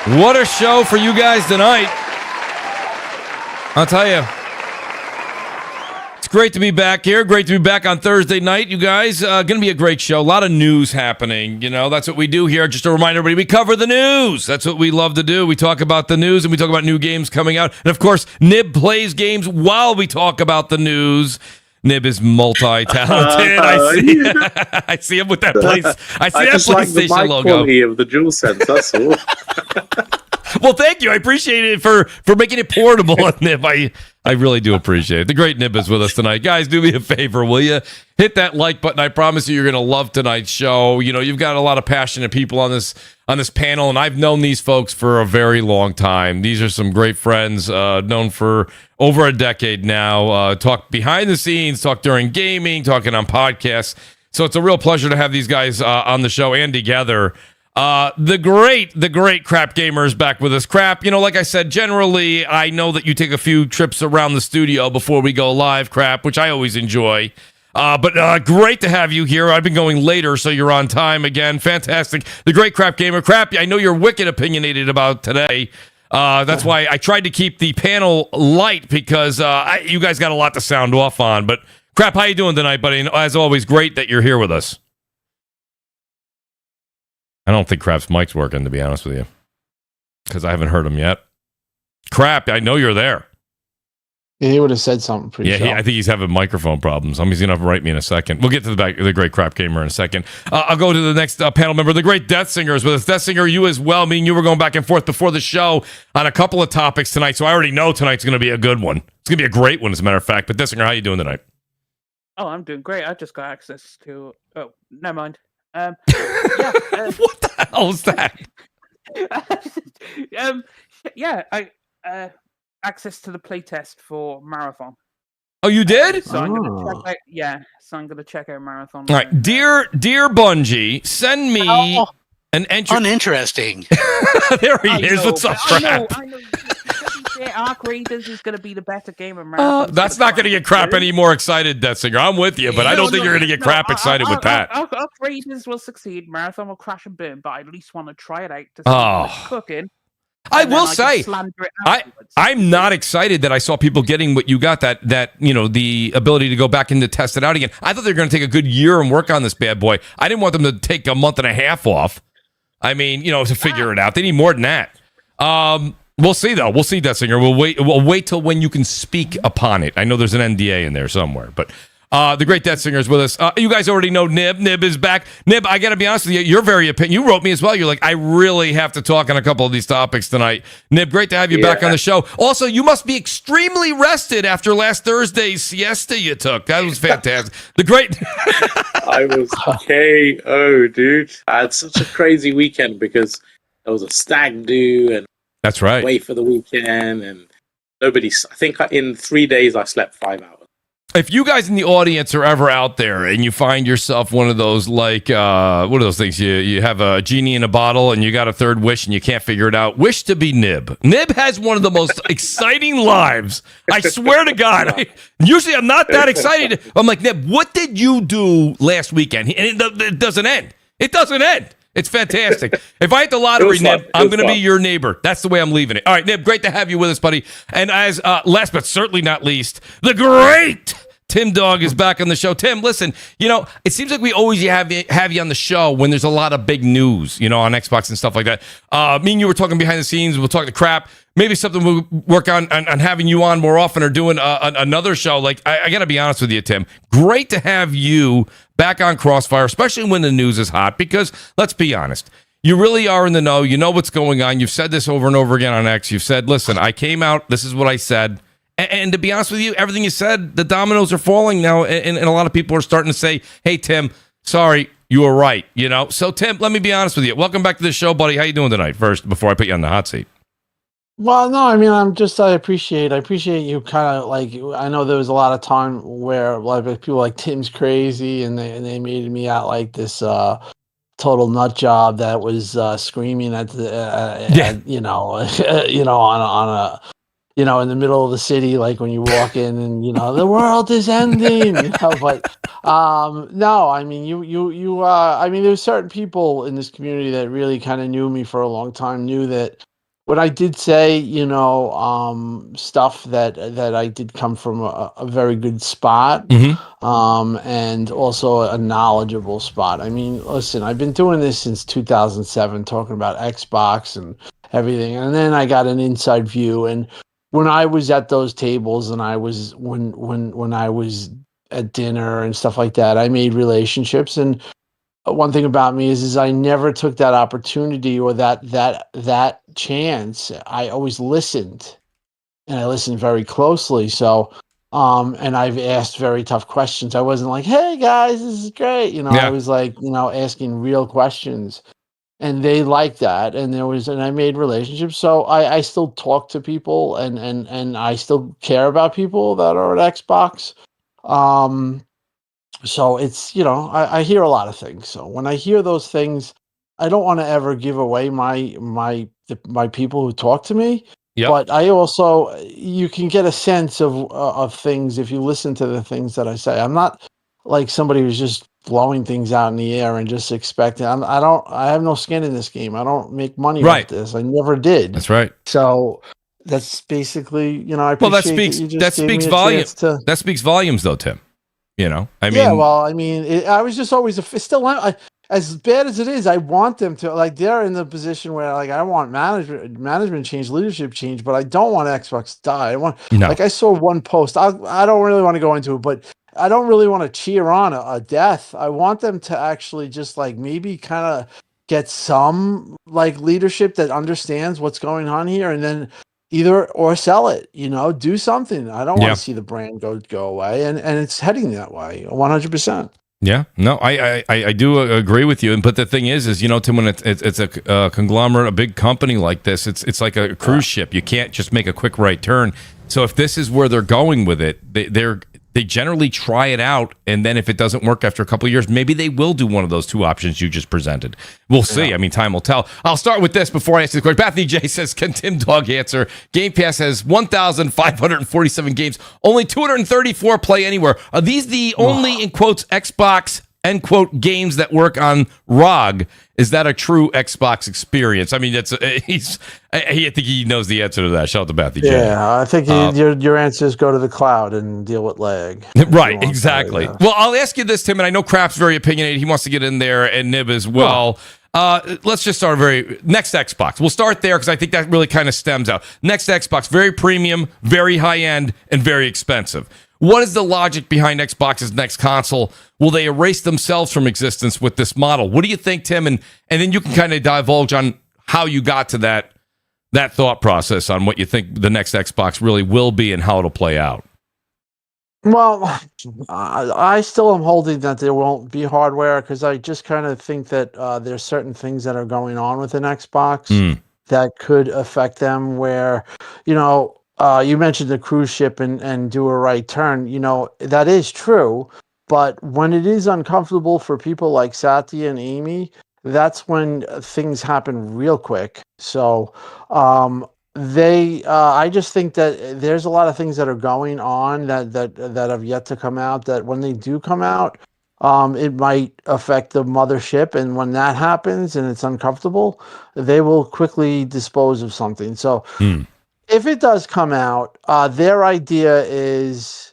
What a show for you guys tonight. I'll tell you. It's great to be back here. Great to be back on Thursday night, you guys. Going to be a great show. A lot of news happening. You know, that's what we do here. Just to remind everybody, we cover the news. That's what we love to do. We talk about the news and we talk about new games coming out. And, of course, Nib plays games while we talk about the news. Nib is multi-talented. I see him with that place. I see that PlayStation like the mic logo. Quality of the DualSense. That's all. Well, thank you. I appreciate it for making it portable, Nib. I really do appreciate it. The great Nib is with us tonight. Guys, do me a favor, will you? Hit that like button. I promise you, you're going to love tonight's show. You know, you've got a lot of passionate people on this panel, and I've known these folks for a very long time. These are some great friends, known for over a decade now. Talk behind the scenes, talk during gaming, talking on podcasts. So it's a real pleasure to have these guys on the show and together. The great Crap Gamer is back with us. Crap, you know, like I said, generally, I know that you take a few trips around the studio before we go live, Crap, which I always enjoy. But great to have you here. I've been going later, so you're on time again. Fantastic. The great Crap Gamer. Crap, I know you're wicked opinionated about today. That's why I tried to keep the panel light because you guys got a lot to sound off on. But Crap, how you doing tonight, buddy? And as always, great that you're here with us. I don't think Crap's mic's working, to be honest with you, because I haven't heard him yet. Crap, I know you're there. Yeah, he would have said something pretty sure. I think he's having microphone problems. He's going to write me in a second. We'll get to the great Crap Gamer in a second. I'll go to the next panel member. The great Death Singer is with us. Death Singer, you as well. Me and you were going back and forth before the show on a couple of topics tonight, so I already know tonight's going to be a good one. It's going to be a great one, as a matter of fact. But Death Singer, how you doing tonight? Oh, I'm doing great. I just got access to... Oh, never mind. What the hell is that? Access to the playtest for Marathon. Oh, you did? So I'm gonna check out Marathon. All right, dear Bungie, send me an entry. Uninteresting. There he is. What's up, Crap? I know. Arc Raiders is going to be the better game of Marathon. That's not going to get Crap any more excited, Death Singer. I'm with you, but I don't think you're going to get Crap excited with that. Arc Raiders will succeed. Marathon will crash and burn, but I at least want to try it out to see what it's cooking. I will say, I'm not excited that I saw people getting what you got, that you know, the ability to go back in to test it out again. I thought they were going to take a good year and work on this bad boy. I didn't want them to take a month and a half off. I mean, you know, to figure it out. They need more than that. We'll see, though. We'll see, Death Singer. We'll wait till when you can speak upon it. I know there's an NDA in there somewhere, but the great Death Singer is with us. You guys already know Nib. Nib is back. Nib, I got to be honest with you. You're very opinion. You wrote me as well. You're like, I really have to talk on a couple of these topics tonight. Nib, great to have you back on the show. Also, you must be extremely rested after last Thursday's siesta you took. That was fantastic. The great... I was KO, dude. I had such a crazy weekend because there was a stag do and that's right. Wait for the weekend, and I think in 3 days I slept 5 hours. If you guys in the audience are ever out there and you find yourself one of those, like, what are those things? You have a genie in a bottle and you got a third wish and you can't figure it out. Wish to be Nib. Nib has one of the most exciting lives. I swear to God. Usually I'm not that excited. I'm like, Nib, what did you do last weekend? And it doesn't end. It doesn't end. It's fantastic. If I hit the lottery, Nib, I'm going to be your neighbor. That's the way I'm leaving it. All right, Nib, great to have you with us, buddy. And as last but certainly not least, the great Tim Dog is back on the show. Tim, listen, you know, it seems like we always have you on the show when there's a lot of big news, you know, on Xbox and stuff like that. Me and you were talking behind the scenes. We'll talk to Crap. Maybe something we'll work on having you on more often or doing another show. Like, I got to be honest with you, Tim. Great to have you back on CrossFire, especially when the news is hot, because let's be honest. You really are in the know. You know what's going on. You've said this over and over again on X. You've said, listen, I came out. This is what I said. And to be honest with you, everything you said, the dominoes are falling now. And a lot of people are starting to say, hey, Tim, sorry, you were right. You know. So, Tim, let me be honest with you. Welcome back to the show, buddy. How you doing tonight? First, before I put you on the hot seat. Well, no, I mean, I appreciate you kind of like, I know there was a lot of time where like people like Tim's crazy and they made me out like this total nut job that was screaming at the at, you know on a you know in the middle of the city, like when you walk in and you know the world is ending, you know. But no, I mean I mean there were certain people in this community that really kind of knew me for a long time, knew that when I did say, stuff that I did come from a very good spot, and also a knowledgeable spot. I mean, listen, I've been doing this since 2007, talking about Xbox and everything, and then I got an inside view. And when I was at those tables, and I was when I was at dinner and stuff like that, I made relationships. And one thing about me is I never took that opportunity or that chance. I always listened, and I listened very closely. So, and I've asked very tough questions. I wasn't like, "Hey guys, this is great." I was like, asking real questions, and they liked that. And I made relationships. So I still talk to people, and I still care about people that are at Xbox. So it's, I hear a lot of things. So when I hear those things, I don't want to ever give away my people who talk to me. Yep. But I also, you can get a sense of things if you listen to the things that I say. I'm not like somebody who's just blowing things out in the air and just expecting. I have no skin in this game. I don't make money Right. off this. I never did. That's right. So that's basically, I appreciate that speaks volumes. That speaks volumes, though, Tim. I mean, yeah. Well, I mean, I was just always as bad as it is. I want them to, like, they're in the position where, like, I want management change, leadership change, but I don't want Xbox to die. Like, I saw one post. I don't really want to go into it, but I don't really want to cheer on a death. I want them to actually just, like, maybe kind of get some, like, leadership that understands what's going on here, and then or sell it, do something. I don't want to see the brand go away, and it's heading that way 100%. Yeah, no, I do agree with you. But the thing is, Tim, when it's a conglomerate, a big company like this, it's like a cruise ship. You can't just make a quick right turn. So if this is where they're going with it, they generally try it out, and then if it doesn't work after a couple of years, maybe they will do one of those two options you just presented. We'll see. Yeah. I mean, time will tell. I'll start with this before I ask the question. Bethany J says, can Tim Dog answer? Game Pass has 1,547 games, only 234 play anywhere. Are these the only, in quotes, Xbox, end quote, games that work on ROG? Is that a true Xbox experience? I mean, I think he knows the answer to that. Shout out to Bethany J. Yeah, I think your answer is go to the cloud and deal with lag. Right, exactly. Well, I'll ask you this, Tim, and I know Kraft's very opinionated. He wants to get in there, and Nib as well. Let's just start next Xbox. We'll start there because I think that really kind of stems out. Next Xbox, very premium, very high-end, and very expensive. What is the logic behind Xbox's next console? Will they erase themselves from existence with this model? What do you think, Tim? And then you can kind of divulge on how you got to that thought process on what you think the next Xbox really will be and how it'll play out. Well, I still am holding that there won't be hardware because I just kind of think that there's certain things that are going on with an Xbox that could affect them where, you mentioned the cruise ship and do a right turn. That is true. But when it is uncomfortable for people like Satya and Amy, that's when things happen real quick. So I just think that there's a lot of things that are going on that have yet to come out, that when they do come out, it might affect the mothership. And when that happens and it's uncomfortable, they will quickly dispose of something. So if it does come out, their idea is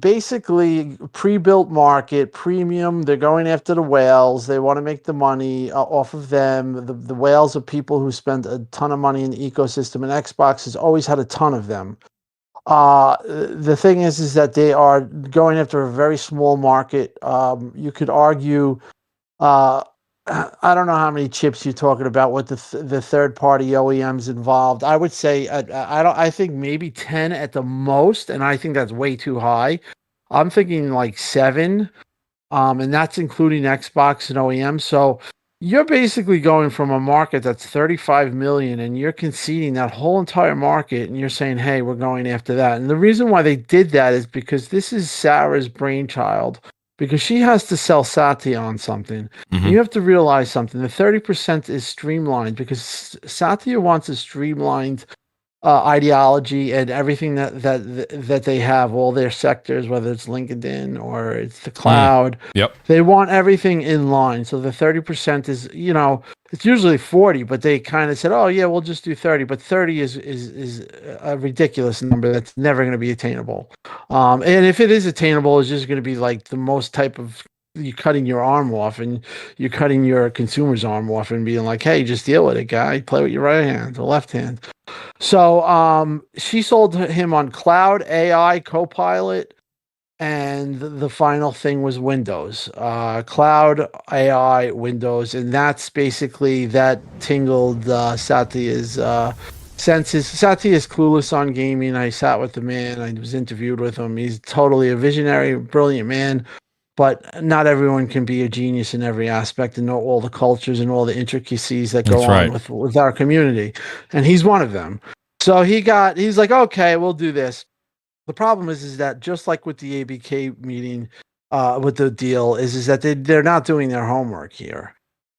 basically pre-built market, premium. They're going after the whales. They want to make the money off of them. The whales are people who spend a ton of money in the ecosystem, and Xbox has always had a ton of them. The thing is that they are going after a very small market. You could argue, I don't know how many chips you're talking about with the third-party OEMs involved. I would say I think maybe 10 at the most, and I think that's way too high. I'm thinking like 7, and that's including Xbox and OEM. So you're basically going from a market that's 35 million, and you're conceding that whole entire market, and you're saying, "Hey, we're going after that." And the reason why they did that is because this is Sarah's brainchild. Because she has to sell Satya on something. You have to realize something. The 30% is streamlined because Satya wants a streamlined ideology and everything that they have, all their sectors, whether it's LinkedIn or it's the cloud. Yep. They want everything in line. So the 30% is, it's usually 40, but they kind of said, oh yeah, we'll just do 30. But 30 is a ridiculous number that's never going to be attainable. And if it is attainable, it's just going to be like the most type of, you cutting your arm off and you're cutting your consumer's arm off and being like, hey, just deal with it, guy. Play with your right hand, the left hand. So she sold him on cloud, AI, Copilot, and the final thing was Windows. Cloud, AI, Windows, and that's basically that tingled Satya's senses. Satya is clueless on gaming. I sat with the man. I was interviewed with him. He's totally a visionary, brilliant man. But not everyone can be a genius in every aspect and know all the cultures and all the intricacies that go on with our community. And he's one of them. So he's like, okay, we'll do this. The problem is that just like with the ABK meeting, with the deal is that they're not doing their homework here.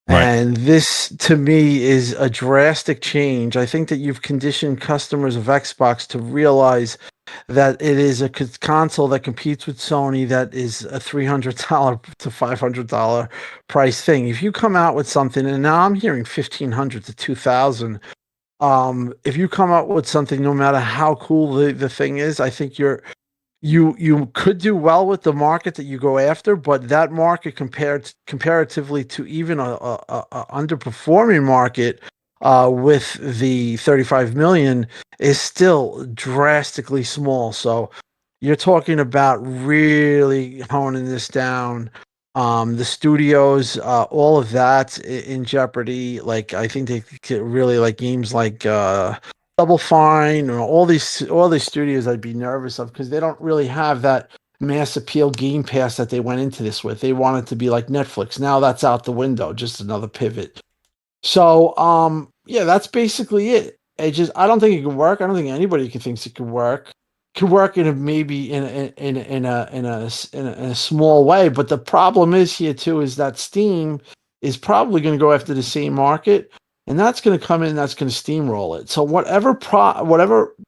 Right. And this, to me, is a drastic change. I think that you've conditioned customers of Xbox to realize that it is a console that competes with Sony that is a $300 to $500 price thing. If you come out with something, and now I'm hearing $1,500 to $2,000, if you come out with something, no matter how cool the thing is, I think you could do well with the market that you go after, but that market comparatively to even a underperforming market with the 35 million is still drastically small. So you're talking about really honing this down. The studios, all of that in jeopardy. Like, I think they could really, like, games like Double Fine or all these studios I'd be nervous of, because they don't really have that mass appeal Game Pass that they went into this with. They want it to be like Netflix. Now that's out the window, just another pivot. So yeah, that's basically it. I don't think it can work. I don't think anybody thinks it can work. Could work in a small way, but the problem is here too is that Steam is probably going to go after the same market, and that's going to come in, that's going to steamroll it. So whatever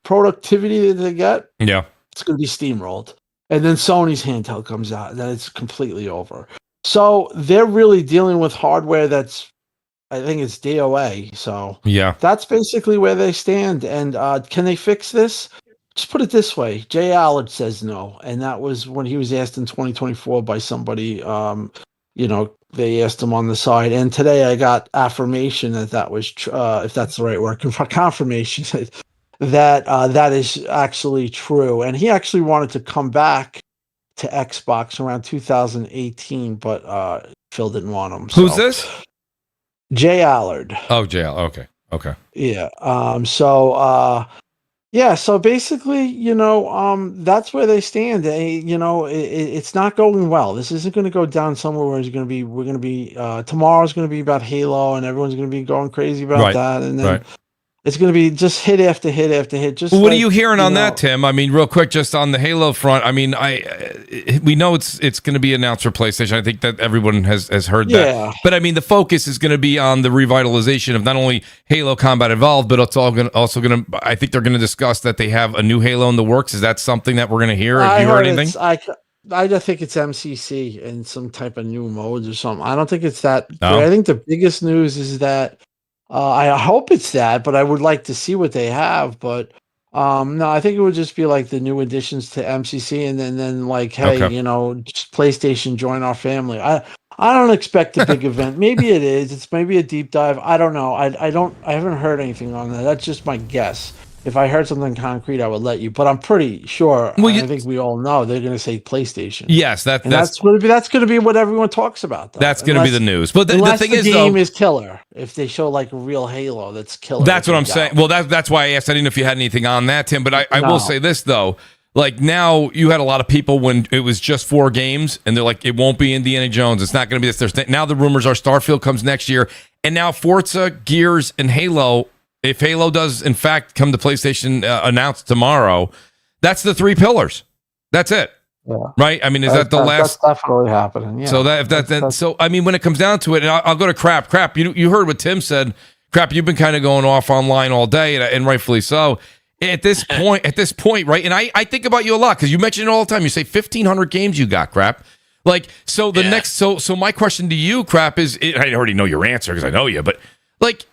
productivity that they get, yeah, it's going to be steamrolled. And then Sony's handheld comes out, then it's completely over. So they're really dealing with hardware that's, I think it's DOA. So yeah, that's basically where they stand. And can they fix this? Just put it this way. Jay Allard says no. And that was when he was asked in 2024 by somebody, they asked him on the side. And today I got affirmation that was, if that's the right word, confirmation that is actually true. And he actually wanted to come back to Xbox around 2018, but Phil didn't want him. Who's this? Jay Allard. Oh, Jay Allard. Okay. Yeah. So basically, that's where they stand. It's not going well. This isn't going to go down somewhere where we're going to be tomorrow's going to be about Halo, and everyone's going to be going crazy about that. And then it's going to be just hit after hit after hit. Just what are you hearing on that, Tim? I mean, real quick, just on the Halo front. I mean, we know it's going to be announced for PlayStation. I think that everyone has heard that. But I mean, the focus is going to be on the revitalization of not only Halo Combat Evolved, but it's also going to. I think they're going to discuss that they have a new Halo in the works. Is that something that we're going to hear? Have you heard anything? I think it's MCC and some type of new modes or something. I don't think it's that. No. I think the biggest news is that. I hope it's that, but I would like to see what they have. But no, I think it would just be like the new additions to MCC, and then like, hey, just PlayStation, join our family. I don't expect a big event. Maybe it is. It's maybe a deep dive. I don't know. I haven't heard anything on that. That's just my guess. If I heard something concrete, I would let you. But I'm pretty sure. I think we all know they're going to say PlayStation. Yes, that's going to be what everyone talks about. Though. That's going to be the news. But the thing is, the game is killer. If they show like a real Halo, that's killer. That's what I'm saying. Well, that's why I asked. I didn't know if you had anything on that, Tim. But I will say this though. Like, now you had a lot of people when it was just 4 games, and they're like, it won't be Indiana Jones. It's not going to be this. Now the rumors are Starfield comes next year, and now Forza, Gears, and Halo. If Halo does, in fact, come to PlayStation announced tomorrow, that's the 3 pillars. That's it. Yeah. Right? I mean, that the last? That's definitely happening. Yeah. So so I mean, when it comes down to it, and I'll go to Crap. Crap, you heard what Tim said. Crap, you've been kind of going off online all day, and rightfully so. at this point, right? And I think about you a lot because you mention it all the time. You say 1,500 games you got, Crap. Like, so the next, so my question to you, Crap, is, I already know your answer because I know you, but like,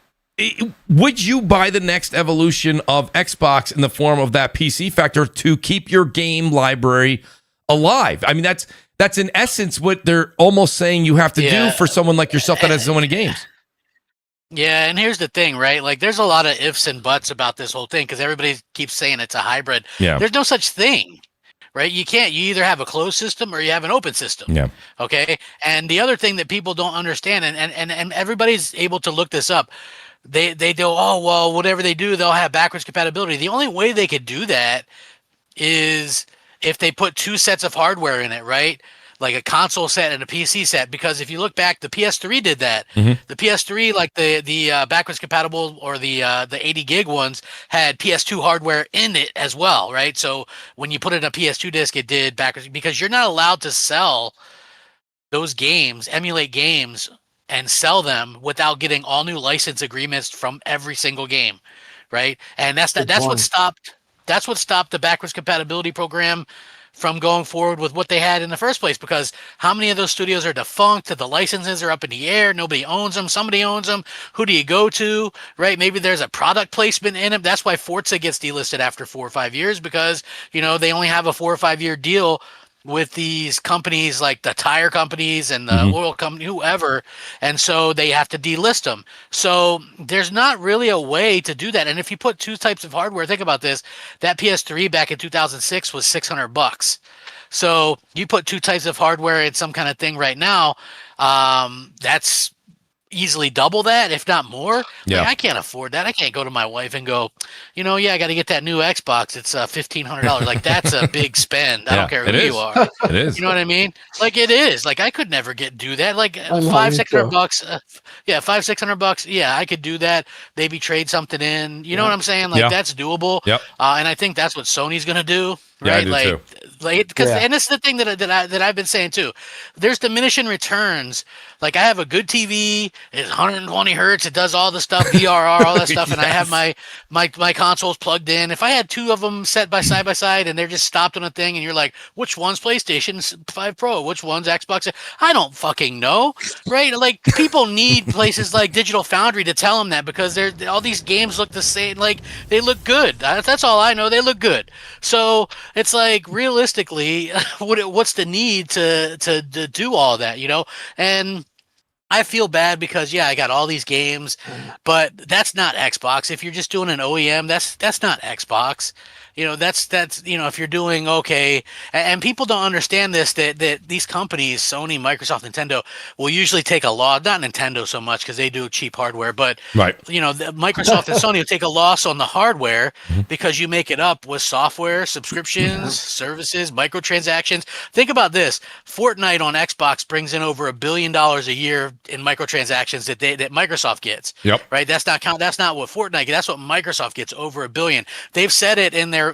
would you buy the next evolution of Xbox in the form of that PC factor to keep your game library alive? I mean, that's in essence what they're almost saying you have to do for someone like yourself that has so many games. Yeah, and here's the thing, right? Like, there's a lot of ifs and buts about this whole thing because everybody keeps saying it's a hybrid. Yeah. There's no such thing, right? You either have a closed system or you have an open system. Yeah. Okay. And the other thing that people don't understand, and everybody's able to look this up, they go, oh, well, whatever they do, they'll have backwards compatibility. The only way they could do that is if they put two sets of hardware in it, right? Like a console set and a PC set, because if you look back, the PS3 did that. Mm-hmm. The PS3, like the backwards compatible or the 80 gig ones, had PS2 hardware in it as well, right? So when you put in a PS2 disc, it did backwards, because you're not allowed to sell those games, emulate games, and sell them without getting all new license agreements from every single game, right? And that's what stopped the backwards compatibility program from going forward with what they had in the first place, because how many of those studios are defunct? The licenses are up in the air. Nobody owns them. Somebody owns them. Who do you go to, right? Maybe there's a product placement in them. That's why Forza gets delisted after 4 or 5 years, because, they only have a 4 or 5 year deal with these companies like the tire companies and the oil company, whoever. And so they have to delist them. So there's not really a way to do that. And if you put two types of hardware, think about this, that PS3 back in 2006 was $600. So you put two types of hardware in some kind of thing right now, that's easily double that, if not more. Yeah. Like, I can't afford that. I can't go to my wife and go, I got to get that new Xbox. It's $1,500. Like, that's a big spend. I don't care who you are. It is. You know what I mean? Like, it is. Like, I could never do that. Like, $500-$600. $500-$600. Yeah, I could do that. Maybe trade something in. You know what I'm saying? Like, that's doable. Yep. And I think that's what Sony's gonna do. Right? Yeah, I do too. And this is the thing that I've been saying too. There's diminishing returns. Like, I have a good TV, it's 120 hertz, it does all the stuff, VRR, all that stuff, and I have my consoles plugged in. If I had two of them set by side and they're just stopped on a thing, and you're like, which one's PlayStation 5 Pro, which one's Xbox? I don't fucking know, right? Like, people need places like Digital Foundry to tell them that, because all these games look the same. Like, they look good. That's all I know. They look good. So it's like, realistically, what's the need to do all that, And I feel bad because, I got all these games, but that's not Xbox. If you're just doing an OEM, that's not Xbox. That's if you're doing okay, and people don't understand this, that these companies, Sony, Microsoft, Nintendo, will usually take a loss. Not Nintendo so much because they do cheap hardware, but right. Microsoft and Sony will take a loss on the hardware because you make it up with software, subscriptions, services, microtransactions. Think about this: Fortnite on Xbox brings in over $1 billion a year in microtransactions that Microsoft gets. Yep. Right. That's not what Fortnite gets. That's what Microsoft gets, over $1 billion. They've said it in their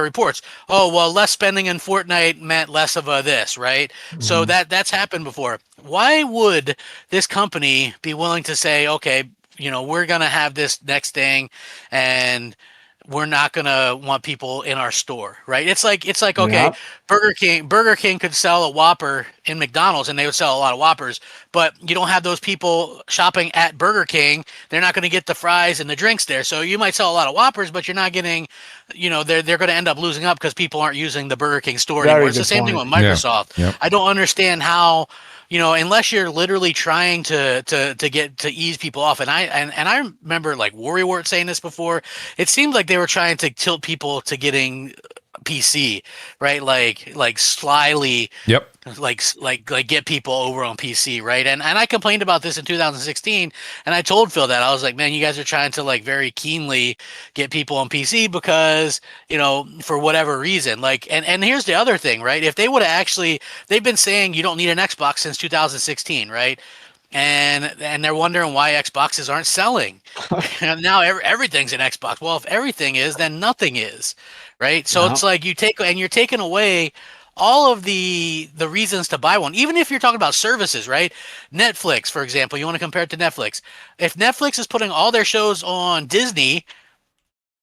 reports. Oh, well, less spending in Fortnite meant less of a this, right? So that's happened before. Why would this company be willing to say, okay, we're going to have this next thing, and we're not going to want people in our store, right? It's like, okay, Burger King could sell a Whopper in McDonald's, and they would sell a lot of Whoppers, but you don't have those people shopping at Burger King. They're not going to get the fries and the drinks there. So you might sell a lot of Whoppers, but you're not getting, they're going to end up losing up because people aren't using the Burger King store anymore. It's the same thing with Microsoft. Yeah. Yep. I don't understand how, unless you're literally trying to ease people off. And I remember like Worrywart saying this before. It seemed like they were trying to tilt people to getting PC, right? Like slyly. Yep. Like get people over on PC, right? And I complained about this in 2016, and I told Phil that I was like, man, you guys are trying to like very keenly get people on PC because for whatever reason. Like, and here's the other thing, right? If they would have actually, they've been saying you don't need an Xbox since 2016, right? And they're wondering why Xboxes aren't selling. And now everything's an Xbox. Well, if everything is, then nothing is, right? So it's like you're taking away all of the reasons to buy one, even if you're talking about services, right? Netflix, for example, you want to compare it to Netflix. If Netflix is putting all their shows on Disney,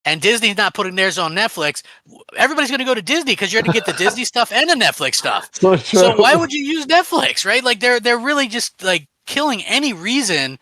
and Disney's not putting theirs on Netflix, everybody's going to go to Disney because you're going to get the Disney stuff and the Netflix stuff. So true. So why would you use Netflix, right? Like they're really just like killing any reason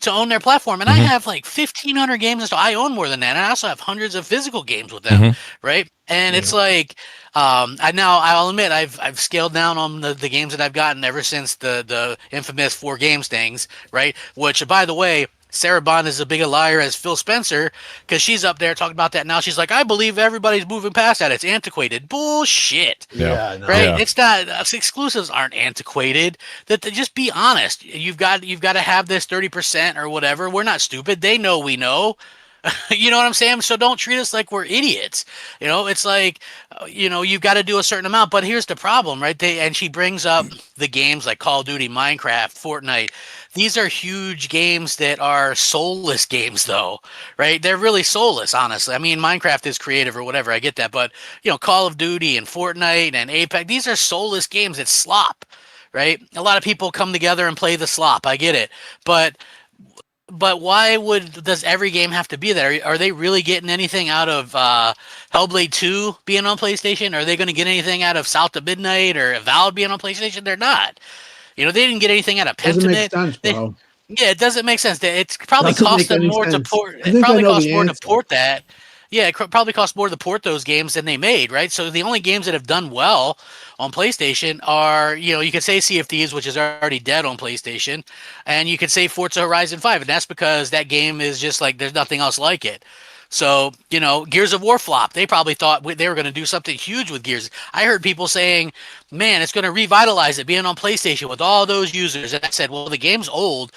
to own their platform. And I have like 1,500 games, so I own more than that. And I also have hundreds of physical games with them, right? And it's like, I'll admit I've scaled down on the games that I've gotten ever since the infamous 4 games things, right? Which, by the way, Sarah Bond is as big a liar as Phil Spencer because she's up there talking about that now. She's like, I believe everybody's moving past that. It's antiquated. Bullshit. Yeah, no. Right? Yeah. It's not. Exclusives aren't antiquated. Just be honest. You've got to have this 30% or whatever. We're not stupid. They know we know. You know what I'm saying? So don't treat us like we're idiots. It's like, you've got to do a certain amount. But here's the problem, right? And she brings up the games like Call of Duty, Minecraft, Fortnite. These are huge games that are soulless games, though, right? They're really soulless, honestly. I mean, Minecraft is creative or whatever. I get that. But, Call of Duty and Fortnite and Apex, these are soulless games. It's slop, right? A lot of people come together and play the slop. I get it. But why does every game have to be there? Are they really getting anything out of Hellblade 2 being on PlayStation? Are they going to get anything out of South of Midnight or Avowed being on PlayStation? They're not. They didn't get anything out of Pentiment. Doesn't make sense, bro. It doesn't make sense. It's probably Doesn't cost make them any more to sense. port. I It think I probably know cost the more to answer. port that. Yeah, it probably cost more to port those games than they made, right? So the only games that have done well on PlayStation are, you could say Sea of Thieves, which is already dead on PlayStation, and you could say Forza Horizon 5, and that's because that game is just like there's nothing else like it. So, Gears of War flop. They probably thought they were going to do something huge with Gears. I heard people saying, man, it's going to revitalize it being on PlayStation with all those users. And I said, well, the game's old.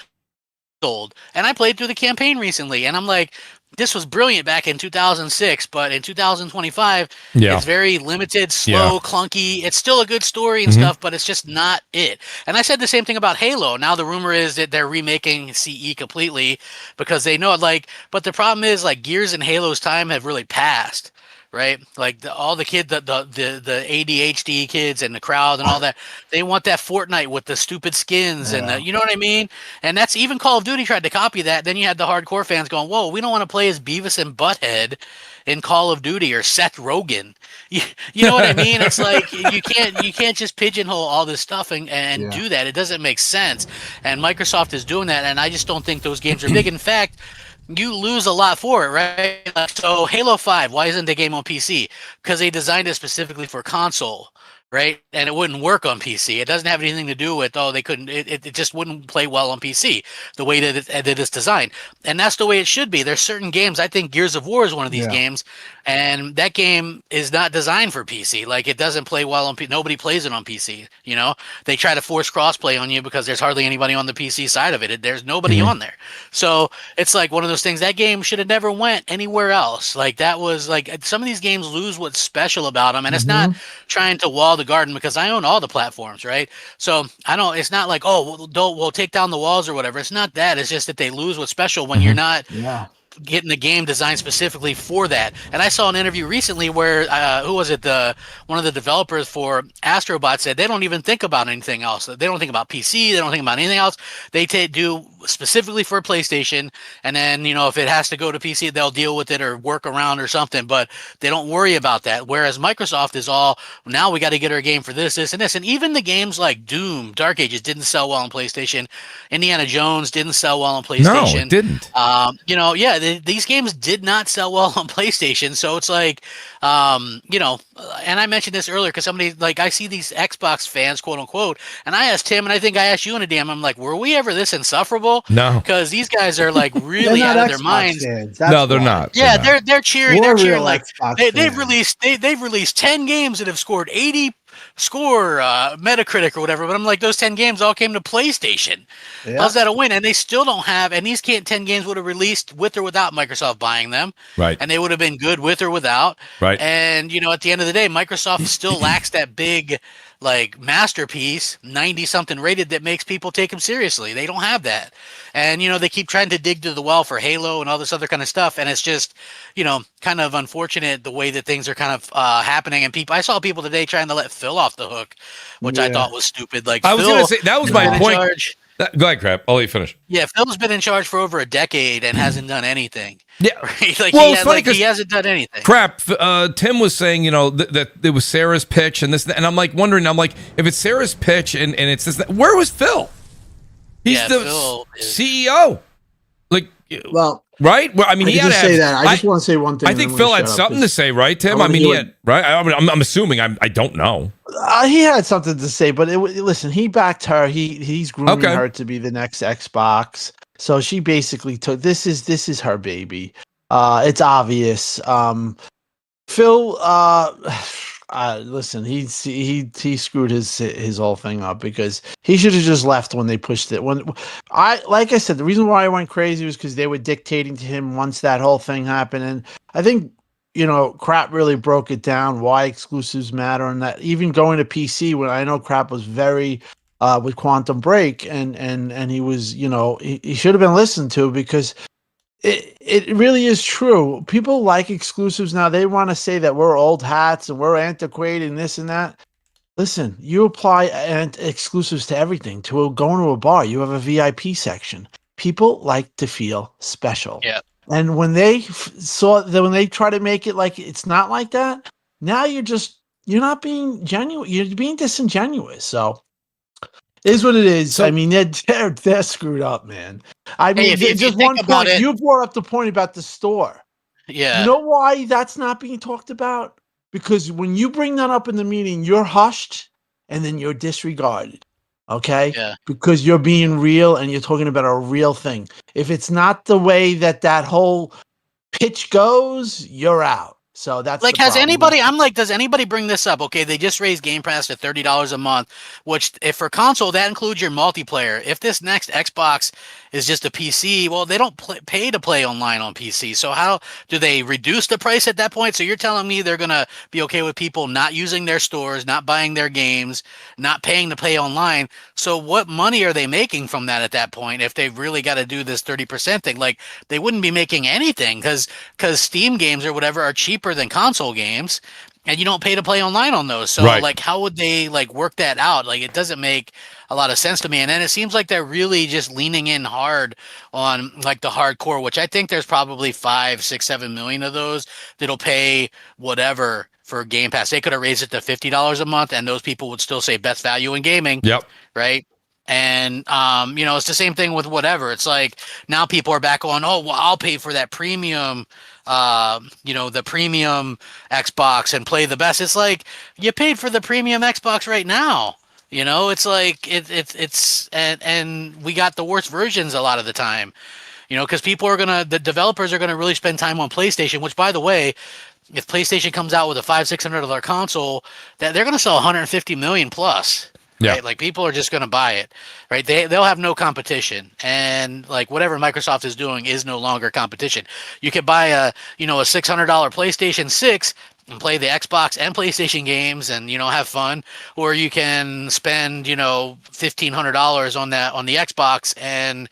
And I played through the campaign recently, and I'm like, this was brilliant back in 2006, but in 2025, it's very limited, slow, clunky. It's still a good story and stuff, but it's just not it. And I said the same thing about Halo. Now the rumor is that they're remaking CE completely because they know it. But the problem is, Gears and Halo's time have really passed. Right, all the kids, the ADHD kids and the crowd and all that, they want that Fortnite with the stupid skins and you know what I mean. And that's even Call of Duty tried to copy that. Then you had the hardcore fans going, "Whoa, we don't want to play as Beavis and Butthead in Call of Duty or Seth Rogen." You know what I mean? It's like you can't just pigeonhole all this stuff and do that. It doesn't make sense. And Microsoft is doing that, and I just don't think those games are big. In fact, you lose a lot for it, right? So Halo 5, why isn't the game on PC? Because they designed it specifically for console, right? And it wouldn't work on PC. It doesn't have anything to do with, they couldn't, it just wouldn't play well on PC the way that it's designed. And that's the way it should be. There's certain games, I think Gears of War is one of these games, and that game is not designed for PC. It doesn't play well on PC. Nobody plays it on PC, They try to force crossplay on you because there's hardly anybody on the PC side of it. There's nobody on there. So it's like one of those things, that game should have never went anywhere else. That was some of these games lose what's special about them, and it's not trying to wall the garden because I own all the platforms, right? So it's not like, we'll take down the walls or whatever. It's not that. It's just that they lose what's special when you're not getting the game designed specifically for that. And I saw an interview recently where who was it? One of the developers for Astrobot said they don't even think about anything else. They don't think about PC. They don't think about anything else. They do specifically for PlayStation, and then if it has to go to PC, they'll deal with it or work around or something. But they don't worry about that. Whereas Microsoft is all, now we got to get our game for this, and this, and even the games like Doom, Dark Ages didn't sell well on PlayStation. Indiana Jones didn't sell well on PlayStation. No, it didn't. These games did not sell well on PlayStation. So it's like, and I mentioned this earlier because somebody, I see these Xbox fans, quote unquote, and I asked him, and I think I asked you in a DM, I'm like, were we ever this insufferable? No. Because these guys are really out of their minds. No, they're not. Yeah, they're cheering. They're cheering they've released released 10 games that have scored 80 score Metacritic or whatever, but I'm like, those 10 games all came to PlayStation. How's that a win? And they still don't have, and these 10 games would have released with or without Microsoft buying them, right? And they would have been good with or without, right? And at the end of the day, Microsoft still lacks that big masterpiece 90 something rated that makes people take them seriously. They don't have that. And they keep trying to dig to the well for Halo and all this other kind of stuff, and it's just kind of unfortunate the way that things are kind of happening. And I saw people today trying to let Phil off the hook, which I thought was stupid. I was going to say, that was my point. Go ahead, Crap. I'll let you finish. Yeah, Phil's been in charge for over a decade and hasn't done anything. Yeah. Right? Like, Well, it's funny 'cause he hasn't done anything. Crap. Tim was saying, that it was Sarah's pitch and this, and I'm like wondering. I'm like, if it's Sarah's pitch and it's this, where was Phil? He's the CEO. Like, Well, right? Well, I mean, he had just say that. I just want to say one thing. I think Phil had something to say, right, Tim? I mean, he had, right? I'm assuming. I don't know. He had something to say, but listen, he backed her. He's grooming her to be the next Xbox. So she basically took this is her baby. It's obvious. Phil, listen, he screwed his whole thing up because he should have just left when they pushed it. Like I said, the reason why I went crazy was because they were dictating to him once that whole thing happened, and I think Crap really broke it down why exclusives matter, and that even going to PC when I know Crap was very with Quantum Break and he was he should have been listened to because. It really is true. People like exclusives now. They want to say that we're old hats and we're antiquated and this and that. Listen, you apply exclusives to everything. To going to a bar, you have a VIP section. People like to feel special. Yeah. And when they saw that, when they try to make it like it's not like that, now you're not being genuine. You're being disingenuous. So. Is what it is. So, I mean, they're screwed up, man. I mean, if just one point. You brought up the point about the store. Yeah. You know why that's not being talked about? Because when you bring that up in the meeting, you're hushed and then you're disregarded. Okay? Yeah. Because you're being real and you're talking about a real thing. If it's not the way that whole pitch goes, you're out. So that's like, does anybody bring this up? Okay, they just raised Game Pass to $30 a month, which if for console, that includes your multiplayer. If this next Xbox is just a PC, well, they don't pay to play online on PC. So how do they reduce the price at that point? So you're telling me they're going to be okay with people not using their stores, not buying their games, not paying to play online. So what money are they making from that at that point if they've really got to do this 30% thing? Like, they wouldn't be making anything because Steam games or whatever are cheaper than console games, and you don't pay to play online on those. So like, how would they work that out? Like, it doesn't make a lot of sense to me. And then it seems like they're really just leaning in hard on the hardcore, which I think there's probably 5, 6, 7 million of those that'll pay whatever for Game Pass. They could have raised it to $50 a month, and those people would still say best value in gaming. Yep. Right. And, it's the same thing with whatever. It's like now people are back on, oh, well, I'll pay for that premium, the premium Xbox and play the best. It's like, you paid for the premium Xbox right now. It's like, and we got the worst versions a lot of the time, because the developers are going to really spend time on PlayStation, which, by the way, if PlayStation comes out with a $500-$600 console, that they're going to sell 150 million plus. Yeah. Right? Like, people are just going to buy it, right? They'll have no competition, and whatever Microsoft is doing is no longer competition. You could buy a $600 PlayStation 6 and play the Xbox and PlayStation games and have fun, or you can spend $1,500 on the Xbox and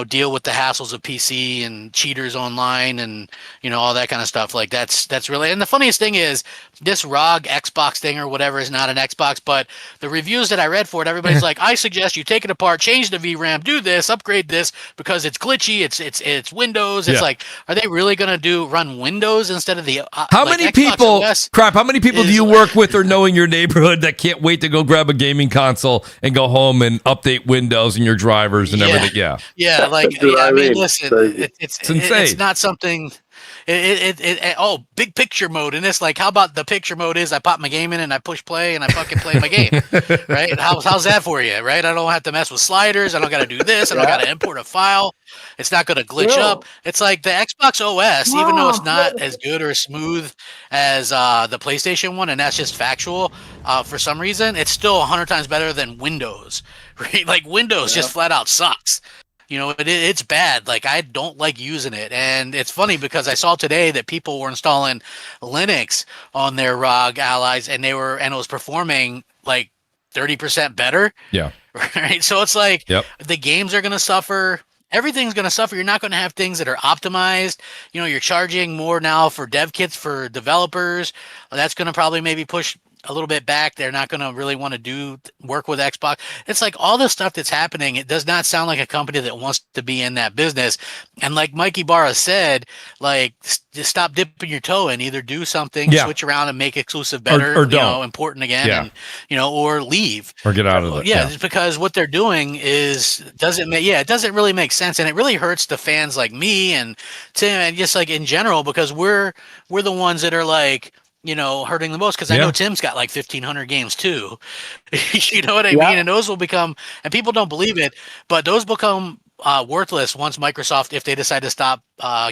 deal with the hassles of PC and cheaters online and all that kind of stuff. Like, that's really, and the funniest thing is this ROG Xbox thing or whatever is not an Xbox, but the reviews that I read for it, everybody's like, I suggest you take it apart, change the VRAM, do this, upgrade this because it's glitchy, it's Windows. It's like, are they really going to run Windows instead of the how many people do you work with or know in your neighborhood that can't wait to go grab a gaming console and go home and update Windows and your drivers and everything? Yeah, I mean, listen, it's insane. It's not something. Big picture mode in this. Like, how about the picture mode is I pop my game in and I push play and I fucking play my game, right? How's that for you, right? I don't have to mess with sliders. I don't got to do this. I don't got to import a file. It's not going to glitch up. It's like the Xbox OS, even though it's not as good or smooth as the PlayStation one, and that's just factual. For some reason, it's still 100 times better than Windows, right? Like, Windows just flat out sucks. It's bad. Like, I don't like using it. And it's funny because I saw today that people were installing Linux on their ROG Allies and it was performing like 30% better. Yeah. Right. So it's like the games are going to suffer. Everything's going to suffer. You're not going to have things that are optimized. You're charging more now for dev kits for developers. That's going to probably maybe push a little bit back. They're not going to really want to work with Xbox. It's like all this stuff that's happening. It does not sound like a company that wants to be in that business. And like Mikey Barra said, like just stop dipping your toe in. Either do something, switch around and make exclusive better, or don't. Important again, and or leave or get out of it. Yeah, because what they're doing it doesn't really make sense, and it really hurts the fans like me and Tim and just like in general, because we're the ones that are like, hurting the most, because I know Tim's got like 1,500 games too. You know what I mean? And those will become, and people don't believe it, but those become worthless once Microsoft, if they decide to stop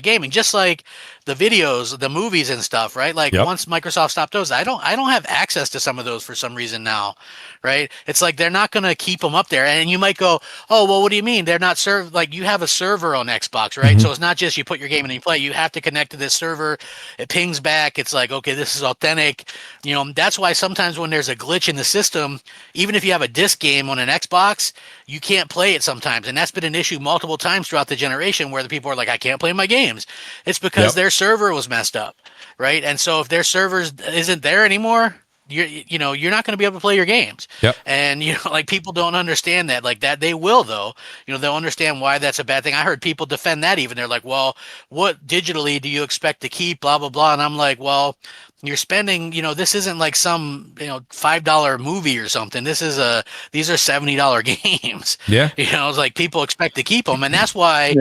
gaming, just like the videos, the movies and stuff, right? Like once Microsoft stopped those, I don't have access to some of those for some reason now, right? It's like they're not going to keep them up there. And you might go, oh, well, what do you mean? They're not served. Like you have a server on Xbox, right? So it's not just you put your game in and you play. You have to connect to this server. It pings back. It's like, okay, this is authentic. That's why sometimes when there's a glitch in the system, even if you have a disc game on an Xbox, you can't play it sometimes. And that's been an issue multiple times throughout the generation where the people are like, I can't play my games. It's because their server was messed up, right? And so if their server isn't there anymore, you're not going to be able to play your games. And like people don't understand that, like that they will though. They'll understand why that's a bad thing. I heard people defend that even. They're like, well, what digitally do you expect to keep, blah blah blah. And I'm like, well, you're spending, this isn't like some, $5 movie or something. These are $70 games. It's like people expect to keep them. And that's why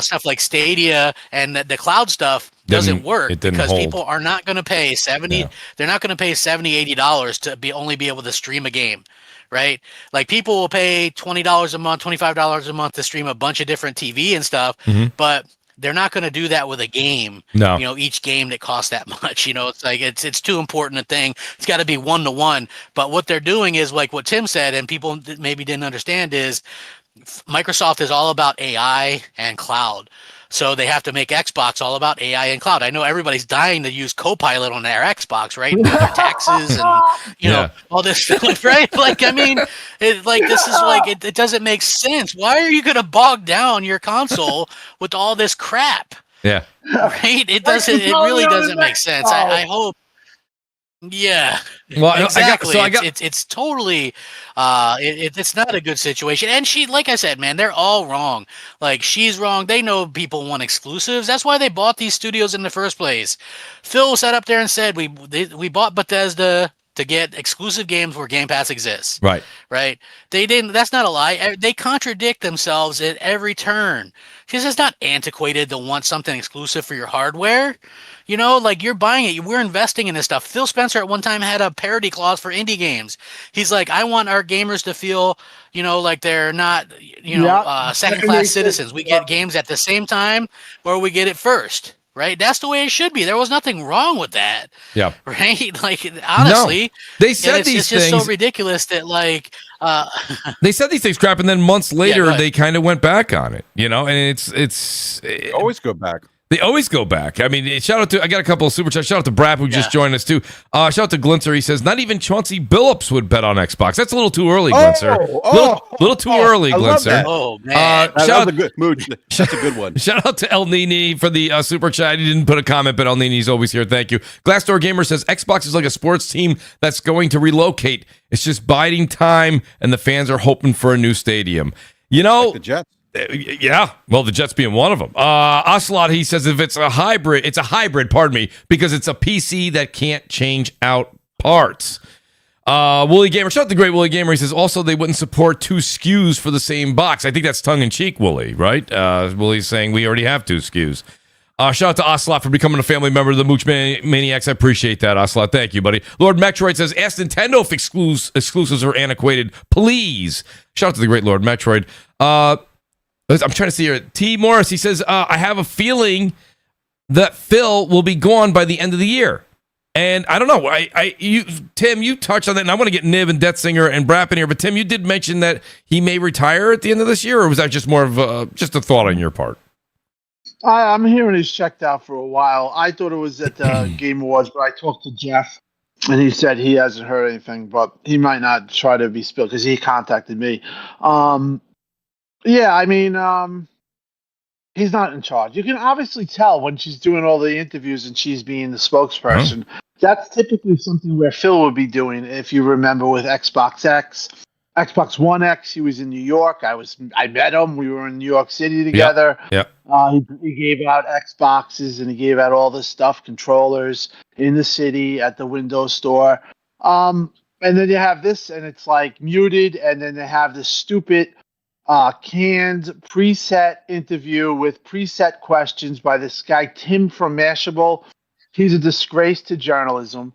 stuff like Stadia and the cloud stuff doesn't work, because people are not going to pay they're not going to pay $70, $80 to only be able to stream a game. Right? Like people will pay $20 a month, $25 a month to stream a bunch of different TV and stuff, but they're not going to do that with a game. No. Each game that costs that much, it's like, it's too important a thing. It's got to be 1-to-1. But what they're doing is like what Tim said, and people maybe didn't understand, is Microsoft is all about AI and cloud. So they have to make Xbox all about AI and cloud. I know everybody's dying to use Copilot on their Xbox, right? With their taxes and all this stuff, right? Like, I mean, this is like it doesn't make sense. Why are you going to bog down your console with all this crap? Yeah, right. It doesn't. It really doesn't make sense. I hope. Yeah. Well, exactly. It's totally. It's not a good situation. And she, like I said, man, they're all wrong. Like she's wrong. They know people want exclusives. That's why they bought these studios in the first place. Phil sat up there and said we bought Bethesda to get exclusive games where Game Pass exists. Right. They didn't. That's not a lie. They contradict themselves at every turn. Because it's not antiquated to want something exclusive for your hardware. Like you're buying it. We're investing in this stuff. Phil Spencer at one time had a parity clause for indie games. He's like, I want our gamers to feel, like they're not, second-class citizens. We get games at the same time, or we get it first. Right? That's the way it should be. There was nothing wrong with that. Yeah. Right? Like, honestly, they said these things. It's just so ridiculous that, like, they said these things crap, and then months later, they kind of went back on it, and they always go back. They always go back. I mean, I got a couple of super chats. Shout out to Brap, who just joined us, too. Shout out to Glinter. He says, not even Chauncey Billups would bet on Xbox. That's a little too early, Glinter. Little too early, Glinter. Oh, man. That's a good Mooch. That's a good one. Shout out to El Nini for the super chat. He didn't put a comment, but El Nini's always here. Thank you. Glassdoor Gamer says, Xbox is like a sports team that's going to relocate. It's just biding time, and the fans are hoping for a new stadium. Like the Jets. Yeah, well, the Jets being one of them. Ocelot, he says if it's a hybrid, because it's a PC that can't change out parts. Wooly Gamer, shout out the great Wooly Gamer. He says also they wouldn't support 2 SKUs for the same box. I think that's tongue in cheek, Wooly, right? Wooly's saying we already have 2 SKUs. Shout out to Ocelot for becoming a family member of the Mooch Maniacs. I appreciate that, Ocelot. Thank you, buddy. Lord Metroid says, ask Nintendo if exclusives are antiquated, please. Shout out to the great Lord Metroid. I'm trying to see here. T. Morris, he says, I have a feeling that Phil will be gone by the end of the year. And I don't know. Tim, you touched on that, and I want to get Nib and Death Singer and Brapp in here. But Tim, you did mention that he may retire at the end of this year, or was that just more of just a thought on your part? I'm hearing he's checked out for a while. I thought it was at the Game Awards, but I talked to Jeff, and he said he hasn't heard anything, but he might not try to be spilled because he contacted me. Yeah, I mean, he's not in charge. You can obviously tell when she's doing all the interviews and she's being the spokesperson that's typically something where Phil would be doing. If you remember with Xbox X, Xbox One X, he was in New York. I met him. We were in New York City together. Yep. He gave out Xboxes and he gave out all this stuff, controllers in the city at the Windows store. And then you have this, and it's like muted, and then they have this stupid canned preset interview with preset questions by this guy Tim from Mashable. He's a disgrace to journalism.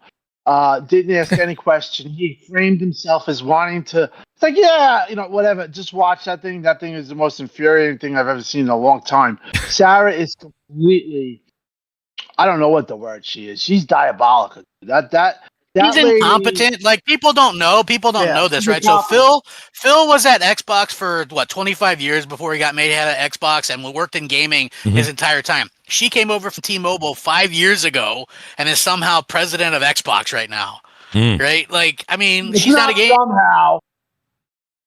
Didn't ask any question. He framed himself as wanting to. It's like, yeah, whatever. Just watch that thing. That thing is the most infuriating thing I've ever seen in a long time. Sarah is completely. I don't know what the word she is. She's diabolical. He's incompetent. Like, people don't know. People don't know this, right? So Phil was at Xbox for 25 years before he got made head of Xbox and worked in gaming his entire time. She came over from T-Mobile 5 years ago and is somehow president of Xbox right now, right? Like, I mean, she's not a gamer. Somehow.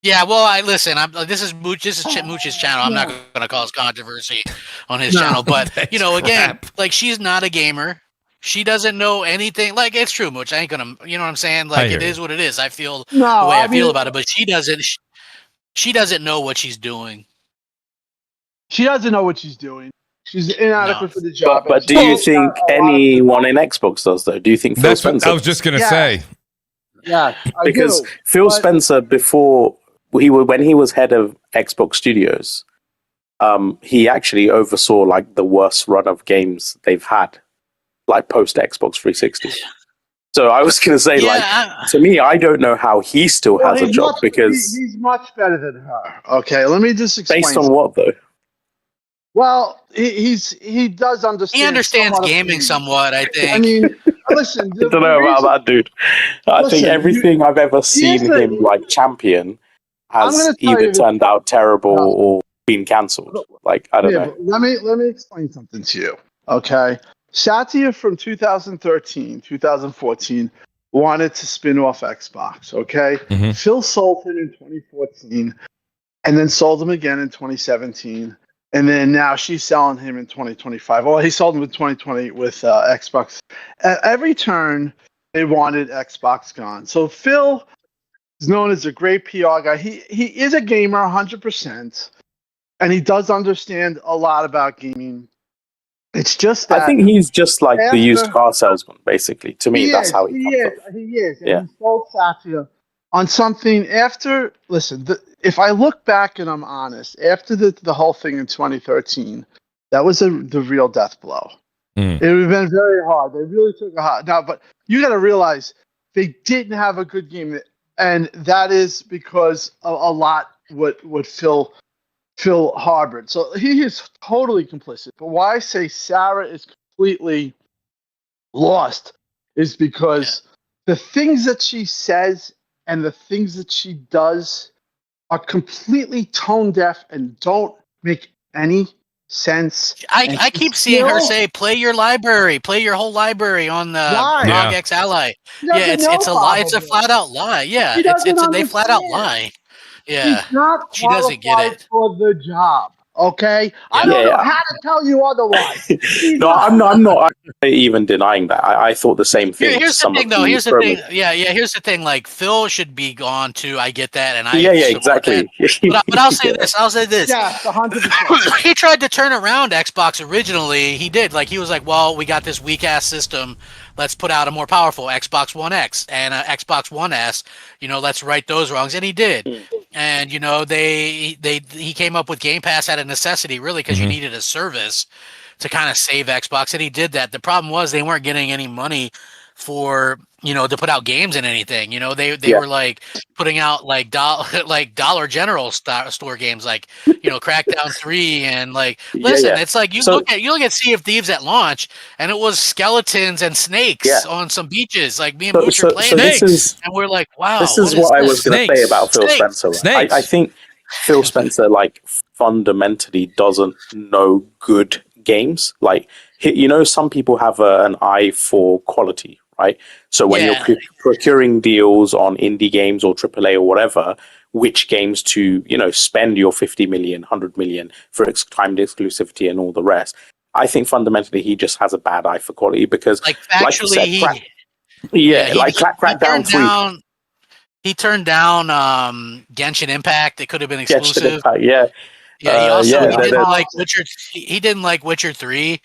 Yeah, well, this is Mooch. This is Mooch's channel. I'm not going to cause controversy on his channel, but again, like, she's not a gamer. She doesn't know anything. Like, it's true, Mooch. I ain't gonna, you know what I'm saying? Like, it is what it is. I feel the way I feel about it, but she doesn't. She doesn't know what she's doing. She doesn't know what she's doing. She's inadequate for the job. But do you think anyone in Xbox does, though? Do you think Phil Spencer? I was just gonna say. Yeah, because Phil Spencer, before when he was head of Xbox Studios, he actually oversaw like the worst run of games they've had, like post Xbox 360. So I was going to say, to me, I don't know how he still has a job because he's much better than her. Okay, let me just explain. Based on what, though? Well, he does understand. He understands gaming somewhat, I think. I mean, listen. I don't know about that, dude. I think everything I've ever seen him like champion has either turned out terrible or been cancelled. Like, I don't know. Let me explain something to you. Okay. Satya from 2013, 2014 wanted to spin off Xbox, okay? Phil sold him in 2014 and then sold him again in 2017. And then now she's selling him in 2025. Well, he sold him in 2020 with Xbox. At every turn, they wanted Xbox gone. So Phil is known as a great PR guy. He is a gamer 100%, and he does understand a lot about gaming. It's just that I think he's just like the used car salesman, basically. To me, that's how he comes up. He is. And he sold Satya on something after. Listen, if I look back and I'm honest, after the whole thing in 2013, that was the real death blow. It would have been very hard. They really took a hard. Now, but you got to realize they didn't have a good game, and that is because a lot what Phil harbored. So he is totally complicit. But why I say Sarah is completely lost is because the things that she says and the things that she does are completely tone deaf and don't make any sense. I keep seeing her say, play your whole library on the ROG X Ally. Yeah, it's a flat out lie. Yeah, they flat out lie. Yeah, she doesn't get it for the job. Okay, I don't know how to tell you otherwise. No, I'm not even denying that. I thought the same thing. Here's the thing, though. Here's the thing. Yeah. Here's the thing. Like, Phil should be gone too. I get that, and exactly. But I'll say this. Yeah, 100%. He tried to turn around Xbox originally. He did. Like, he was like, "Well, we got this weak ass system. Let's put out a more powerful Xbox One X and Xbox One S. Let's right those wrongs." And he did. And he came up with Game Pass out of necessity, really, because you needed a service to kind of save Xbox, and he did that. The problem was they weren't getting any money for to put out games and anything. They were like putting out like Dollar General store games, like Crackdown 3 and it's like you look at Sea of Thieves at launch, and it was skeletons and snakes on some beaches. Like, me and Mooch are playing snakes, and we're like, wow. This is what I was going to say about Phil Spencer. I think Phil Spencer fundamentally doesn't know good games. Like, some people have an eye for quality, right? So when you're procuring deals on indie games or AAA or whatever, which games to spend your 50 million, 100 million for timed exclusivity and all the rest. I think fundamentally he just has a bad eye for quality because, factually, Yeah, like Crackdown 3. He turned down Genshin Impact. It could have been exclusive. Impact, yeah. Yeah, he also he didn't like Witcher. He didn't like Witcher 3, which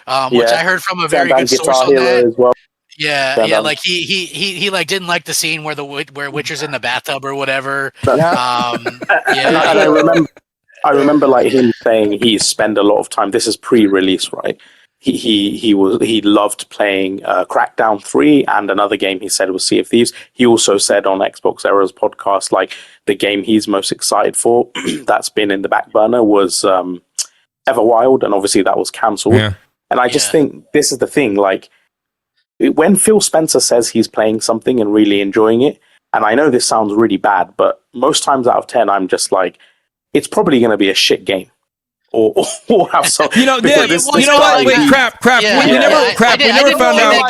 I heard from a very good source on that. As well. Yeah, like he like didn't like the scene where where Witcher's in the bathtub or whatever. And I remember like him saying he spent a lot of time. This is pre-release, right? He loved playing Crackdown 3 and another game he said was Sea of Thieves. He also said on Xbox Era's podcast like the game he's most excited for that's been in the back burner was Everwild, and obviously that was cancelled. Yeah. And I just think this is the thing, like when Phil Spencer says he's playing something and really enjoying it, and I know this sounds really bad, but most times out of 10 I'm just like, it's probably going to be a shit game. Or have some, Wait, crap. Yeah, we never found out.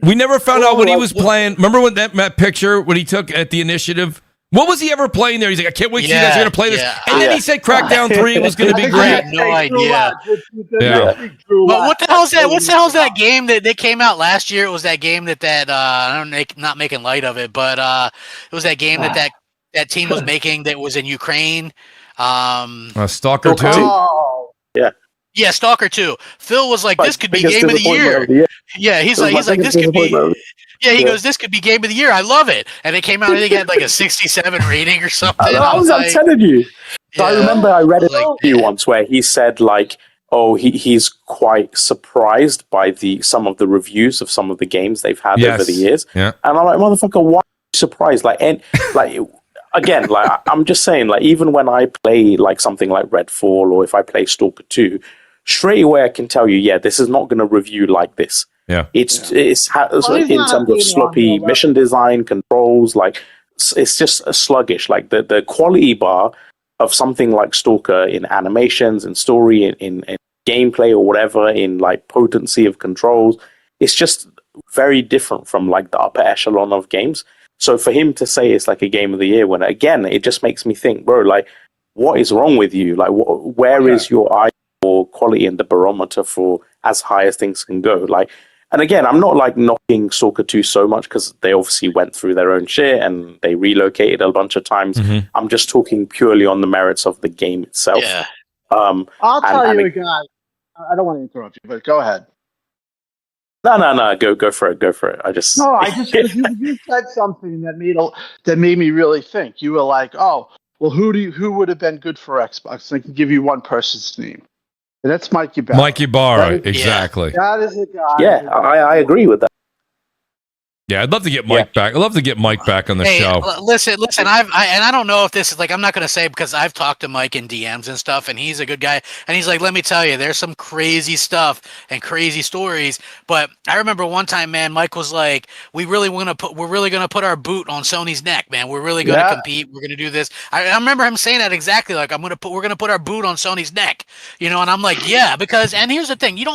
We never found out what he was playing. Remember when that picture when he took at the initiative? What was he ever playing there? He's like, I can't wait to see you guys are going to play this. And then he said Crackdown 3 was going to be great. I had no idea. But what the hell is that? What the hell is that game that came out last year? It was that game that I don't not making light of it, but it was that game that team was making that was in Ukraine. Stalker 2? Yeah, Stalker 2. Phil was like, this could be game of the year. Yeah, he's like, this could be. Yeah, he goes, this could be game of the year. I love it. And it came out, I think it had like a 67 rating or something. I'm telling you. So I remember I read an interview once where he said like, he's quite surprised by some of the reviews of some of the games they've had over the years. Yeah. And I'm like, motherfucker, why are you surprised? Again, like I'm just saying, like even when I play like something like Redfall or if I play Stalker 2, straight away I can tell you, this is not going to review like this. Yeah, it's in terms of sloppy mission design, controls, like it's just sluggish. Like the quality bar of something like Stalker in animations and story, in gameplay or whatever, in like potency of controls, it's just very different from like the upper echelon of games. So for him to say it's like a game of the year, when again, it just makes me think, bro, like, what is wrong with you? Like, where is your eye for quality and the barometer for as high as things can go? Like, and again, I'm not like knocking Stalker 2 so much because they obviously went through their own shit and they relocated a bunch of times. Mm-hmm. I'm just talking purely on the merits of the game itself. Yeah. I'll tell you a guy. I don't want to interrupt you, but go ahead. No. Go for it. You said something that made me really think. You were like, "Oh, well, who would have been good for Xbox?" I can give you one person's name, and that's Mikey Barra. Mikey Barra, exactly. That is a guy. Yeah, I agree with that. Yeah, I'd love to get Mike back. I'd love to get Mike back on the show. Listen. I don't know if this is like, I'm not going to say because I've talked to Mike in DMs and stuff, and he's a good guy. And he's like, let me tell you, there's some crazy stuff and crazy stories. But I remember one time, man, Mike was like, we're really going to put our boot on Sony's neck, man. We're really going to compete. We're going to do this. I remember him saying that exactly. Like, we're going to put our boot on Sony's neck, and I'm like, yeah, because, and here's the thing, they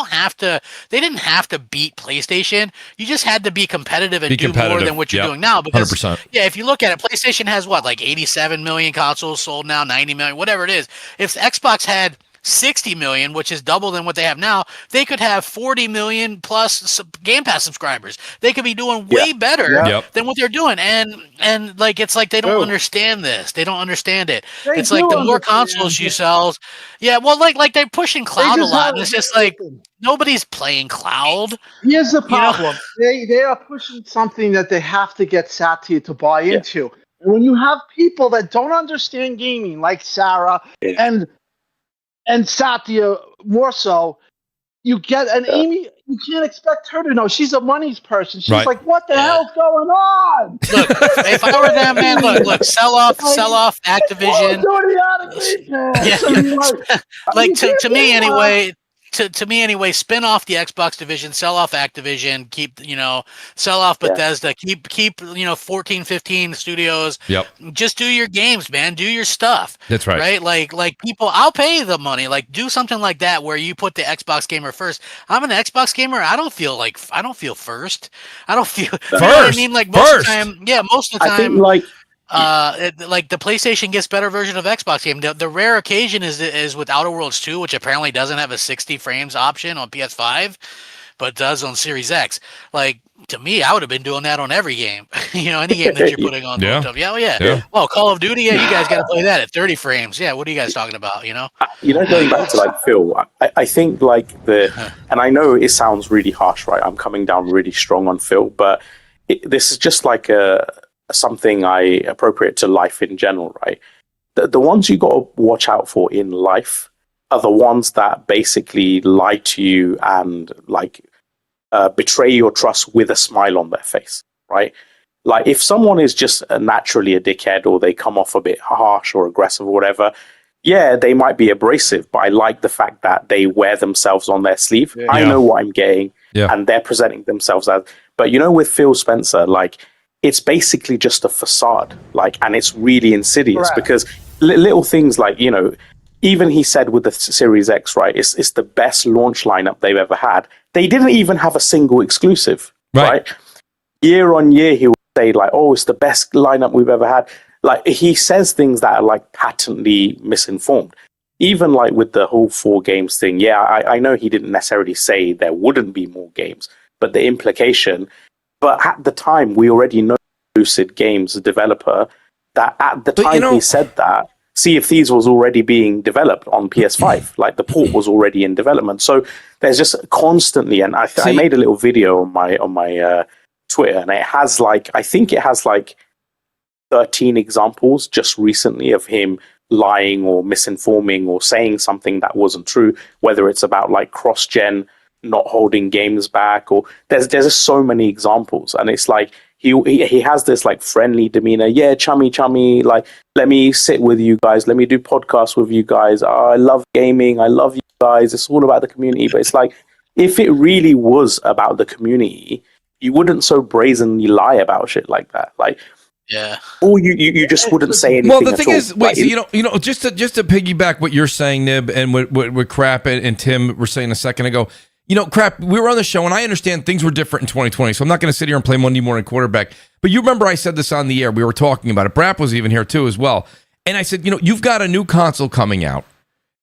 didn't have to beat PlayStation. You just had to be competitive and do more than what you're doing now. Because 100%. if you look at it, PlayStation has what, like 87 million consoles sold now, 90 million, whatever it is. If Xbox had 60 million, which is double than what they have now, they could have 40 million plus Game Pass subscribers. They could be doing way better than what they're doing. And like, it's like they don't understand this. They don't understand it. It's like the more consoles you sell. Yeah, well, like they're pushing cloud a lot, and it's just like nobody's playing cloud. Here's the problem. They are pushing something that they have to get Satya to buy into. And when you have people that don't understand gaming, like Sarah and Satya more so, you get an Amy. You can't expect her to know. She's a money's person. She's like, what the hell's going on? Look, if I were them, man, look, sell off Activision. To me anyway. To me anyway, spin off the Xbox division, sell off Activision, sell off Bethesda, keep 14, 15 studios. Yep. Just do your games, man. Do your stuff. That's right. Right? Like people, I'll pay the money. Like, do something like that where you put the Xbox gamer first. I'm an Xbox gamer. I don't feel first. I don't feel first. You know what I mean? Like most of the time. I think like the PlayStation gets better version of Xbox game. The rare occasion is with Outer Worlds 2, which apparently doesn't have a 60 frames option on PS5. but does on Series X. Like, to me, I would have been doing that on every game. Any game that you're putting on. Yeah. Well, Call of Duty, you guys got to play that at 30 frames. Yeah, what are you guys talking about, Going back to like Phil, I think like and I know it sounds really harsh, right? I'm coming down really strong on Phil, but this is just like something I appropriate to life in general, right? The ones you got to watch out for in life are the ones that basically lie to you and like betray your trust with a smile on their face, right? Like if someone is just naturally a dickhead or they come off a bit harsh or aggressive or whatever, yeah, they might be abrasive, but I like the fact that they wear themselves on their sleeve. Yeah. I know what I'm getting, and they're presenting themselves as. But with Phil Spencer, like it's basically just a facade, like, and it's really insidious because little things like even he said with the Series X, right? It's the best launch lineup they've ever had. They didn't even have a single exclusive, right? Year on year, he would say like, "Oh, it's the best lineup we've ever had." Like he says things that are like patently misinformed. Even like with the whole 4 games thing, I know he didn't necessarily say there wouldn't be more games, but the implication. But at the time, we already know Lucid Games, the developer, that at the time he said that Sea of Thieves was already being developed on PS5. Like the port was already in development. So there's just constantly, and I made a little video on my Twitter, and it has like 13 examples just recently of him lying or misinforming or saying something that wasn't true, whether it's about like cross-gen not holding games back, or there's just so many examples. And it's like he has this like friendly demeanor, chummy, like let me sit with you guys, let me do podcasts with you guys, I love gaming, I love you guys, it's all about the community. But it's like if it really was about the community, you wouldn't so brazenly lie about shit like that. Like or you just wouldn't say anything. Well, the thing is, wait, so, just to piggyback what you're saying, Nib, and what Crap and Tim were saying a second ago. Crap, we were on the show, and I understand things were different in 2020, so I'm not going to sit here and play Monday morning quarterback. But you remember I said this on the air. We were talking about it. Brap was even here, too, as well. And I said, you've got a new console coming out,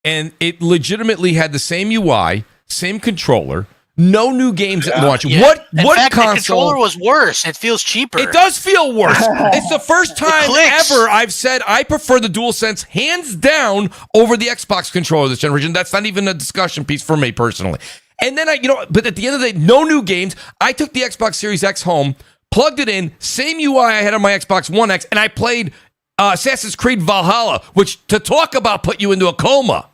and it legitimately had the same UI, same controller, no new games at launch. What fact, console? The controller was worse. It feels cheaper. It does feel worse. It's the first time ever I've said I prefer the DualSense hands down over the Xbox controller this generation. That's not even a discussion piece for me personally. And then but at the end of the day, no new games. I took the Xbox Series X home, plugged it in, same UI I had on my Xbox One X, and I played Assassin's Creed Valhalla, which to talk about put you into a coma.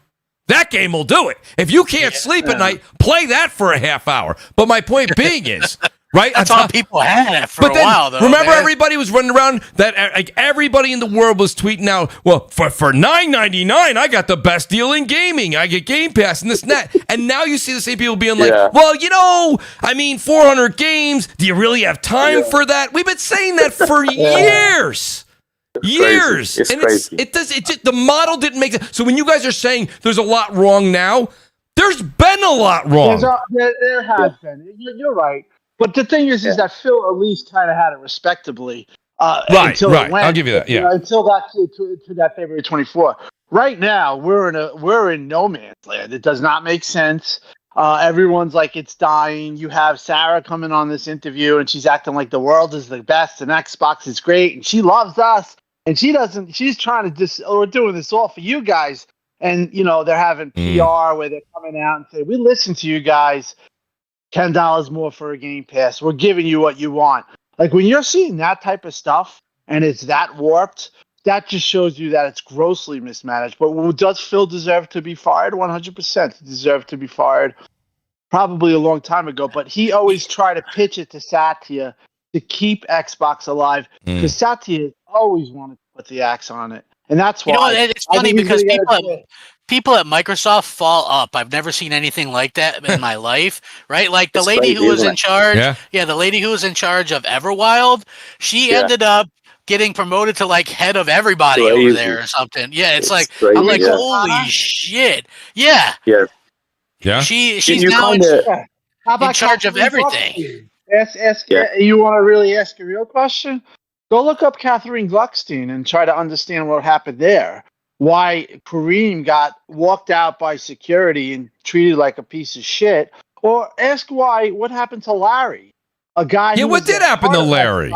That game will do it. If you can't sleep at night, play that for a half hour. But my point being is, right? That's all people had for a while, though. Remember, everybody was running around that like everybody in the world was tweeting out, well, for $9.99, I got the best deal in gaming. I get Game Pass and this and that. And now you see the same people being like, well, 400 games. Do you really have time for that? We've been saying that for years. Years. It's crazy. The model didn't make sense. So when you guys are saying there's a lot wrong now, there's been a lot wrong. There has been. You're right. But the thing is that Phil at least kind of had it respectably. Until it went, I'll give you that. Yeah. Until that to that February 24th. Right now, we're in no man's land. It does not make sense. Everyone's like it's dying. You have Sarah coming on this interview, and she's acting like the world is the best and Xbox is great, and she loves us. And she doesn't. She's trying to we're doing this all for you guys. And they're having PR where they're coming out and say, "We listen to you guys. $10 more for a Game Pass. We're giving you what you want." Like when you're seeing that type of stuff and it's that warped, that just shows you that it's grossly mismanaged. But does Phil deserve to be fired? 100% deserve to be fired. Probably a long time ago. But he always tried to pitch it to Satya to keep Xbox alive because Satya always wanted to put the axe on it. And that's why. It's funny because people at Microsoft fall up. I've never seen anything like that in my life, right? Like the lady who was in charge. The lady who was in charge of Everwild, she ended up getting promoted to like head of everybody over there or something. Yeah, it's like crazy. I'm like, holy shit. Yeah. She's now in charge of everything. You want to really ask a real question? Go look up Catherine Gluckstein and try to understand what happened there. Why Kareem got walked out by security and treated like a piece of shit, Or ask what happened to Larry, a guy. Yeah, what did happen to Larry?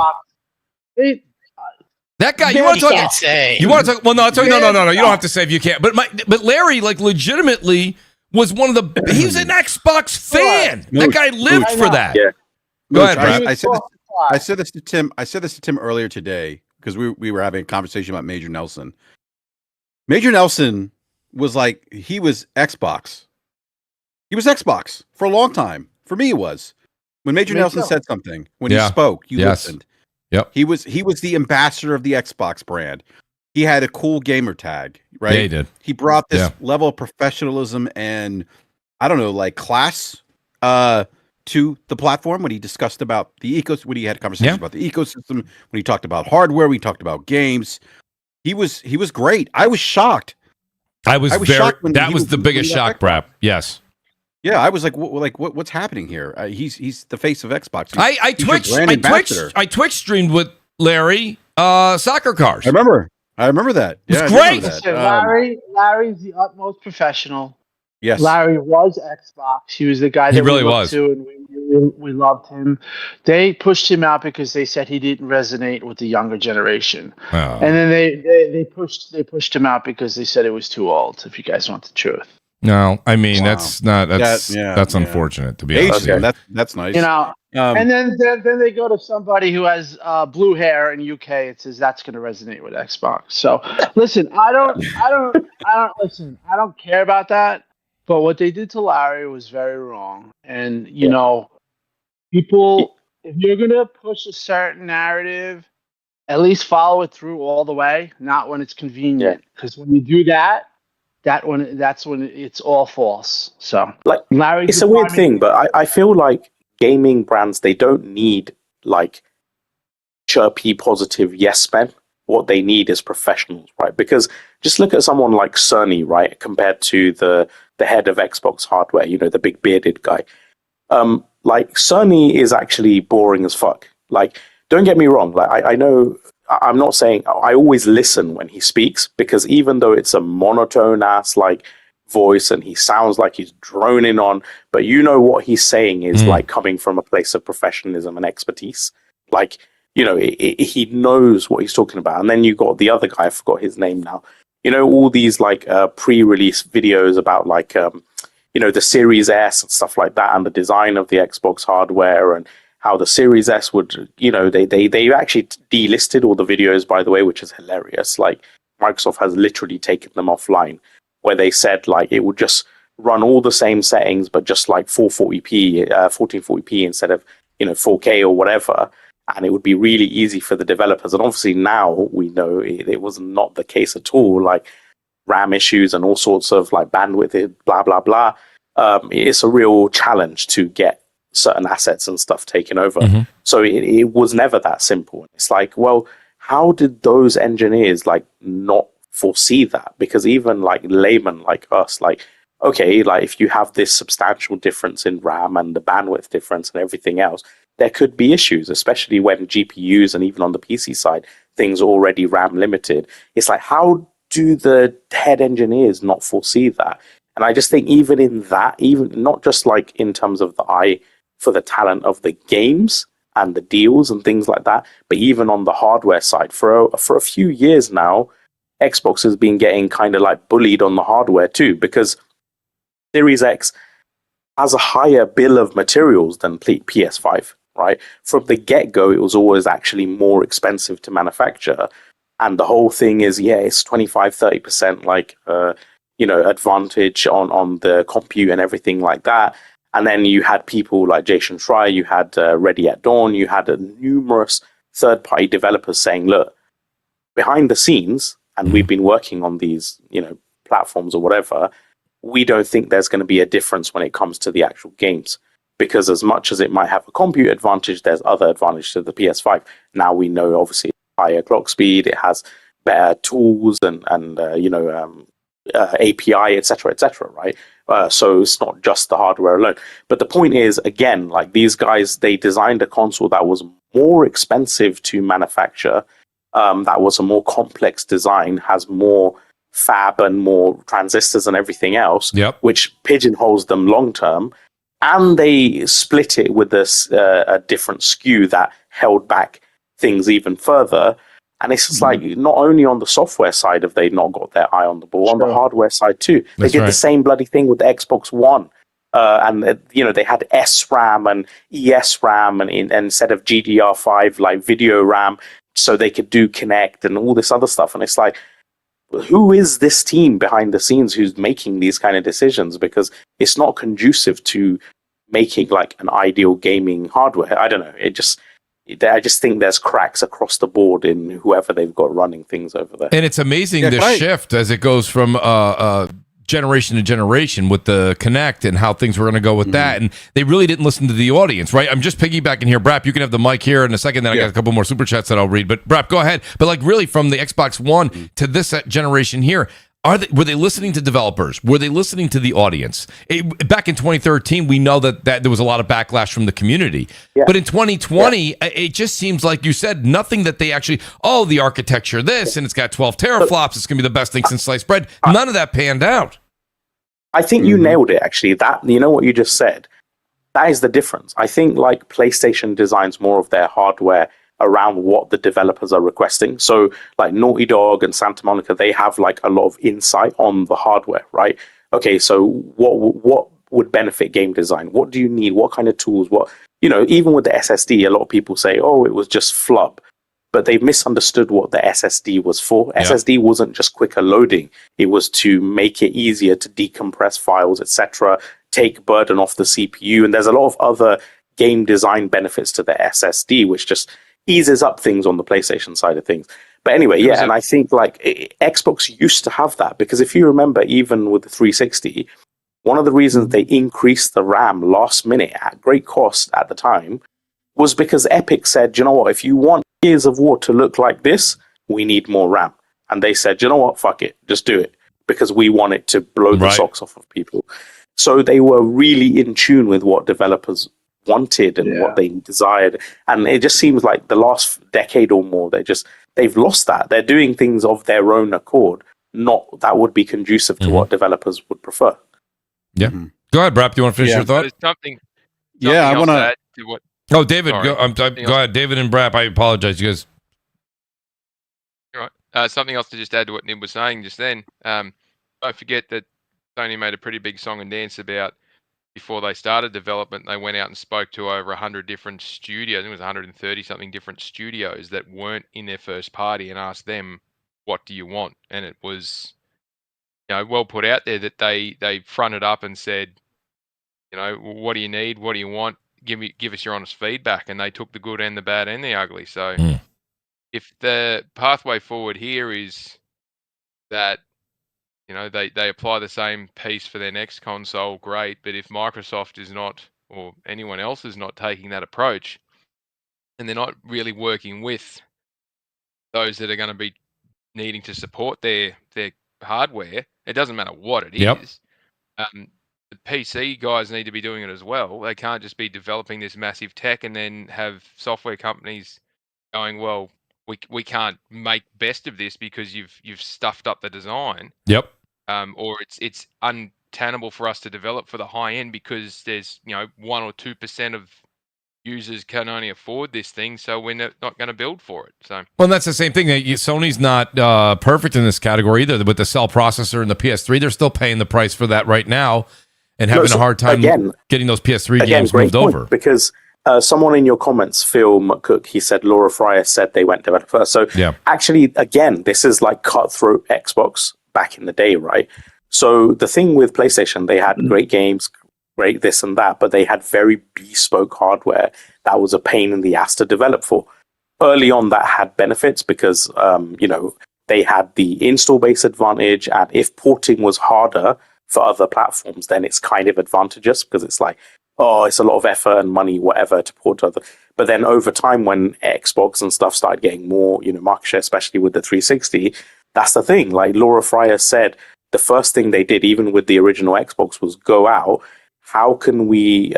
That guy, you want to talk? You want to talk? Well, no, no. You don't have to say if you can't. But Larry, like, legitimately was one of the. He was an Xbox fan. That guy lived for that. Yeah. Go ahead, Brad. I said this to Tim. I said this to Tim earlier today because we were having a conversation about Major Nelson. Major Nelson was like he was Xbox. He was Xbox for a long time. For me, it was when Major Nelson said something. When he spoke, you listened. Yep. He was the ambassador of the Xbox brand. He had a cool gamer tag, right? Yeah, he did. He brought this level of professionalism and I don't know, like class to the platform when he discussed about the ecosystem, when he had conversations about the ecosystem, when he talked about hardware, when he talked about games. He was great. I was shocked. I was shocked when that was the biggest shock, Brad. Yes. Yeah, I was like, what's happening here? He's the face of Xbox. I Twitch streamed with Larry soccer cars. I remember that. It was great. Larry's the utmost professional. Yes, Larry was Xbox. He was the guy that really we was. looked to, and we loved him. They pushed him out because they said he didn't resonate with the younger generation. Oh. And then they pushed him out because they said it was too old. If you guys want the truth. No, I mean that's unfortunate to be honest. Okay. That's nice. You know, and then they go to somebody who has blue hair in UK. It says that's going to resonate with Xbox. So listen, I don't care about that. But what they did to Larry was very wrong. And you know, people, if you're going to push a certain narrative, at least follow it through all the way, not when it's convenient. Because when you do that. That's when it's all false. So, like, Larry, it's a weird thing, but I feel like gaming brands, they don't need like chirpy, positive yes men. What they need is professionals, right? Because just look at someone like Cerny, right, compared to the head of Xbox hardware, you know, the big bearded guy. Like Cerny is actually boring as fuck. Like, don't get me wrong. Like, I know. I'm not saying I always listen when he speaks, because even though it's a monotone ass like voice and he sounds like he's droning on, but you know what he's saying is like coming from a place of professionalism and expertise. Like, you know, he knows what he's talking about. And then you got the other guy, I forgot his name now. You know, all these like pre-release videos about like, you know, the Series S and stuff like that, and the design of the Xbox hardware, and how the Series S would, you know, they actually delisted all the videos, by the way, which is hilarious. Like, Microsoft has literally taken them offline, where they said like it would just run all the same settings, but just like 440p, 1440p instead of, you know, 4K or whatever. And it would be really easy for the developers. And obviously now we know it was not the case at all. Like RAM issues and all sorts of like bandwidth, blah, blah, blah. It's a real challenge to get certain assets and stuff taken over. So it was never that simple. It's like, well, how did those engineers like not foresee that? Because even like laymen like us, like, okay, like if you have this substantial difference in RAM and the bandwidth difference and everything else, there could be issues, especially when GPUs and even on the PC side, things are already RAM limited. It's like, how do the head engineers not foresee that? And I just think even in that, even not just like in terms of the eye for the talent of the games and the deals and things like that, but even on the hardware side, for a few years now, Xbox has been getting kind of like bullied on the hardware too, because Series X has a higher bill of materials than PS5, right? From the get-go, it was always actually more expensive to manufacture. And the whole thing is, it's 25-30% like, you know, advantage on the compute and everything like that. And then you had people like Jason Schreier, you had Ready at Dawn, you had numerous third-party developers saying, look, behind the scenes, and we've been working on these, you know, platforms or whatever, we don't think there's going to be a difference when it comes to the actual games. Because as much as it might have a compute advantage, there's other advantage to the PS5. Now we know, obviously, higher clock speed, it has better tools and you know, API, etc., right? So it's not just the hardware alone. But the point is, again, like these guys, they designed a console that was more expensive to manufacture, that was a more complex design, has more fab and more transistors and everything else, which pigeonholes them long term. and they split it with a different SKU that held back things even further. And it's just like, not only on the software side have they not got their eye on the ball, on the hardware side too. They did the same bloody thing with the Xbox One. And they had SRAM and ESRAM and instead of GDR5 like video RAM, so they could do Kinect and all this other stuff. And it's like, who is this team behind the scenes who's making these kind of decisions? Because it's not conducive to making like an ideal gaming hardware. I don't know. I just think there's cracks across the board in whoever they've got running things over there. And it's amazing the shift as it goes from generation to generation with the Kinect and how things were going to go with that. And they really didn't listen to the audience, right? I'm just piggybacking here. Brap, you can have the mic here in a second. Then I got a couple more super chats that I'll read. But Brap, go ahead. But like really from the Xbox One to this generation here, were they listening to developers? Were they listening to the audience? Back in 2013, we know that there was a lot of backlash from the community. Yeah. But in 2020, it just seems like you said nothing that they actually, the architecture this, and it's got 12 teraflops. It's going to be the best thing since sliced bread. None of that panned out. I think you nailed it, actually. That, you know what you just said? That is the difference. I think like PlayStation designs more of their hardware around what the developers are requesting. So like Naughty Dog and Santa Monica, they have like a lot of insight on the hardware, right? Okay, so what would benefit game design? What do you need? What kind of tools? Even with the SSD, a lot of people say, it was just flub. But they've misunderstood what the SSD was for. Yeah. SSD wasn't just quicker loading. It was to make it easier to decompress files, etc., take burden off the CPU. And there's a lot of other game design benefits to the SSD, which just eases up things on the PlayStation side of things. But anyway, and I think like Xbox used to have that, because if you remember, even with the 360, one of the reasons they increased the RAM last minute at great cost at the time was because Epic said, you know what, if you want Gears of War to look like this, we need more RAM. And they said, you know what, fuck it, just do it, because we want it to blow the socks off of people. So they were really in tune with what developers wanted and what they desired. And it just seems like the last decade or more, they've lost that. They're doing things of their own accord, not that would be conducive to what developers would prefer. Yeah. Go ahead, Brap. Do you want to finish your thought? Something I want to add to what. Oh, David, go ahead. David and Brap, I apologize. You guys. All right. Something else to just add to what Nib was saying just then. Don't forget that Sony made a pretty big song and dance about before they started development. They went out and spoke to over 100 different studios. I think it was 130 something different studios that weren't in their first party, and asked them, "What do you want?" And it was, well put out there that they fronted up and said, "What do you need? What do you want? Give us your honest feedback." And they took the good and the bad and the ugly. So if the pathway forward here is that, they apply the same piece for their next console, great. But if Microsoft is not, or anyone else is not taking that approach, and they're not really working with those that are going to be needing to support their hardware, it doesn't matter what it is. The PC guys need to be doing it as well. They can't just be developing this massive tech and then have software companies going, well, we can't make best of this because you've stuffed up the design. Yep. Or it's untenable for us to develop for the high end because there's 1 or 2% of users can only afford this thing, so we're not going to build for it. So, well, that's the same thing. Sony's not perfect in this category either. With the cell processor and the PS3, they're still paying the price for that right now, and having a hard time getting those PS3 games moved over. Because someone in your comments, Phil McCook, he said Laura Fryer said they went developer first. So actually, again, this is like cutthroat Xbox back in the day, right? So the thing with PlayStation, they had great games, great this and that, but they had very bespoke hardware that was a pain in the ass to develop for. Early on, that had benefits because, they had the install base advantage, and if porting was harder for other platforms, then it's kind of advantageous because it's like, it's a lot of effort and money, whatever, to port to other. But then over time, when Xbox and stuff started getting more, market share, especially with the 360, that's the thing. Like Laura Fryer said, the first thing they did, even with the original Xbox, was go out. How can we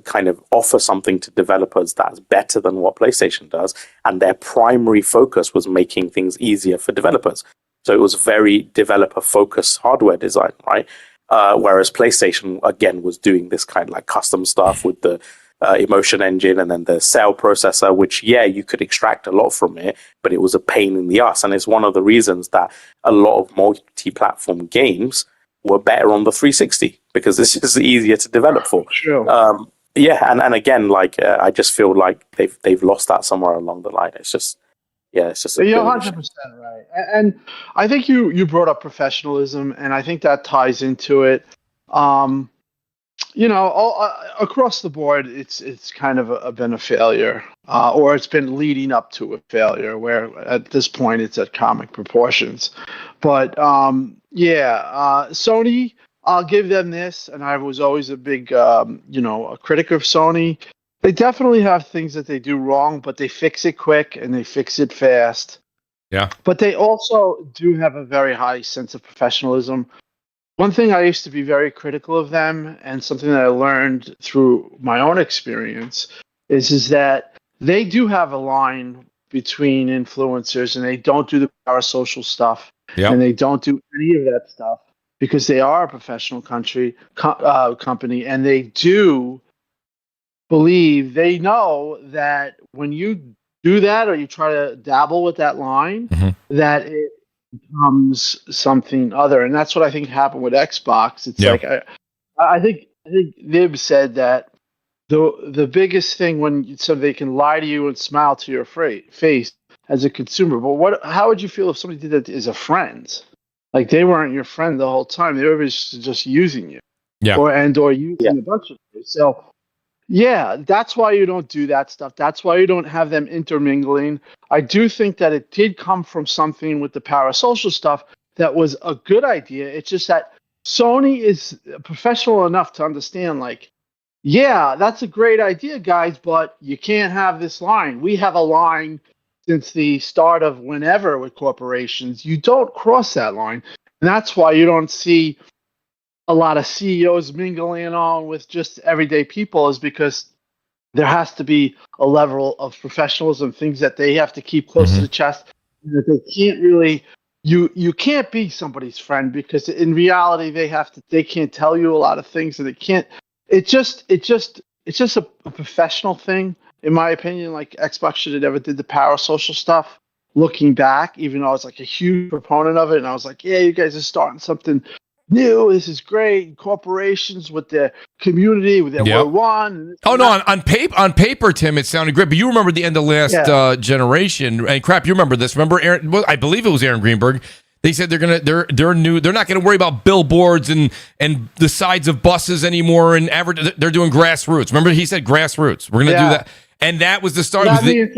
kind of offer something to developers that's better than what PlayStation does? And their primary focus was making things easier for developers. So it was very developer-focused hardware design, right? Whereas PlayStation, again, was doing this kind of like custom stuff with the emotion engine and then the cell processor, which, you could extract a lot from it, but it was a pain in the ass. And it's one of the reasons that a lot of multi-platform games were better on the 360, because this is easier to develop for. True. And again, like I just feel like they've lost that somewhere along the line. It's just, it's just. You're 100% right, and I think you brought up professionalism, and I think that ties into it. Across the board, it's kind of been a failure, or it's been leading up to a failure. Where at this point, it's at comic proportions. But Sony, I'll give them this, and I was always a big, a critic of Sony. They definitely have things that they do wrong, but they fix it quick and they fix it fast. Yeah. But they also do have a very high sense of professionalism. One thing I used to be very critical of them, and something that I learned through my own experience, is that they do have a line between influencers, and they don't do the parasocial stuff, and they don't do any of that stuff, because they are a professional company, and they do believe, they know that when you do that or you try to dabble with that line, that it becomes something other. And that's what I think happened with Xbox. It's like I think Nib said that the biggest thing so they can lie to you and smile to your face as a consumer. But how would you feel if somebody did that as a friend? Like, they weren't your friend the whole time. They were just using you, or using a bunch of you. So, that's why you don't do that stuff. That's why you don't have them intermingling. I do think that it did come from something with the parasocial stuff that was a good idea. It's just that Sony is professional enough to understand, like, that's a great idea, guys, but you can't have this line. We have a line since the start of whenever with corporations. You don't cross that line. And that's why you don't see a lot of CEOs mingling on with just everyday people, is because there has to be a level of professionalism, things that they have to keep close to the chest, that they can't really, you can't be somebody's friend, because in reality they can't tell you a lot of things, and they can't, it's just a professional thing, in my opinion. Like, Xbox should have never did the parasocial stuff, looking back, even though I was like a huge proponent of it, and I was like, you guys are starting something new. This is great. Corporations with their community, with their World One. On paper, Tim, it sounded great. But you remember the end of last generation, and crap, you remember this? Remember Aaron? Well, I believe it was Aaron Greenberg. They said they're new. They're not gonna worry about billboards and the sides of buses anymore. And they're doing grassroots. Remember, he said grassroots. We're gonna do that, and that was the start. That means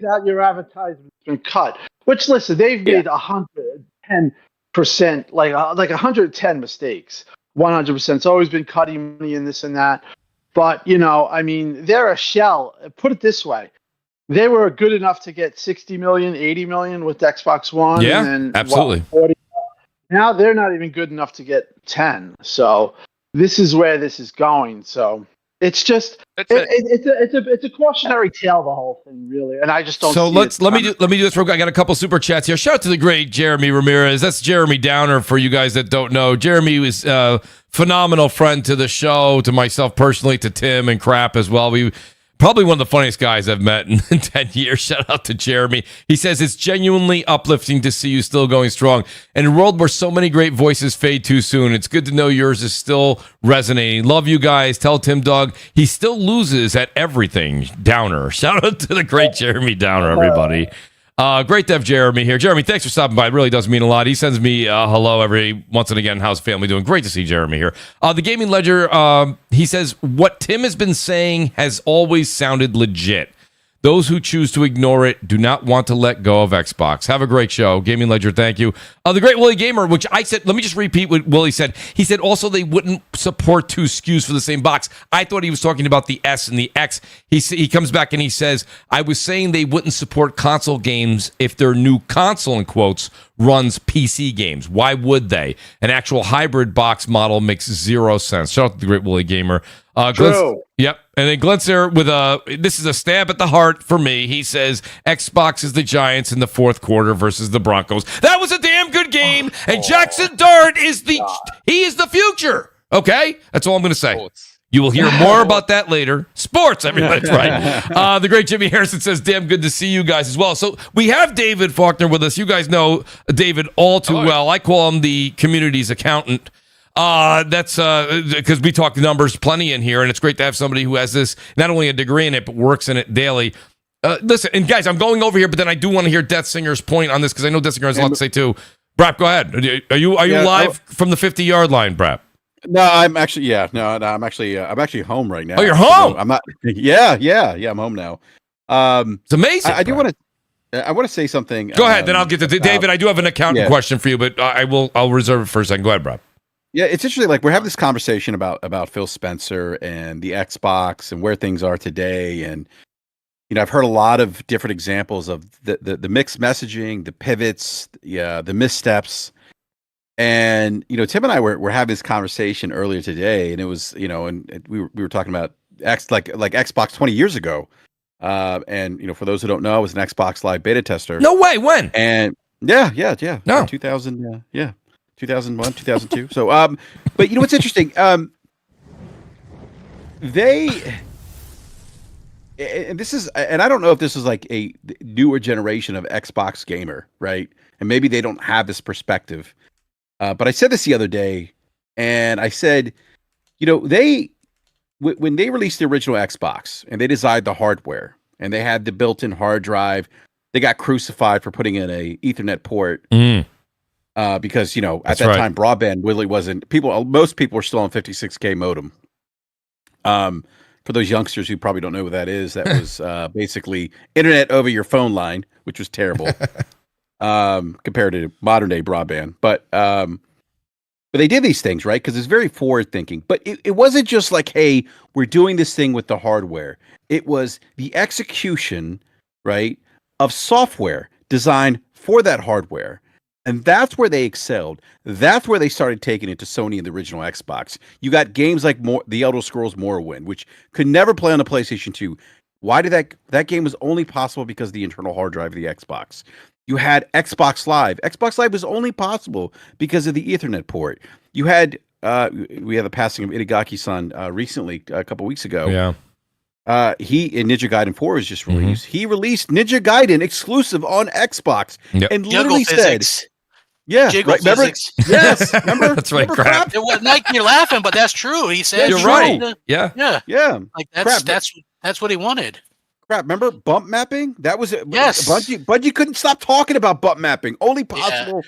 that your advertisement's been cut. Which, listen, they've made 110%, like 110 mistakes. 100%. It's always been cutting money and this and that. But, they're a shell. Put it this way. They were good enough to get 60 million, 80 million with Xbox One. Yeah, and absolutely. 40. Now they're not even good enough to get 10. So this is where this is going. So it's just it's a cautionary tale, the whole thing, really. And I just don't. So let me do this real quick. I got a couple super chats here. Shout out to the great Jeremy Ramirez. That's Jeremy Downer for you guys that don't know. Jeremy was a phenomenal friend to the show, to myself personally, to Tim and Crap as well. We probably one of the funniest guys I've met in 10 years. Shout out to Jeremy. He says, it's genuinely uplifting to see you still going strong. In a world where so many great voices fade too soon, it's good to know yours is still resonating. Love you guys. Tell Tim Doug he still loses at everything. Downer. Shout out to the great Jeremy Downer, everybody. Great to have Jeremy here. Jeremy, thanks for stopping by. It really does mean a lot. He sends me hello every once and again. How's family doing? Great to see Jeremy here. The Gaming Ledger, he says, what Tim has been saying has always sounded legit. Those who choose to ignore it do not want to let go of Xbox. Have a great show. Gaming Ledger, thank you. The Great Willie Gamer, which I said, let me just repeat what Willie said. He said also they wouldn't support two SKUs for the same box. I thought he was talking about the S and the X. He comes back and he says, I was saying they wouldn't support console games if their new console, in quotes, runs PC games. Why would they? An actual hybrid box model makes zero sense. Shout out to the Great Willie Gamer. Yep. And then Glitzer with this is a stab at the heart for me. He says Xbox is the Giants in the fourth quarter versus the Broncos. That was a damn good game. And Jackson Dart is the future. Okay? That's all I'm going to say. You will hear more about that later. Sports, everybody. That's right. The great Jimmy Harrison says, damn good to see you guys as well. So we have David Faulkner with us. You guys know David all too well. I call him the community's accountant. That's because we talk numbers plenty in here, and it's great to have somebody who has this, not only a degree in it, but works in it daily. Listen, and guys, I'm going over here, but then I do want to hear Death Singer's point on this because I know Death Singer has a lot to say too. Brap, go ahead. Are you live from the 50-yard line, Brap? No, I'm actually I'm actually home right now. Oh, you're home? So I'm not. Yeah, I'm home now. It's amazing. I want to say something. Go ahead, then I'll get to David. I do have an accountant question for you, but I'll reserve it for a second. Go ahead, Brap. Yeah, it's interesting. Like we're having this conversation about Phil Spencer and the Xbox and where things are today, and I've heard a lot of different examples of the mixed messaging, the pivots, the missteps, and Tim and I were having this conversation earlier today, and it was and we were talking about Xbox 20 years ago, and for those who don't know, I was an Xbox Live beta tester. No way, when? And yeah, no, 2000, 2001, 2002. So, but what's interesting? And this is, and I don't know if this is like a newer generation of Xbox gamer, right? And maybe they don't have this perspective. But I said this the other day, and I said, when they released the original Xbox and they designed the hardware and they had the built-in hard drive, they got crucified for putting in a Ethernet port. Because at that time broadband really wasn't most people were still on 56K modem. For those youngsters who probably don't know what that is, that was basically internet over your phone line, which was terrible compared to modern day broadband. But they did these things, right? Because it's very forward thinking. But it wasn't just like, hey, we're doing this thing with the hardware. It was the execution, right, of software designed for that hardware. And that's where they excelled. That's where they started taking it to Sony and the original Xbox. You got games like The Elder Scrolls Morrowind, which could never play on the PlayStation 2. Why did that game was only possible because of the internal hard drive of the Xbox. You had Xbox Live. Xbox Live was only possible because of the Ethernet port. You had we had the passing of Itagaki-san recently, a couple weeks ago. Yeah. He in Ninja Gaiden 4 was just released. He released Ninja Gaiden exclusive on Xbox and literally said. Yeah, Jiggle right. Remember? Physics. Yes, remember? That's right. Crap. It was like you're laughing, but that's true. He said, "You're right." Yeah. Like that's what he wanted. Crap. Remember bump mapping? That was it. Yes. Bungie couldn't stop talking about bump mapping. Only possible on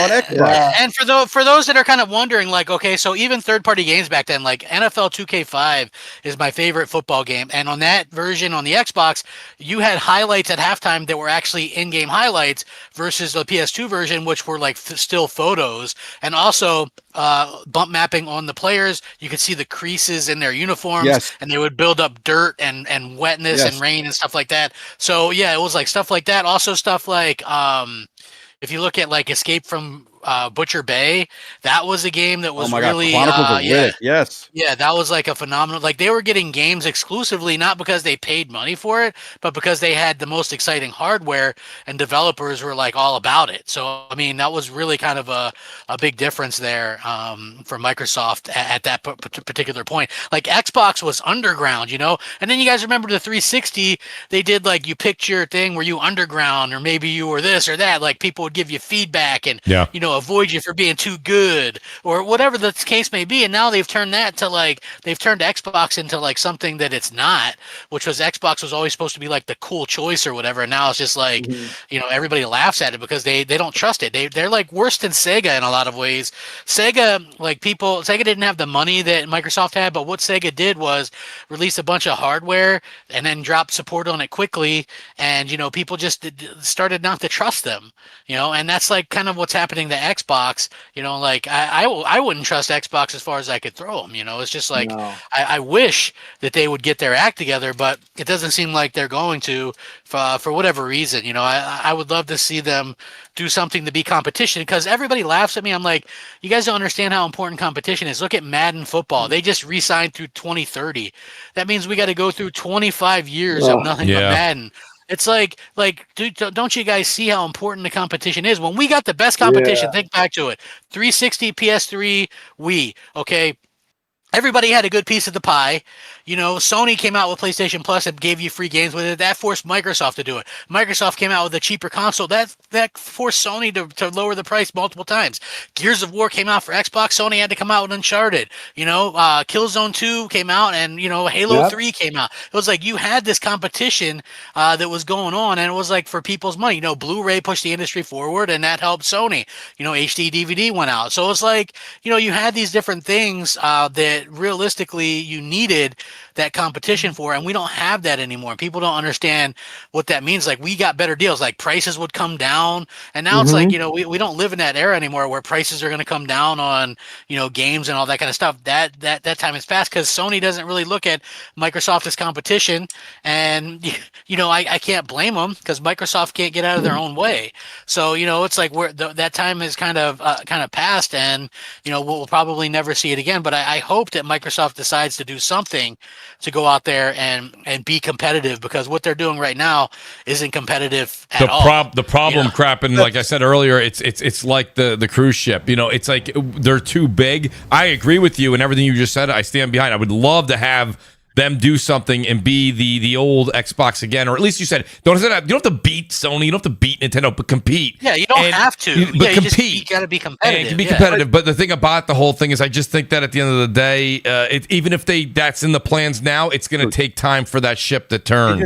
Xbox. Yeah. And for those that are kind of wondering, like, okay, so even third-party games back then, like NFL 2K5 is my favorite football game, and on that version on the Xbox, you had highlights at halftime that were actually in-game highlights versus the PS2 version, which were like still photos, and also bump mapping on the players. You could see the creases in their uniforms, and they would build up dirt and wetness and rain and stuff like that. So yeah, it was like stuff like that. Also stuff like if you look at like Escape from Butcher Bay, that was a game that was really that was like a phenomenal. Like they were getting games exclusively not because they paid money for it, but because they had the most exciting hardware and developers were like all about it. So I mean that was really kind of a big difference there for Microsoft at that particular point. Like Xbox was underground, and then you guys remember the 360, they did like you picked your thing where you underground or maybe you were this or that, like people would give you feedback and avoid you for being too good or whatever the case may be. And now they've turned Xbox into like something that it's not, which was Xbox was always supposed to be like the cool choice or whatever. And now it's just like, everybody laughs at it because they don't trust it. They're like worse than Sega in a lot of ways. Sega didn't have the money that Microsoft had, but what Sega did was release a bunch of hardware and then drop support on it quickly. And, people just started not to trust them, and that's like kind of what's happening to Xbox, like I wouldn't trust Xbox as far as I could throw them. It's just like I wish that they would get their act together, but it doesn't seem like they're going to for whatever reason. I would love to see them do something to be competition, because everybody laughs at me. I'm like, you guys don't understand how important competition is. Look at Madden football. They just re-signed through 2030. That means we got to go through 25 years of nothing but Madden. It's like, dude, don't you guys see how important the competition is? When we got the best competition, think back to it. 360, PS3, Wii, okay? Everybody had a good piece of the pie. Sony came out with PlayStation Plus and gave you free games with it. That forced Microsoft to do it. Microsoft came out with a cheaper console. That forced Sony to lower the price multiple times. Gears of War came out for Xbox. Sony had to come out with Uncharted. Killzone 2 came out, and Halo 3 came out. It was like you had this competition that was going on, and it was like for people's money. Blu-ray pushed the industry forward, and that helped Sony. HD DVD went out. So it was like, you had these different things that realistically you needed that competition for, and we don't have that anymore. People don't understand what that means. Like, we got better deals, like prices would come down, and now it's like, we don't live in that era anymore where prices are going to come down on games and all that kind of stuff. That time has passed, because Sony doesn't really look at Microsoft as competition, and I can't blame them, because Microsoft can't get out of their own way. So it's like that time has kind of passed, and we'll probably never see it again. But I hope that Microsoft decides to do something to go out there and be competitive, because what they're doing right now isn't competitive at all. The problem, crap, and like I said earlier, it's like the cruise ship. It's like they're too big. I agree with you and everything you just said. I stand behind. I would love to have them do something and be the old Xbox again, or at least you said you don't have to beat Sony, you don't have to beat Nintendo, but compete. Yeah, you don't have to. But compete. You got to be competitive. And be competitive. But the thing about the whole thing is, I just think that at the end of the day, even if that's in the plans now, it's going to take time for that ship to turn.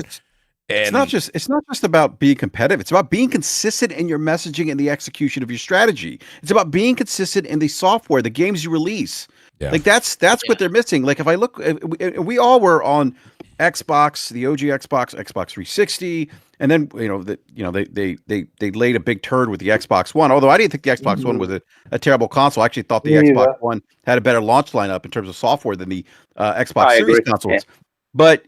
It's not just about being competitive. It's about being consistent in your messaging and the execution of your strategy. It's about being consistent in the software, the games you release. Yeah. Like that's what they're missing. Like, if I look, we all were on Xbox, the OG Xbox 360, and then they laid a big turd with the Xbox One. Although I didn't think the Xbox One was a terrible console. I actually thought the Xbox One had a better launch lineup in terms of software than the Xbox Series consoles. But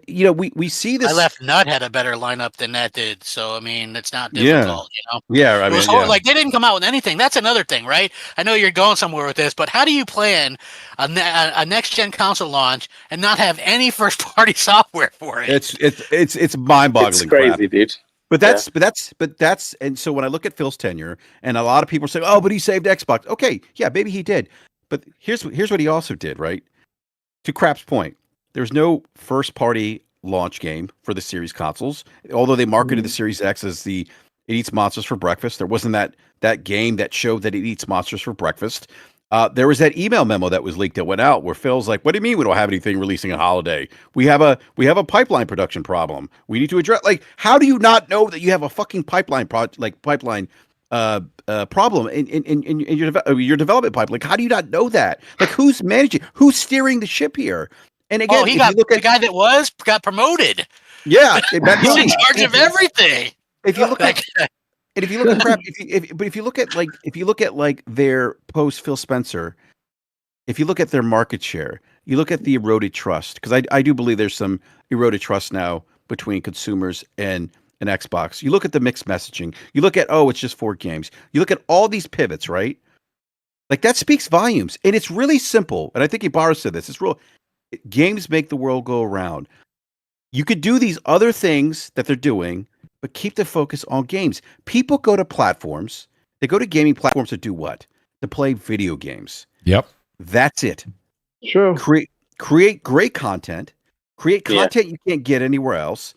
we see this. I left Nut had a better lineup than that did, so I mean, it's not difficult. Yeah, I mean, like, they didn't come out with anything. That's another thing, right? I know you're going somewhere with this, but how do you plan a next gen console launch and not have any first party software for it? It's mind boggling. It's crazy, dude. But that's and so when I look at Phil's tenure, and a lot of people say, "Oh, but he saved Xbox." Okay, yeah, maybe he did. But here's what he also did, right? To Crap's point. There's no first-party launch game for the Series consoles, although they marketed the Series X as it eats monsters for breakfast. There wasn't that game that showed that it eats monsters for breakfast. There was that email memo that was leaked that went out where Phil's like, "What do you mean we don't have anything releasing a holiday? We have a pipeline production problem. We need to address." Like, how do you not know that you have a fucking pipeline problem in your development pipeline? Like, how do you not know that? Like, who's managing? Who's steering the ship here? And again, the guy that got promoted. Yeah, he's in charge of everything. If you look at, and if you look at crap, if you look at their post Phil Spencer, if you look at their market share, you look at the eroded trust, because I do believe there's some eroded trust now between consumers and Xbox. You look at the mixed messaging. You look at, it's just 4 games. You look at all these pivots, right? Like, that speaks volumes, and it's really simple. And I think Ibarra said this. It's real. Games make the world go around. You could do these other things that they're doing, but keep the focus on games. People go to platforms. They go to gaming platforms to do what? To play video games. Yep. That's it. True. Create great content. Create content you can't get anywhere else.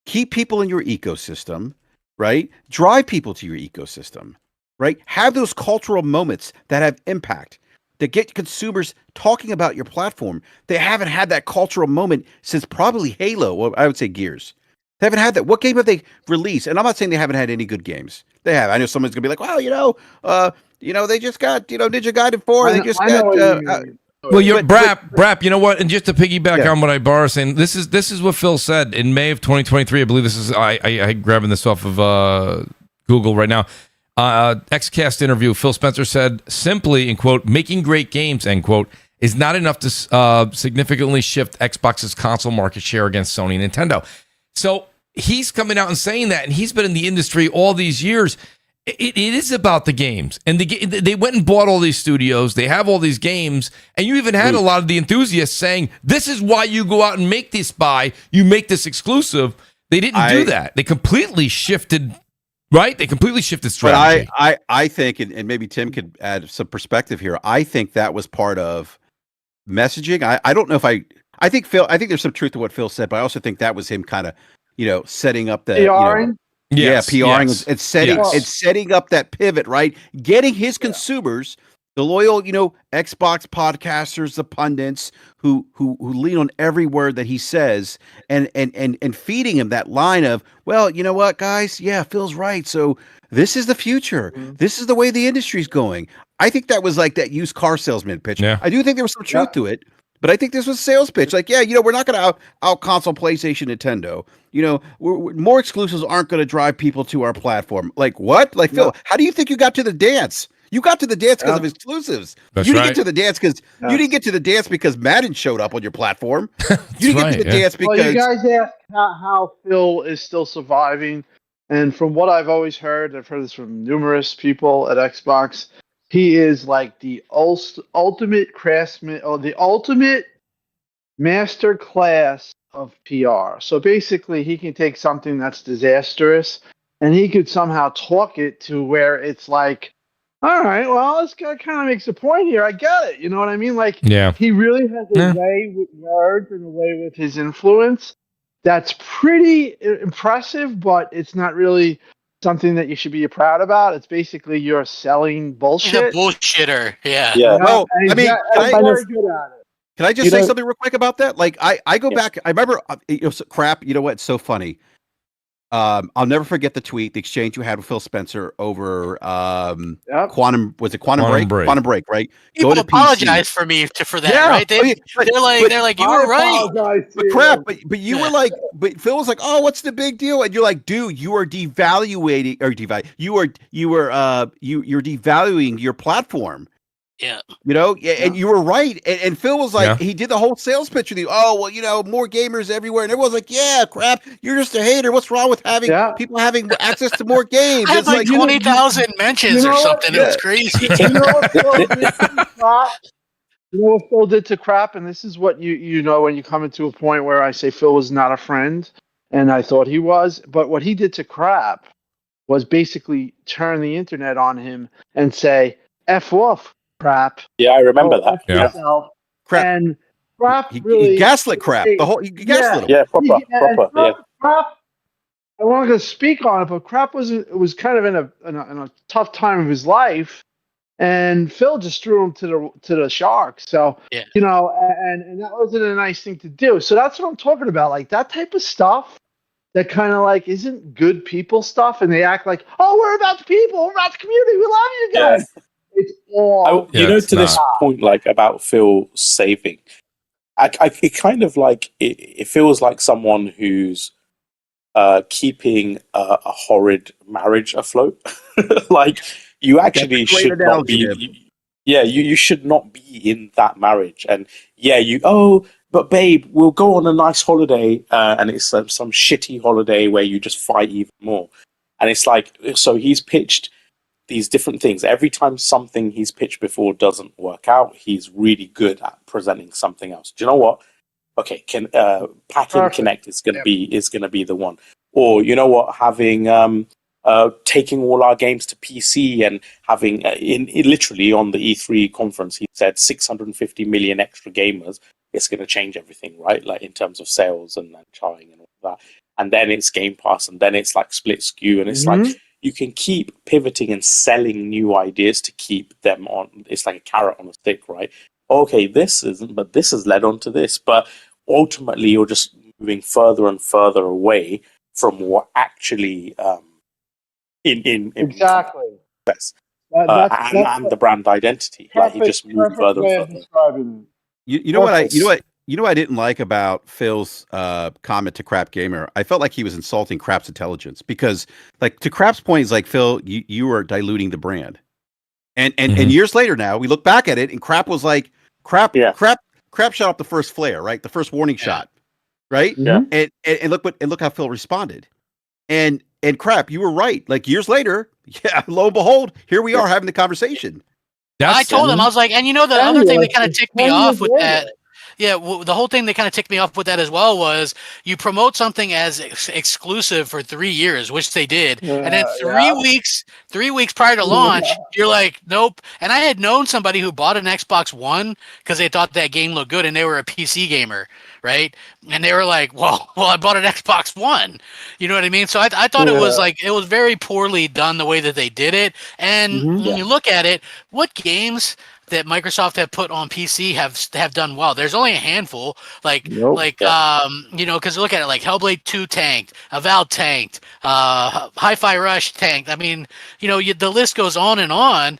Keep people in your ecosystem, right? Drive people to your ecosystem, right? Have those cultural moments that have impact, that get consumers talking about your platform. They haven't had that cultural moment since probably Halo, or I would say Gears. They haven't had that. What game have they released? And I'm not saying they haven't had any good games. They have. I know someone's gonna be like, "Well, they just got Ninja Gaiden 4. They just got." Well, you're Brap. You know what? And just to piggyback on what Ibarra was saying, this is what Phil said in May of 2023. I believe this is I grabbing this off of Google right now. XCast interview, Phil Spencer said simply, in quote, making great games, end quote, is not enough to significantly shift Xbox's console market share against Sony and Nintendo. So he's coming out and saying that, and he's been in the industry all these years. It is about the games, and they went and bought all these studios. They have all these games, and you even had a lot of the enthusiasts saying, "This is why you go out and make this buy. You make this exclusive." They didn't do that. They completely shifted. Right? They completely shifted strategy. But I think, and maybe Tim could add some perspective here. I think that was part of messaging. I don't know if I think there's some truth to what Phil said, but I also think that was him kind of, setting up the PRing. PRing and setting up that pivot, right? Getting his consumers, the loyal, Xbox podcasters, the pundits who lean on every word that he says, and feeding him that line of, well, you know what, guys? Yeah, Phil's right. So this is the future. Mm-hmm. This is the way the industry's going. I think that was like that used car salesman pitch. Yeah. I do think there was some truth to it. But I think this was a sales pitch. Like, we're not going to out console PlayStation, Nintendo. More exclusives aren't going to drive people to our platform. Like, what? Like, Phil, how do you think you got to the dance? You got to the dance because of exclusives. That's you didn't get to the dance because you didn't get to the dance because Madden showed up on your platform. You didn't get to the dance because you guys asked how Phil is still surviving, and from what I've always heard, I've heard this from numerous people at Xbox. He is like the ultimate craftsman, or the ultimate master class of PR. So basically, he can take something that's disastrous, and he could somehow talk it to where it's like, all right, well, this guy kind of makes a point here. I get it. You know what I mean? Like, he really has a way with words and a way with his influence that's pretty impressive, but it's not really something that you should be proud about. It's basically you're selling bullshit. He's a bullshitter. Yeah. Well, I mean, can I just say something real quick about that? Like, I go back. I remember crap. You know what? It's so funny. I'll never forget the tweet, the exchange you had with Phil Spencer over Quantum. Was it Quantum Break? Quantum Break, right? People apologize for me for that, right? They're like, you were right. But crap, but you were like, but Phil was like, oh, what's the big deal? And you're like, dude, you are devaluing you're devaluing your platform. Yeah. And you were right. And Phil was like, he did the whole sales pitch with you. Oh, well, more gamers everywhere. And everyone's like, yeah, crap. You're just a hater. What's wrong with having people having access to more games? I had like 20,000 mentions or something. It was crazy. You know what Phil did to crap? And this is what you know when you come into a point where I say Phil was not a friend, and I thought he was. But what he did to crap was basically turn the internet on him and say, F off. Crap. Yeah, I remember that. Yeah. Crap. And crap really. He gaslit crap. The whole. He gaslit him. Yeah, proper. Crap. I wanted to speak on it, but crap was kind of in a tough time of his life, and Phil just threw him to the sharks. So and that wasn't a nice thing to do. So that's what I'm talking about. Like that type of stuff that kind of like isn't good people stuff, and they act like, oh, we're about the people, we're about the community, we love you guys. Yeah. It's all to this point, like about Phil saving, it kind of like it feels like someone who's keeping a horrid marriage afloat. Like you actually should not be. You should not be in that marriage. And but babe, we'll go on a nice holiday, and it's some shitty holiday where you just fight even more. And it's like, so he's pitched these different things. Every time something he's pitched before doesn't work out, he's really good at presenting something else. Do you know what? Okay, Pack-in Connect is gonna be the one. Or you know what, having taking all our games to PC and having literally on the E3 conference, he said 650 million extra gamers. It's going to change everything, right? Like in terms of sales and charting and all that. And then it's Game Pass, and then it's like split SKU, and it's like you can keep pivoting and selling new ideas to keep them on. It's like a carrot on a stick, right? Okay, this isn't, but this has led on to this. But ultimately, you're just moving further and further away from what actually exactly. And the brand identity. Like he just moved further and further. You know what You know what I didn't like about Phil's comment to Crap Gamer? I felt like he was insulting Crap's intelligence because, like, to Crap's point, is like, Phil, you are diluting the brand. And years later now, we look back at it, and Crap was like, Crap shot off the first flare, right? The first warning shot, right? Yeah. And look how Phil responded. And Crap, you were right. Like, years later, lo and behold, here we are having the conversation. I told him, I was like, and the other thing that kind of ticked me off with that. Yeah, the whole thing that kind of ticked me off with that as well was you promote something as exclusive for 3 years, which they did, and then 3 weeks prior to launch, you're like, nope. And I had known somebody who bought an Xbox One because they thought that game looked good, and they were a PC gamer, right? And they were like, well, I bought an Xbox One. You know what I mean? So I thought it was very poorly done the way that they did it. And when you look at it, what games that Microsoft have put on PC have done well. There's only a handful, because look at it, like Hellblade 2 tanked, Avowed tanked, Hi-Fi Rush tanked. I mean, the list goes on and on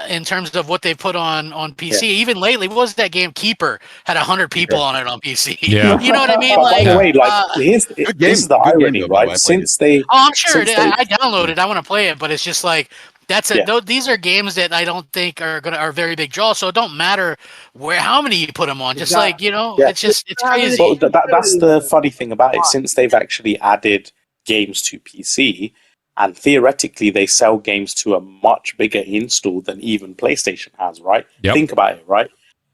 in terms of what they put on PC. Yeah. Even lately, what was that game? Keeper had 100 people on it on PC. Yeah. You know what I mean? By the way, here's the irony, right? I'm sure I downloaded. I want to play it, but it's just like. That's it. These are games that I don't think are very big draws. So it don't matter how many you put them on. Just it's crazy. Well, that's the funny thing about it. Since they've actually added games to PC, and theoretically they sell games to a much bigger install than even PlayStation has. Right? Yep. Think about it. Right?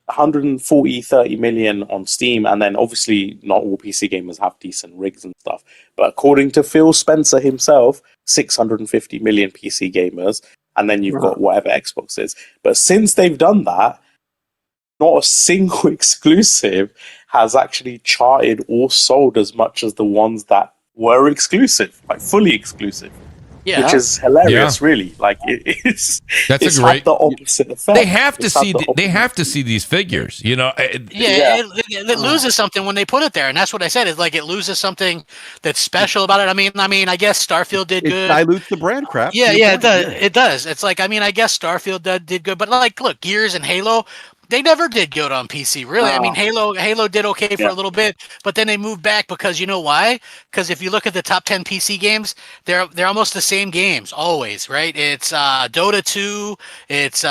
130 million on Steam, and then obviously not all PC gamers have decent rigs and stuff. But according to Phil Spencer himself, 650 million PC gamers, and then you've got whatever Xbox is. But since they've done that, not a single exclusive has actually charted or sold as much as the ones that were exclusive, like fully exclusive. Yeah. Which is hilarious, really. Like it's had the opposite effect. They have to see these figures, It loses something when they put it there, and that's what I said. Is like it loses something that's special about it. I mean, I guess Starfield did good. It dilutes the brand crap. Yeah, it does. It does. It's like, I guess Starfield did good, but like, look, Gears and Halo. They never did good on PC, really. I mean, Halo did okay for a little bit, but then they moved back because you know why? Because if you look at the top 10 PC games, they're almost the same games always, right? It's Dota 2, it's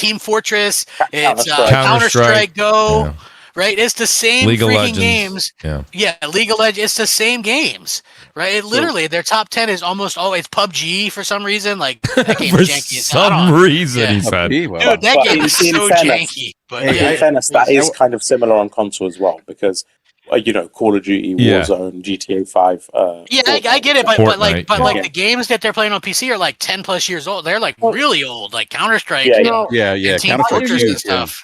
Team Fortress, it's Counter-Strike Go. Yeah. Right, it's the same League freaking games. Yeah, League of Legends. It's the same games, right? It literally, their top 10 is almost always PUBG for some reason. Like that game's janky. He said, dude, that game is so janky. But in fairness, that is kind of similar on console as well because Call of Duty, Warzone, GTA 5. I get it, but like the games that they're playing on PC are like 10 plus years old. They're like really old, like Counter-Strike. Team Fortress and stuff.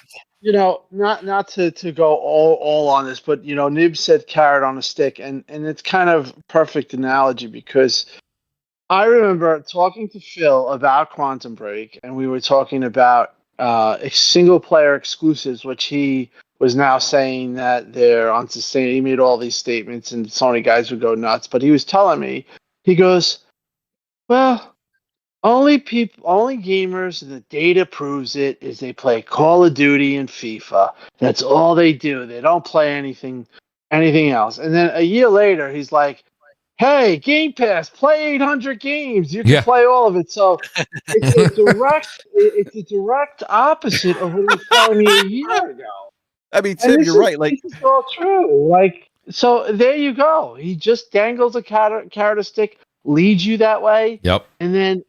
Not to go all on this, but Nib said carrot on a stick, and it's kind of perfect analogy because I remember talking to Phil about Quantum Break, and we were talking about single player exclusives, which he was now saying that they're unsustainable. He made all these statements, and Sony guys would go nuts. But he was telling me, he goes, well. Only gamers, the data proves it, is they play Call of Duty and FIFA. That's all they do. They don't play anything else. And then a year later, he's like, hey, Game Pass, play 800 games. You can play all of it. So it's a direct opposite of what he was telling me a year ago. I mean, Tim, you're right. Like, this is all true. Like, so there you go. He just dangles a carrot stick, leads you that way. Yep. And then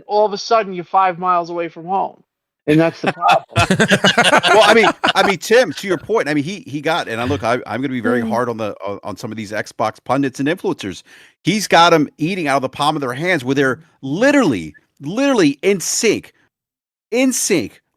all of a sudden you're 5 miles away from home, and that's the problem. Well, I mean, Tim, to your point, I mean, he got, and I'm going to be very hard on some of these Xbox pundits and influencers. He's got them eating out of the palm of their hands, where they're literally in sync,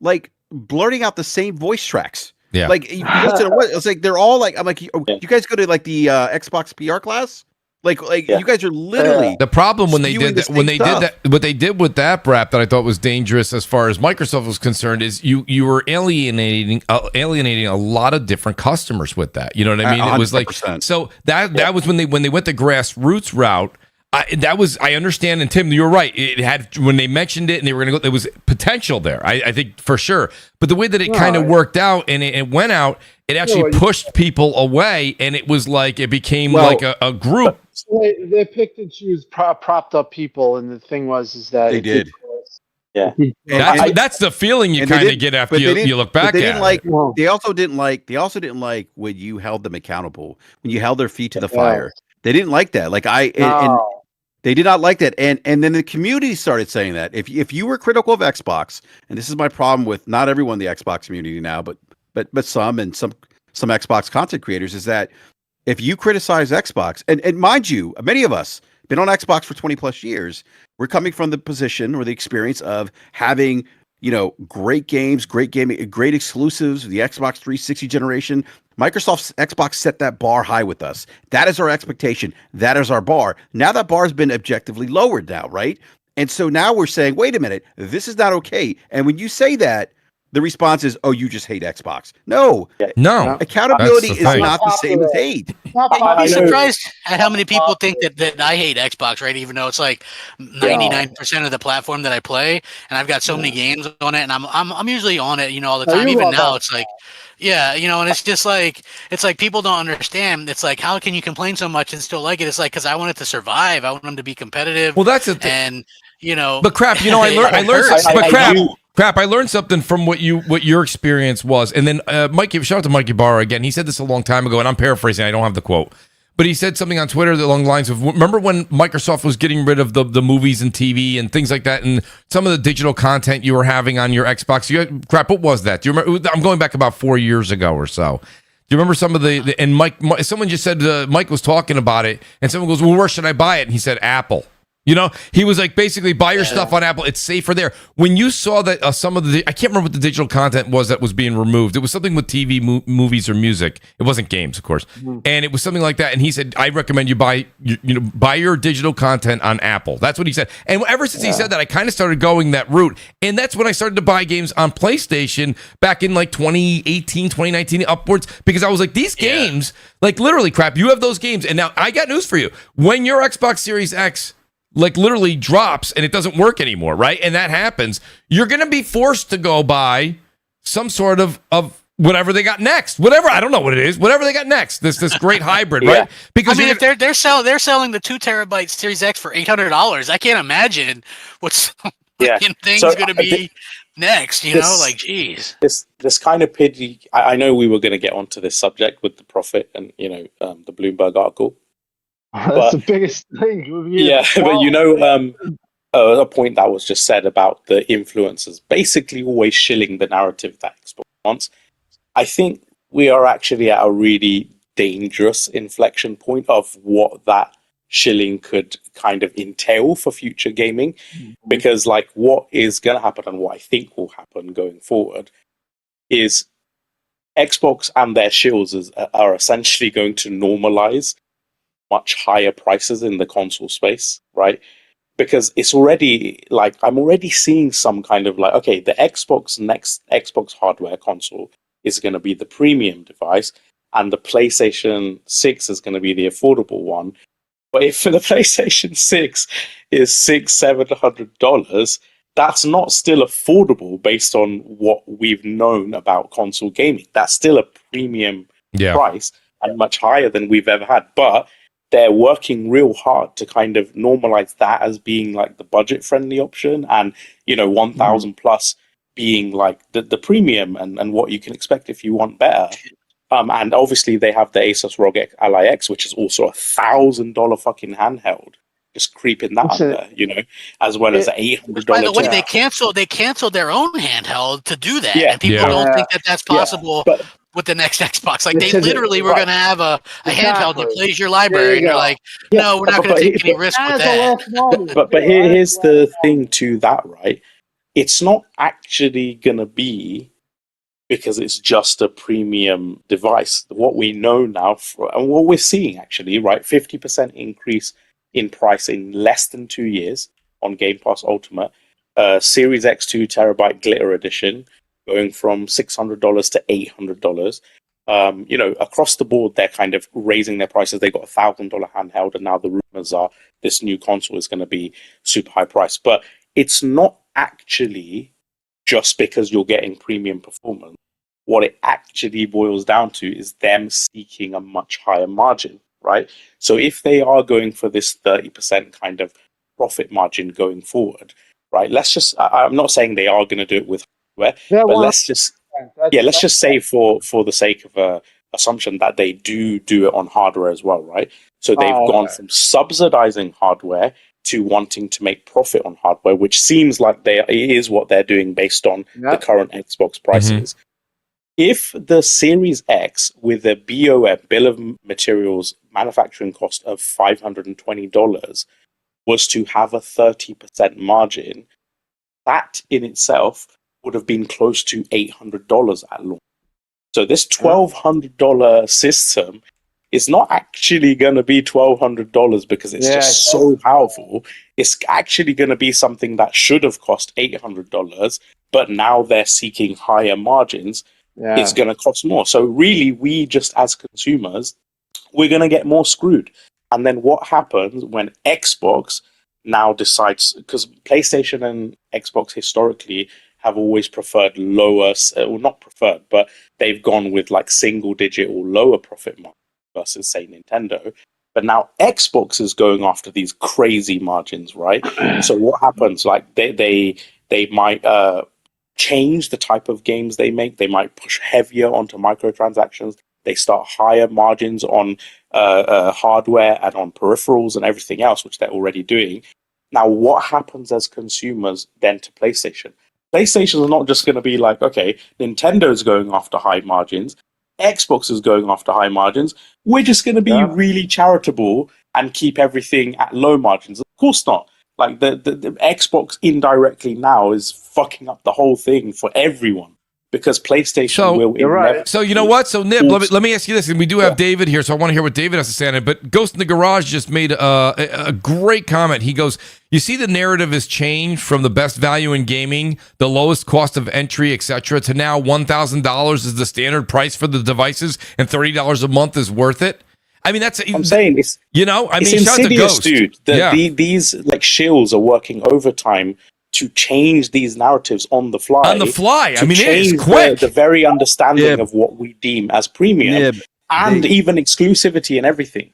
like blurting out the same voice tracks. Yeah, like you listen to what it's like. They're all like, I'm like, you guys go to like the Xbox PR class. Like you guys are literally the problem when they did that. What they did with that rap that I thought was dangerous as far as Microsoft was concerned is you were alienating a lot of different customers with that. You know what I mean? 100%. It was like so that was when they went the grassroots route. I understand, and Tim, you're right. It had when they mentioned it, and they were going to go. There was potential there, I think for sure. But the way that it kind of worked out, and it went out, it actually pushed people away, and it was like it became like a group. So they picked and choose propped up people, and the thing is that they did. Yeah, that's the feeling you kind of get after you look back at it. They also didn't like when you held them accountable, when you held their feet to the fire. They didn't like that. Like and they did not like that. And then the community started saying that if you were critical of Xbox, and this is my problem with not everyone in the Xbox community now, but some and some Xbox content creators, is that if you criticize Xbox, and mind you, many of us been on Xbox for 20 plus years, we're coming from the position or the experience of having, great games, great gaming, great exclusives, the Xbox 360 generation. Microsoft's Xbox set that bar high with us. That is our expectation. That is our bar. Now that bar has been objectively lowered now, right? And so now we're saying, wait a minute, this is not okay. And when you say that, the response is, "Oh, you just hate Xbox." No. Accountability is not the same as hate. You'd be surprised at how many people think that I hate Xbox, right? Even though it's like 99% of the platform that I play, and I've got so many games on it, and I'm usually on it, all the time. Even now, it's like, and it's just like people don't understand. It's like, how can you complain so much and still like it? It's like, because I want it to survive. I want them to be competitive. Well, that's it. And but crap, I learned something from what your experience was. And then Mikey, shout out to Mikey Barra again. He said this a long time ago, and I'm paraphrasing. I don't have the quote. But he said something on Twitter along the lines of, remember when Microsoft was getting rid of the movies and TV and things like that, and some of the digital content you were having on your Xbox? What was that? Do you remember? I'm going back about 4 years ago or so. Do you remember some of the and Mike, someone just said, Mike was talking about it, and someone goes, well, where should I buy it? And he said, Apple. He was like, basically, buy your stuff on Apple. It's safer there. When you saw that some of I can't remember what the digital content was that was being removed. It was something with TV, movies, or music. It wasn't games, of course. And it was something like that. And he said, I recommend you buy your digital content on Apple. That's what he said. And ever since he said that, I kind of started going that route. And that's when I started to buy games on PlayStation back in like 2018, 2019 upwards, because I was like, these games, like literally, crap, you have those games. And now I got news for you. When your Xbox Series X like literally drops and it doesn't work anymore, right? And that happens, you're going to be forced to go buy some sort of whatever they got next. Whatever, I don't know what it is. Whatever they got next. This great hybrid, right? Because if they're selling the 2 terabyte Series X for $800, I can't imagine what's thing's going to be next. Geez. This kind of pity. I know we were going to get onto this subject with the Prophet and the Bloomberg article. That's the biggest thing. But a point that was just said about the influencers basically always shilling the narrative that Xbox wants. I think we are actually at a really dangerous inflection point of what that shilling could kind of entail for future gaming, because like what is going to happen and what I think will happen going forward is Xbox and their shills are essentially going to normalize much higher prices in the console space, right? Because it's already like, I'm already seeing some kind of like, okay, the next Xbox hardware console is going to be the premium device, and the PlayStation 6 is going to be the affordable one. But if the PlayStation 6 is $600-$700, that's not still affordable based on what we've known about console gaming. That's still a premium price and much higher than we've ever had. But they're working real hard to kind of normalize that as being like the budget-friendly option, and 1,000 plus being like the premium and what you can expect if you want better. And obviously they have the Asus ROG Ally X, which is also $1,000 fucking handheld, just creeping that under, as well as $800. By the way, they canceled their own handheld to do that, and people don't think that that's possible. With the next Xbox, like they literally were going to have a handheld that plays your library, and they're like, no, we're not going to take any risk with that. But here's the thing to that, right? It's not actually going to be because it's just a premium device. What we know now, and what we're seeing actually, right? 50% increase in price in less than 2 years on Game Pass Ultimate. Series X 2 terabyte glitter edition, going from $600 to $800. Across the board, they're kind of raising their prices. They got $1,000 handheld, and now the rumors are this new console is going to be super high price. But it's not actually just because you're getting premium performance. what it actually boils down to is them seeking a much higher margin, right? So if they are going for this 30% kind of profit margin going forward, right? I'm not saying they are going to do it with hardware, but let's just say for the sake of assumption that they do it on hardware as well, right? So they've gone from subsidizing hardware to wanting to make profit on hardware, which seems like it is what they're doing based on the current Xbox prices. If the Series X with a BOM, bill of materials, manufacturing cost of $520 was to have a 30% margin, that in itself would have been close to $800 at launch. So this $1,200 system is not actually going to be $1,200 because it's just so powerful. It's actually going to be something that should have cost $800, but now they're seeking higher margins. It's going to cost more. So really, we just as consumers, we're going to get more screwed. And then what happens when Xbox now decides, because PlayStation and Xbox historically have always preferred lower, well, not preferred, but they've gone with like single digit or lower profit margin versus, say, Nintendo. But now Xbox is going after these crazy margins, right? So what happens? Like they might change the type of games they make. They might push heavier onto microtransactions. They start higher margins on hardware and on peripherals and everything else, which they're already doing. Now, what happens as consumers then to PlayStation? PlayStation is not just going to be like, okay, Nintendo's going after high margins, Xbox is going after high margins. We're just going to be really charitable and keep everything at low margins. Of course not. Like the Xbox indirectly now is fucking up the whole thing for everyone because PlayStation will inevitably. So you know what? So Nib, let me ask you this, and we do have David here, so I want to hear what David has to say on it. But Ghost in the Garage just made a great comment. He goes, "You see, the narrative has changed from the best value in gaming, the lowest cost of entry, etc., to now $1,000 is the standard price for the devices, and $30 a month is worth it." I mean, I'm saying it's, you know, I it's mean, shout out to insidious, Ghost. dude. These like shills are working overtime to change these narratives on the fly. On the fly. I mean, it is change quick. The very understanding of what we deem as premium and even exclusivity and everything.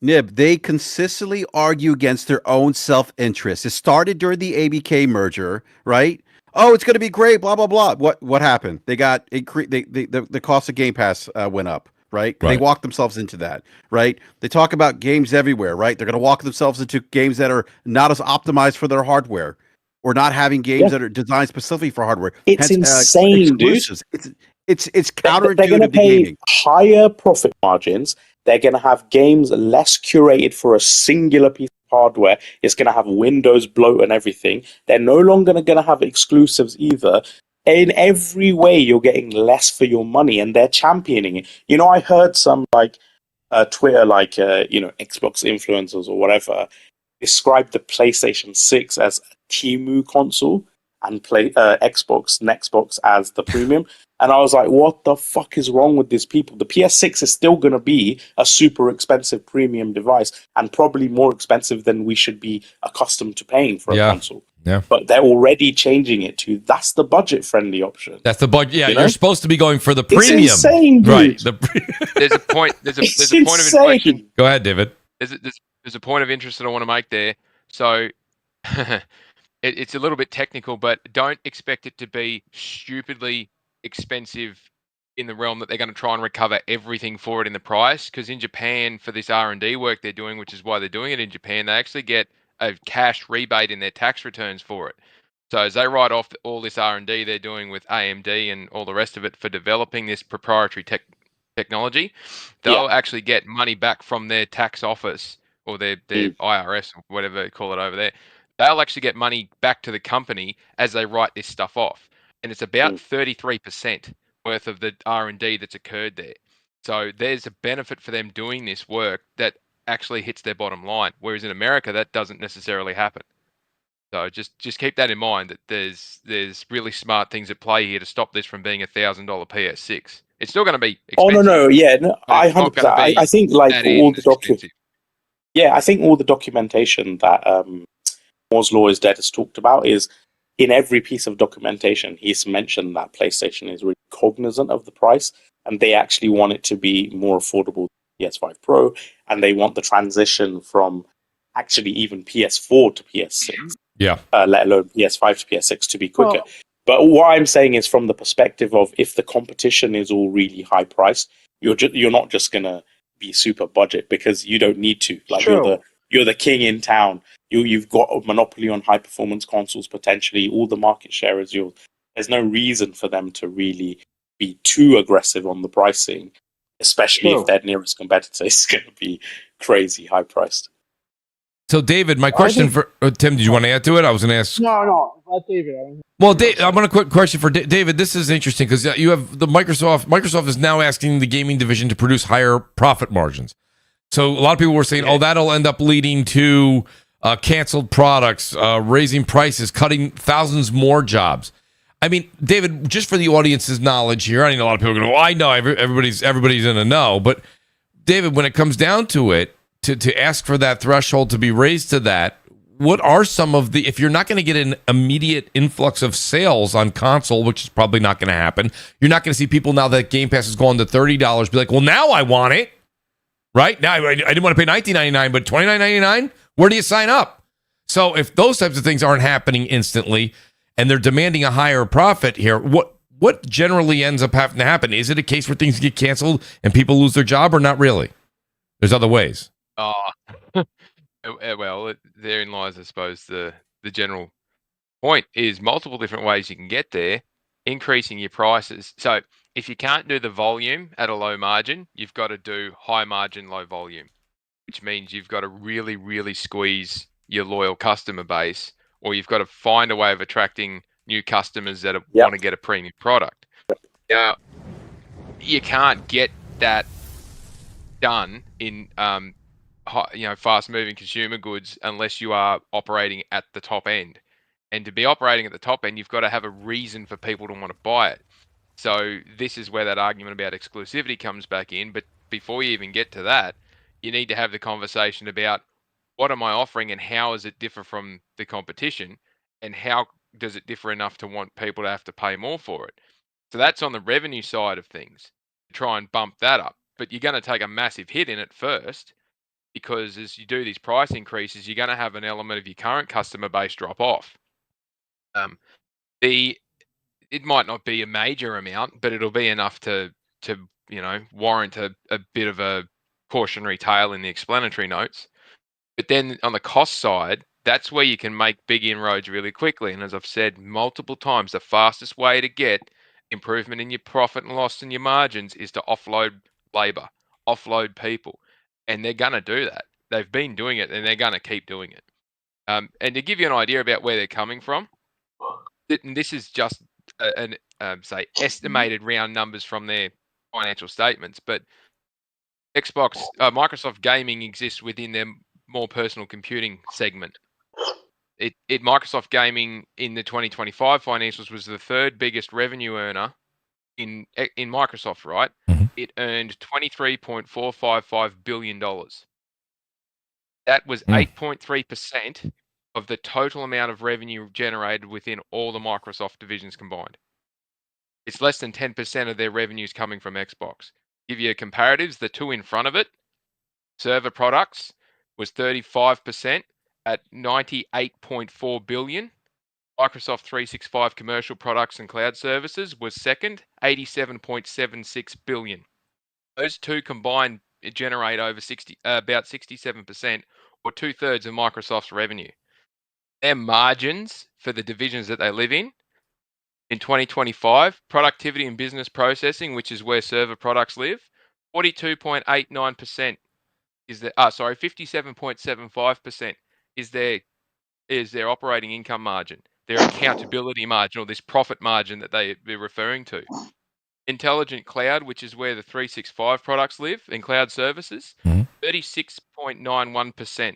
Nib, they consistently argue against their own self-interest. It started during the ABK merger, right? Oh, it's going to be great, blah, blah, blah. What happened? They got the cost of Game Pass went up. Right? They walk themselves into that, right? They talk about games everywhere, right? They're going to walk themselves into games that are not as optimized for their hardware or not having games that are designed specifically for hardware. It's insane, dude. It's counterintuitive. They're going to pay higher profit margins. They're going to have games less curated for a singular piece of hardware. It's going to have Windows bloat and everything. They're no longer going to have exclusives either. In every way, you're getting less for your money, and they're championing it. You know, I heard some Twitter, Xbox influencers or whatever, describe the PlayStation 6 as a Temu console and Nextbox as the premium. And I was like, what the fuck is wrong with these people? The PS6 is still going to be a super expensive premium device and probably more expensive than we should be accustomed to paying for a console. Yeah. But they're already changing it to that's the budget friendly option. That's the budget. Yeah, you're supposed to be going for the premium. It's insane, dude. Right. There's a point. There's a point of inflection. Go ahead, David. There's a point of interest that I want to make there. So it's a little bit technical, but don't expect it to be stupidly expensive in the realm that they're going to try and recover everything for it in the price. Because in Japan, for this R&D work they're doing, which is why they're doing it in Japan, they actually get a cash rebate in their tax returns for it. So as they write off all this R&D they're doing with AMD and all the rest of it for developing this proprietary technology, they'll actually get money back from their tax office or their IRS or whatever they call it over there. They'll actually get money back to the company as they write this stuff off. And it's about 33% worth of the R&D that's occurred there. So there's a benefit for them doing this work that actually hits their bottom line. Whereas in America, that doesn't necessarily happen. So just keep that in mind that there's really smart things at play here to stop this from being $1,000 PS6. It's still going to be expensive. I 100%. I think like all the I think all the documentation that Moore's Law is Dead has talked about is in every piece of documentation, he's mentioned that PlayStation is really cognizant of the price, and they actually want it to be more affordable than PS5 Pro, and they want the transition from actually even PS4 to PS6, let alone PS5 to PS6 to be quicker. Well, but what I'm saying is from the perspective of if the competition is all really high priced, you're not just gonna be super budget because you don't need to. Like you're the king in town. You've got a monopoly on high performance consoles potentially. All the market share is yours. There's no reason for them to really be too aggressive on the pricing, especially if their nearest competitor is going to be crazy high priced. So, David, my question for Tim, did you want to add to it? I was going to ask. No, let David. Well, I'm going to quick question for David. This is interesting because you have the Microsoft. Microsoft is now asking the gaming division to produce higher profit margins. So a lot of people were saying, "Oh, that'll end up leading to canceled products, raising prices, cutting thousands more jobs." I mean, David, just for the audience's knowledge here, I know a lot of people are going to go, "Well, I know everybody's in a know," but David, when it comes down to it, to ask for that threshold to be raised to that, what are some of the, if you're not going to get an immediate influx of sales on console, which is probably not going to happen, you're not going to see people now that Game Pass is going to $30 be like, well, now I want it, right? Now I didn't want to pay $19.99, but $29.99, where do you sign up? So if those types of things aren't happening instantly and they're demanding a higher profit here, what generally ends up having to happen? Is it a case where things get canceled and people lose their job or not really? There's other ways. Well, therein lies, I suppose, the general point is multiple different ways you can get there, increasing your prices. So if you can't do the volume at a low margin, you've got to do high margin, low volume, which means you've got to really, really squeeze your loyal customer base, or you've got to find a way of attracting new customers that want to get a premium product. Now, you can't get that done in fast-moving consumer goods unless you are operating at the top end. And to be operating at the top end, you've got to have a reason for people to want to buy it. So this is where that argument about exclusivity comes back in. But before you even get to that, you need to have the conversation about what am I offering and how does it differ from the competition, and how does it differ enough to want people to have to pay more for it. So that's on the revenue side of things, to try and bump that up. But you're going to take a massive hit in it first, because as you do these price increases, you're going to have an element of your current customer base drop off. It might not be a major amount, but it'll be enough to warrant a bit of a cautionary tale in the explanatory notes. But then on the cost side, that's where you can make big inroads really quickly. And as I've said multiple times, the fastest way to get improvement in your profit and loss and your margins is to offload labor, offload people. And they're going to do that. They've been doing it, and they're going to keep doing it. And to give you an idea about where they're coming from, this is just estimated round numbers from their financial statements. But Microsoft Gaming exists within their more personal computing segment. Microsoft Gaming in the 2025 financials was the third biggest revenue earner in Microsoft, right? Mm-hmm. It earned $23.455 billion. That was 8.3% of the total amount of revenue generated within all the Microsoft divisions combined. It's less than 10% of their revenues coming from Xbox. Give you comparatives, the two in front of it, server products was 35% at $98.4 billion. Microsoft 365 commercial products and cloud services was second, $87.76 billion. Those two combined generate over about 67%, or 2/3 of Microsoft's revenue. Their margins for the divisions that they live in 2025, productivity and business processing, which is where server products live, 42.89% is their 57.75% is their operating income margin, their accountability margin, or this profit margin that they're referring to. Intelligent cloud, which is where the 365 products live in cloud services, 36.91%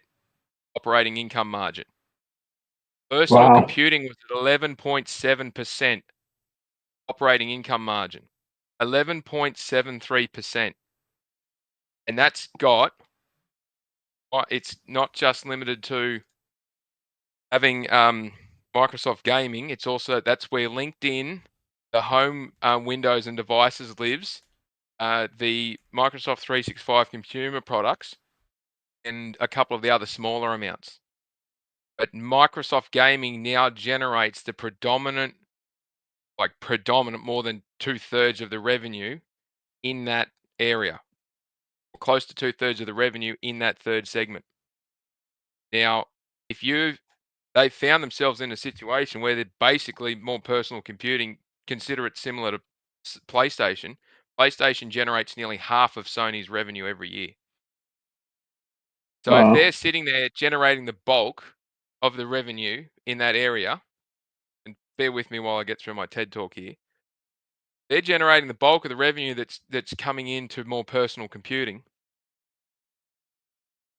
operating income margin. Personal computing was at 11.7% operating income margin, 11.73%. And that's it's not just limited to having Microsoft Gaming, it's also that's where LinkedIn, the home Windows and devices lives, the Microsoft 365 consumer products, and a couple of the other smaller amounts. But Microsoft Gaming now generates the predominant more than 2/3 of the revenue in that area, or close to 2/3 of the revenue in that third segment. Now, if they found themselves in a situation where they're basically more personal computing, consider it similar to PlayStation. PlayStation generates nearly half of Sony's revenue every year. So if they're sitting there generating the bulk of the revenue in that area, and bear with me while I get through my TED talk here, they're generating the bulk of the revenue that's coming into more personal computing.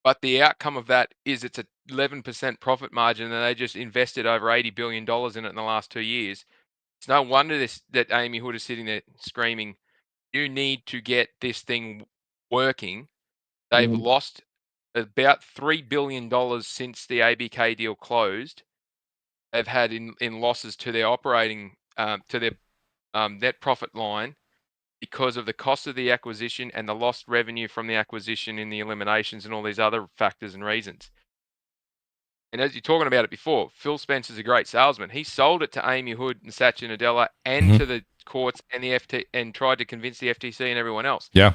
But the outcome of that is it's a 11% profit margin, and they just invested over $80 billion in it in the last 2 years. It's no wonder that Amy Hood is sitting there screaming, you need to get this thing working. They've lost about $3 billion since the ABK deal closed. They've had in losses to their operating, to their net profit line because of the cost of the acquisition and the lost revenue from the acquisition in the eliminations and all these other factors and reasons. And as you're talking about it before, Phil Spencer's a great salesman. He sold it to Amy Hood and Satya Nadella and to the courts and the FT and tried to convince the FTC and everyone else. Yeah.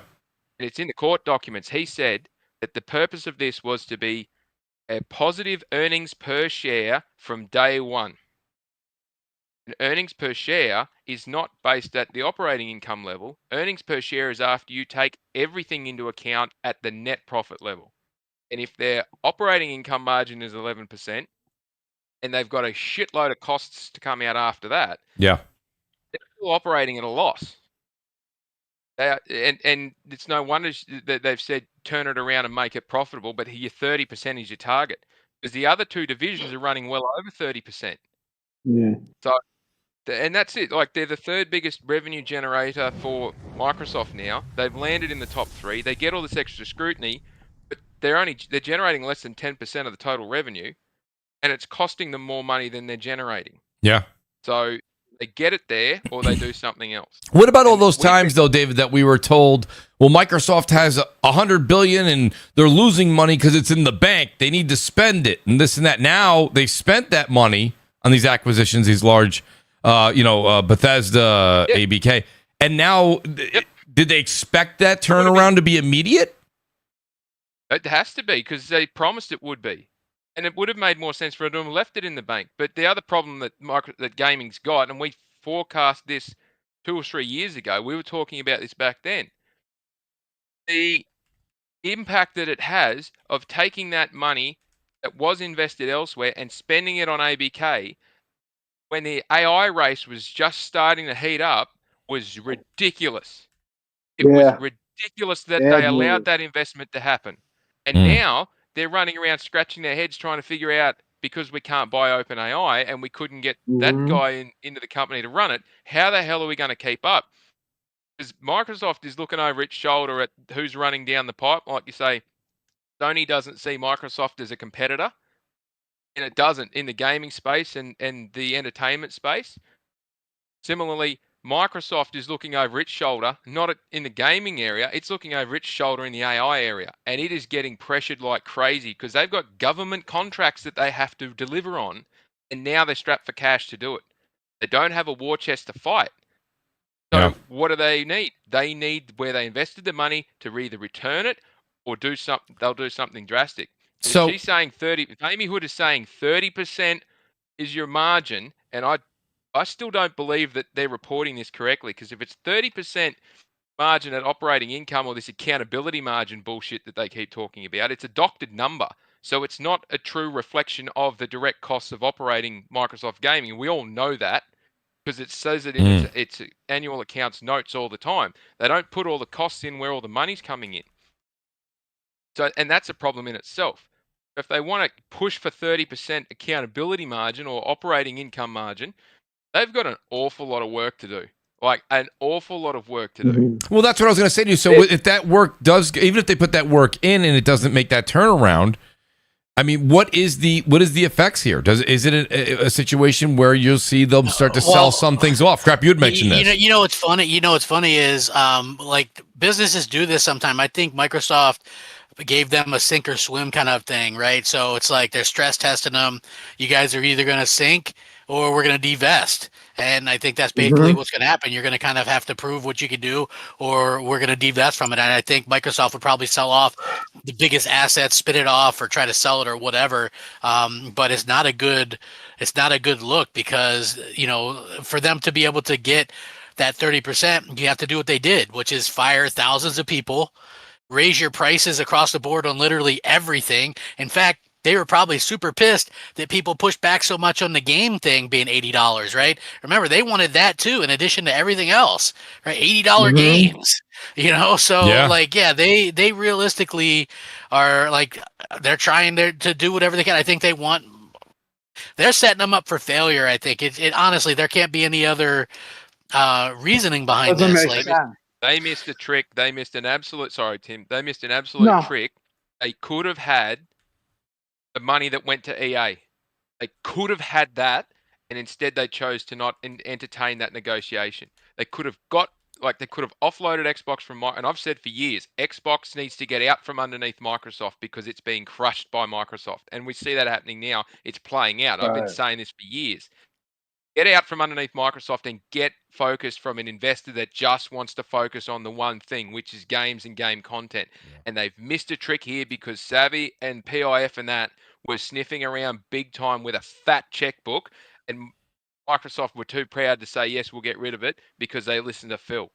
And it's in the court documents. He said that the purpose of this was to be a positive earnings per share from day one. And earnings per share is not based at the operating income level. Earnings per share is after you take everything into account at the net profit level. And if their operating income margin is 11% and they've got a shitload of costs to come out after that, yeah, they're still operating at a loss. And it's no wonder that they've said turn it around and make it profitable, but your 30% is your target because the other two divisions are running well over 30%. Yeah. So, and that's it. Like they're the third biggest revenue generator for Microsoft now. They've landed in the top 3. They get all this extra scrutiny, but they're generating less than 10% of the total revenue, and it's costing them more money than they're generating. Yeah. So they get it there or they do something else. What about all those times, though, David, that we were told, well, Microsoft has $100 billion and they're losing money because it's in the bank. They need to spend it and this and that. Now they've spent that money on these acquisitions, these large, Bethesda, ABK. And now, did they expect that turnaround to be immediate? It has to be because they promised it would be. And it would have made more sense for them to have left it in the bank. But the other problem that gaming's got, and we forecast this 2 or 3 years ago, we were talking about this back then. The impact that it has of taking that money that was invested elsewhere and spending it on ABK when the AI race was just starting to heat up was ridiculous. It was ridiculous that they allowed that investment to happen. And now they're running around scratching their heads trying to figure out, because we can't buy OpenAI and we couldn't get that guy into the company to run it, how the hell are we going to keep up? Because Microsoft is looking over its shoulder at who's running down the pipe. Like you say, Sony doesn't see Microsoft as a competitor, and it doesn't in the gaming space and the entertainment space. Similarly, Microsoft is looking over its shoulder, not in the gaming area, it's looking over its shoulder in the AI area. And it is getting pressured like crazy because they've got government contracts that they have to deliver on, and now they're strapped for cash to do it. They don't have a war chest to fight. So what do they need? They need where they invested the money to either return it or do something. They'll do something drastic. So if she's saying 30, if Amy Hood is saying 30% is your margin, and I still don't believe that they're reporting this correctly, because if it's 30% margin at operating income or this accountability margin bullshit that they keep talking about, it's a doctored number. So it's not a true reflection of the direct costs of operating Microsoft Gaming. We all know that because it says it in its annual accounts notes all the time. They don't put all the costs in where all the money's coming in. So, and that's a problem in itself. If they want to push for 30% accountability margin or operating income margin, they've got an awful lot of work to do. Like an awful lot of work to do. Well, that's what I was going to say to you. So if that work does, even if they put that work in and it doesn't make that turnaround, I mean, what is the effects here? Is it a situation where you'll see them start to sell some things off? Crap, you had mentioned this. You know what's funny? You know what's funny is like businesses do this sometime. I think Microsoft gave them a sink or swim kind of thing, right? So it's like they're stress testing them. You guys are either going to sink or we're going to divest. And I think that's basically what's going to happen. You're going to kind of have to prove what you can do, or we're going to divest from it. And I think Microsoft would probably sell off the biggest assets, spin it off, or try to sell it or whatever. But it's not a good look, because for them to be able to get that 30%, you have to do what they did, which is fire thousands of people, raise your prices across the board on literally everything. In fact, they were probably super pissed that people pushed back so much on the game thing being $80, right? Remember, they wanted that too, in addition to everything else, right? $80 games, So they realistically are like, they're trying to do whatever they can. I think they're setting them up for failure. I think it honestly, there can't be any other reasoning behind this. They missed a trick. They missed an absolute. Sorry, Tim. They missed an absolute trick. They could have had the money that went to EA. They could have had that, and instead they chose to not entertain that negotiation. They could have offloaded Xbox from and I've said for years, Xbox needs to get out from underneath Microsoft because it's being crushed by Microsoft, and we see that happening now. It's playing out. I've been saying this for years. Get out from underneath Microsoft and get focused from an investor that just wants to focus on the one thing, which is games and game content. Yeah. And they've missed a trick here because Savvy and PIF and that were sniffing around big time with a fat checkbook, and Microsoft were too proud to say, yes, we'll get rid of it, because they listened to Phil.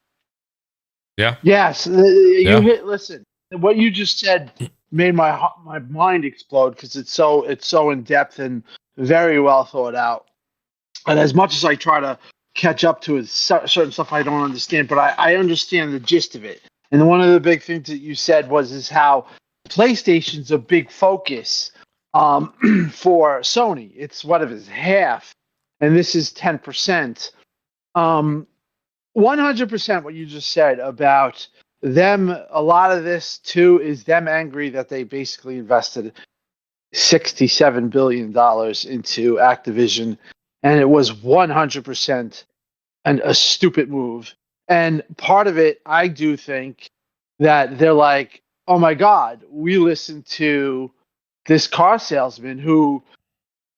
Yeah. Yes. Listen, what you just said made my mind explode, because it's so in depth and very well thought out. And as much as I try to catch up to it, certain stuff I don't understand, but I understand the gist of it. And one of the big things that you said is how PlayStation's a big focus for Sony. It's half, and this is 10%. 100% what you just said about them. A lot of this too is them angry that they basically invested $67 billion into Activision. And it was 100% a stupid move. And part of it, I do think that they're like, oh my God, we listened to this car salesman who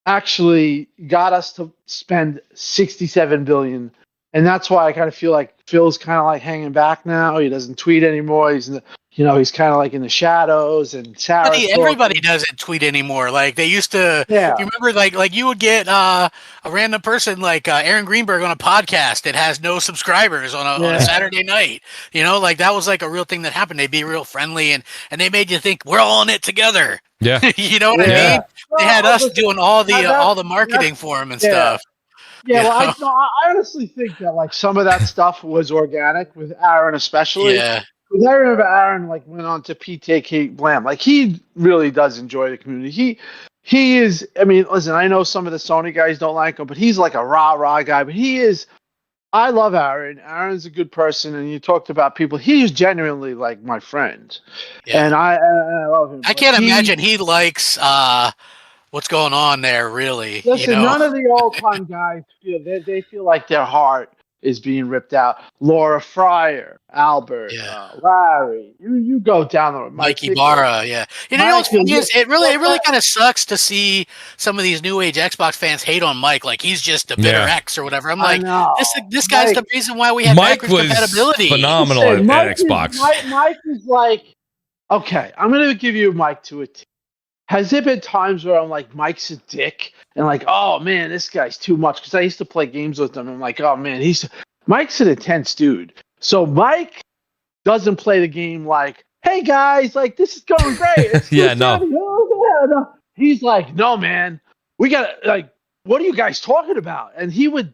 actually got us to spend $67 billion. And that's why I kind of feel like Phil's kind of like hanging back now. He doesn't tweet anymore. He's kind of like in the shadows, and Sarah. Everybody doesn't tweet anymore. Like they used to. Yeah. You remember, like you would get a random person like Aaron Greenberg on a podcast that has no subscribers on a Saturday night. Like that was like a real thing that happened. They'd be real friendly, and they made you think we're all in it together. Yeah. You know what I mean? They had us doing all the marketing for them and stuff. Yeah, well, I honestly think that like some of that stuff was organic with Aaron, especially. Yeah. Because I remember Aaron like went on to PTK Blam. Like he really does enjoy the community. He is. I mean, listen, I know some of the Sony guys don't like him, but he's like a rah guy. But he is. I love Aaron. Aaron's a good person, and you talked about people. He is genuinely like my friend, and I love him. I can't imagine he likes what's going on there, really. Listen, none of the old-time guys they feel like their heart is being ripped out. Laura Fryer, Albert, Larry, you go down the road. Mike Ibarra, yeah. It really kind of sucks to see some of these new age Xbox fans hate on Mike, like he's just a bitter X or whatever. I'm like, this guy's the reason why we have backwards compatibility. Phenomenal at Xbox. Mike is like, okay, I'm gonna give you Mike to a T. Has there been times where I'm like, Mike's a dick, and like, oh man, this guy's too much? Because I used to play games with him. I'm like, oh man, Mike's an intense dude. So Mike doesn't play the game like, hey guys, like this is going great. No. He's like, no man, we got like, what are you guys talking about? And he was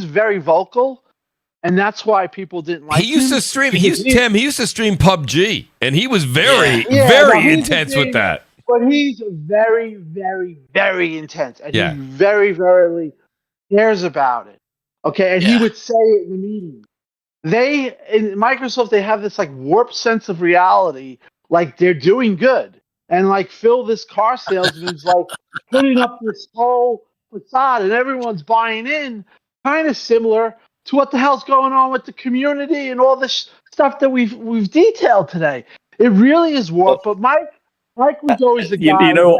very vocal, and that's why people didn't like him. He used to stream PUBG, and he was very intense with that. But he's very, very, very intense, and he very, very cares about it. Okay, and he would say it in the meeting. In Microsoft, they have this like warped sense of reality, like they're doing good. and like Phil, this car salesman's like putting up this whole facade, and everyone's buying in. Kind of similar to what the hell's going on with the community and all this stuff that we've detailed today. It really is warped. But Mike was always the guy. To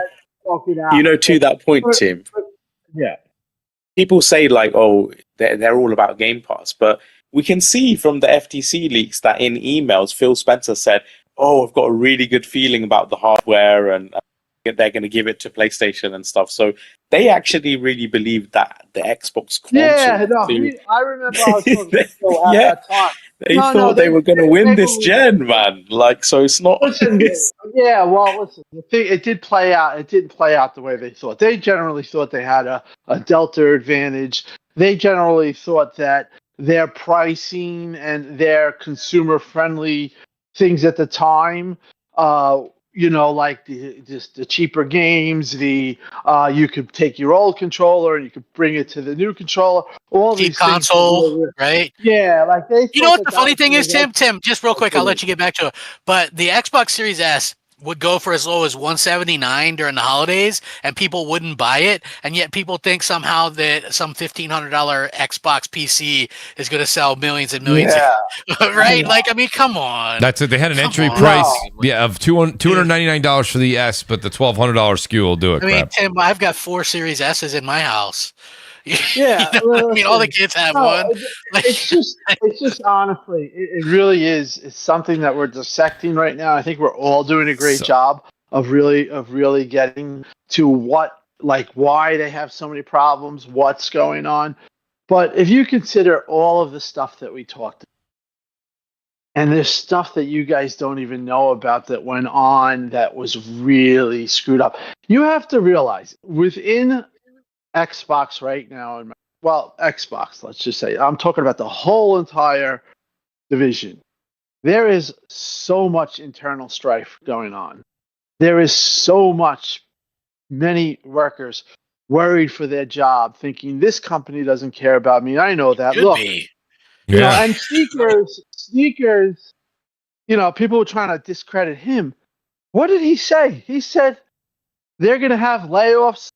that point, Tim. Yeah. People say like, oh, they're all about Game Pass, but we can see from the FTC leaks that in emails, Phil Spencer said, "Oh, I've got a really good feeling about the hardware, and they're going to give it to PlayStation and stuff." So they actually really believe that the Xbox console. Yeah, no, I remember I was talking to Phil at that time. They thought they were going to win this gen, man. Like, so it's not. Listen, listen. It did play out. It didn't play out the way they thought. They generally thought they had a Delta advantage. They generally thought that their pricing and their consumer-friendly things at the time, like the cheaper games, you could take your old controller and you could bring it to the new controller. All cheap these console, right? Yeah, like they. You know what the funny thing is, Tim? Just real quick, I'll let you get back to it. But the Xbox Series S would go for as low as $179 during the holidays, and people wouldn't buy it. And yet people think somehow that some $1,500 Xbox PC is going to sell millions and millions. Yeah. Right? Like, I mean, come on. That's it. They had an entry price of $299 for the S, but the $1,200 SKU will do it. I mean, Tim, I've got 4 Series S's in my house. Yeah, I mean, all the kids have one. It's just honestly, it really is. It's something that we're dissecting right now. I think we're all doing a great job of really getting to why they have so many problems, what's going on. But if you consider all of the stuff that we talked about, and there's stuff that you guys don't even know about that went on that was really screwed up, you have to realize within Xbox right now, Xbox, let's just say, I'm talking about the whole entire division. There is so much internal strife going on. There is so many workers worried for their job, thinking this company doesn't care about me. I know that. Look, and sneakers, people were trying to discredit him. What did he say? He said they're going to have layoffs.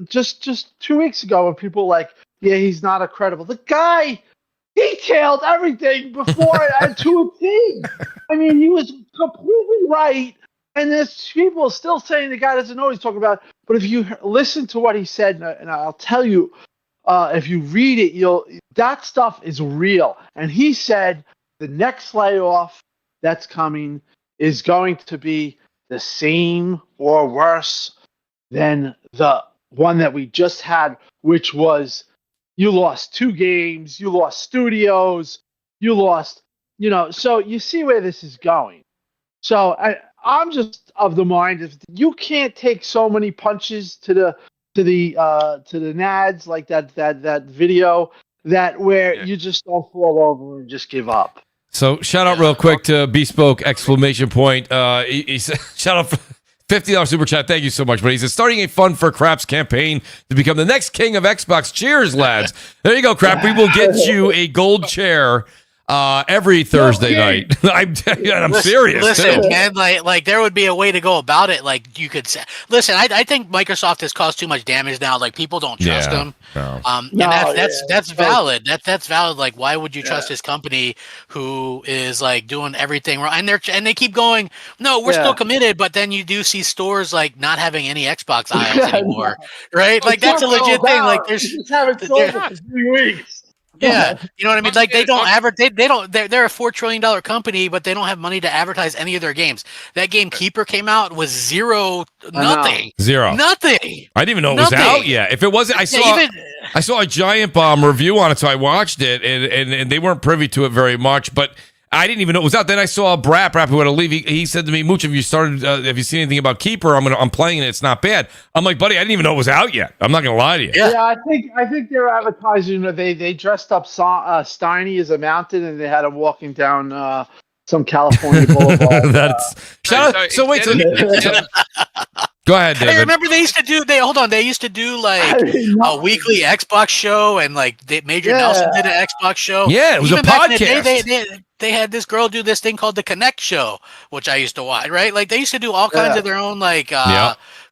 Just 2 weeks ago, when people were like, yeah, he's not a credible. The guy detailed everything before to a T. I mean, he was completely right. And there's people still saying the guy doesn't know what he's talking about. But if you listen to what he said, and I'll tell you, if you read it, that stuff is real. And he said the next layoff that's coming is going to be the same or worse than the one that we just had, which was you lost 2 games, you lost studios, you lost, so you see where this is going. So I'm just of the mind if you can't take so many punches to the nads like that video where you just don't fall over and just give up. So shout out real quick to Bespoke ! He said, shout out for $50 super chat. Thank you so much. But he says, starting a Fun for Craps campaign to become the next king of Xbox. Cheers, lads. There you go, Crap. We will get you a gold chair every Thursday night. I'm serious. Listen, too. man, like there would be a way to go about it. Like you could say, listen, I think Microsoft has caused too much damage now. Like people don't trust them. No. That's valid. That's valid. Like why would you trust this company who is like doing everything wrong? And they keep going, no, we're still committed. But then you do see stores like not having any Xbox aisles anymore, right? Like that's a legit thing. Like there's just haven't sold it for 3 weeks. Yeah, you know what I mean. Like they don't advertise. They're a $4 trillion company, but they don't have money to advertise any of their games. That game Keeper came out was nothing. I didn't even know it was out yet. If it wasn't, I saw a Giant Bomb review on it, so I watched it, and they weren't privy to it very much, but I didn't even know it was out. Then I saw Brap who had to leave. He said to me, Mooch, have you seen anything about Keeper? I'm playing it. It's not bad. I'm like, buddy, I didn't even know it was out yet. I'm not gonna lie to you. Yeah, I think they're advertising. They dressed up Steiny as a mountain, and they had him walking down some California boulevard. That's go ahead, David. I remember they used to do like a weekly Xbox show, and like Major Nelson did an Xbox show. Yeah, it was Even a podcast. they had this girl do this thing called the Connect Show, which I used to watch, right? Like they used to do all kinds of their own like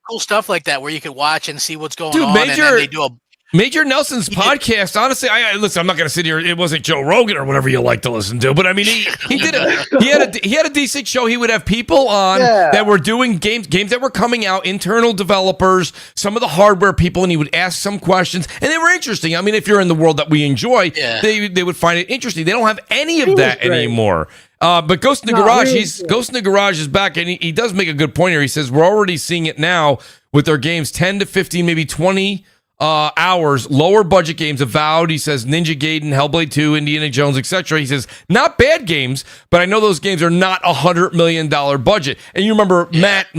cool stuff like that, where you could watch and see what's going on, and then they do a Major Nelson's podcast, honestly, listen, I'm not going to sit here. It wasn't Joe Rogan or whatever you like to listen to, but I mean, he did he had a decent show. He would have people on that were doing games that were coming out, internal developers, some of the hardware people, and he would ask some questions, and they were interesting. I mean, if you're in the world that we enjoy, they would find it interesting. They don't have any of that anymore. But Ghost in the Garage, Ghost in the Garage is back, and he does make a good point here. He says we're already seeing it now with their games, 10 to 15, maybe 20 hours, lower budget games. Avowed, he says, Ninja Gaiden, Hellblade 2, Indiana Jones, etc. He says, not bad games, but I know those games are not $100 million budget. And you remember Matt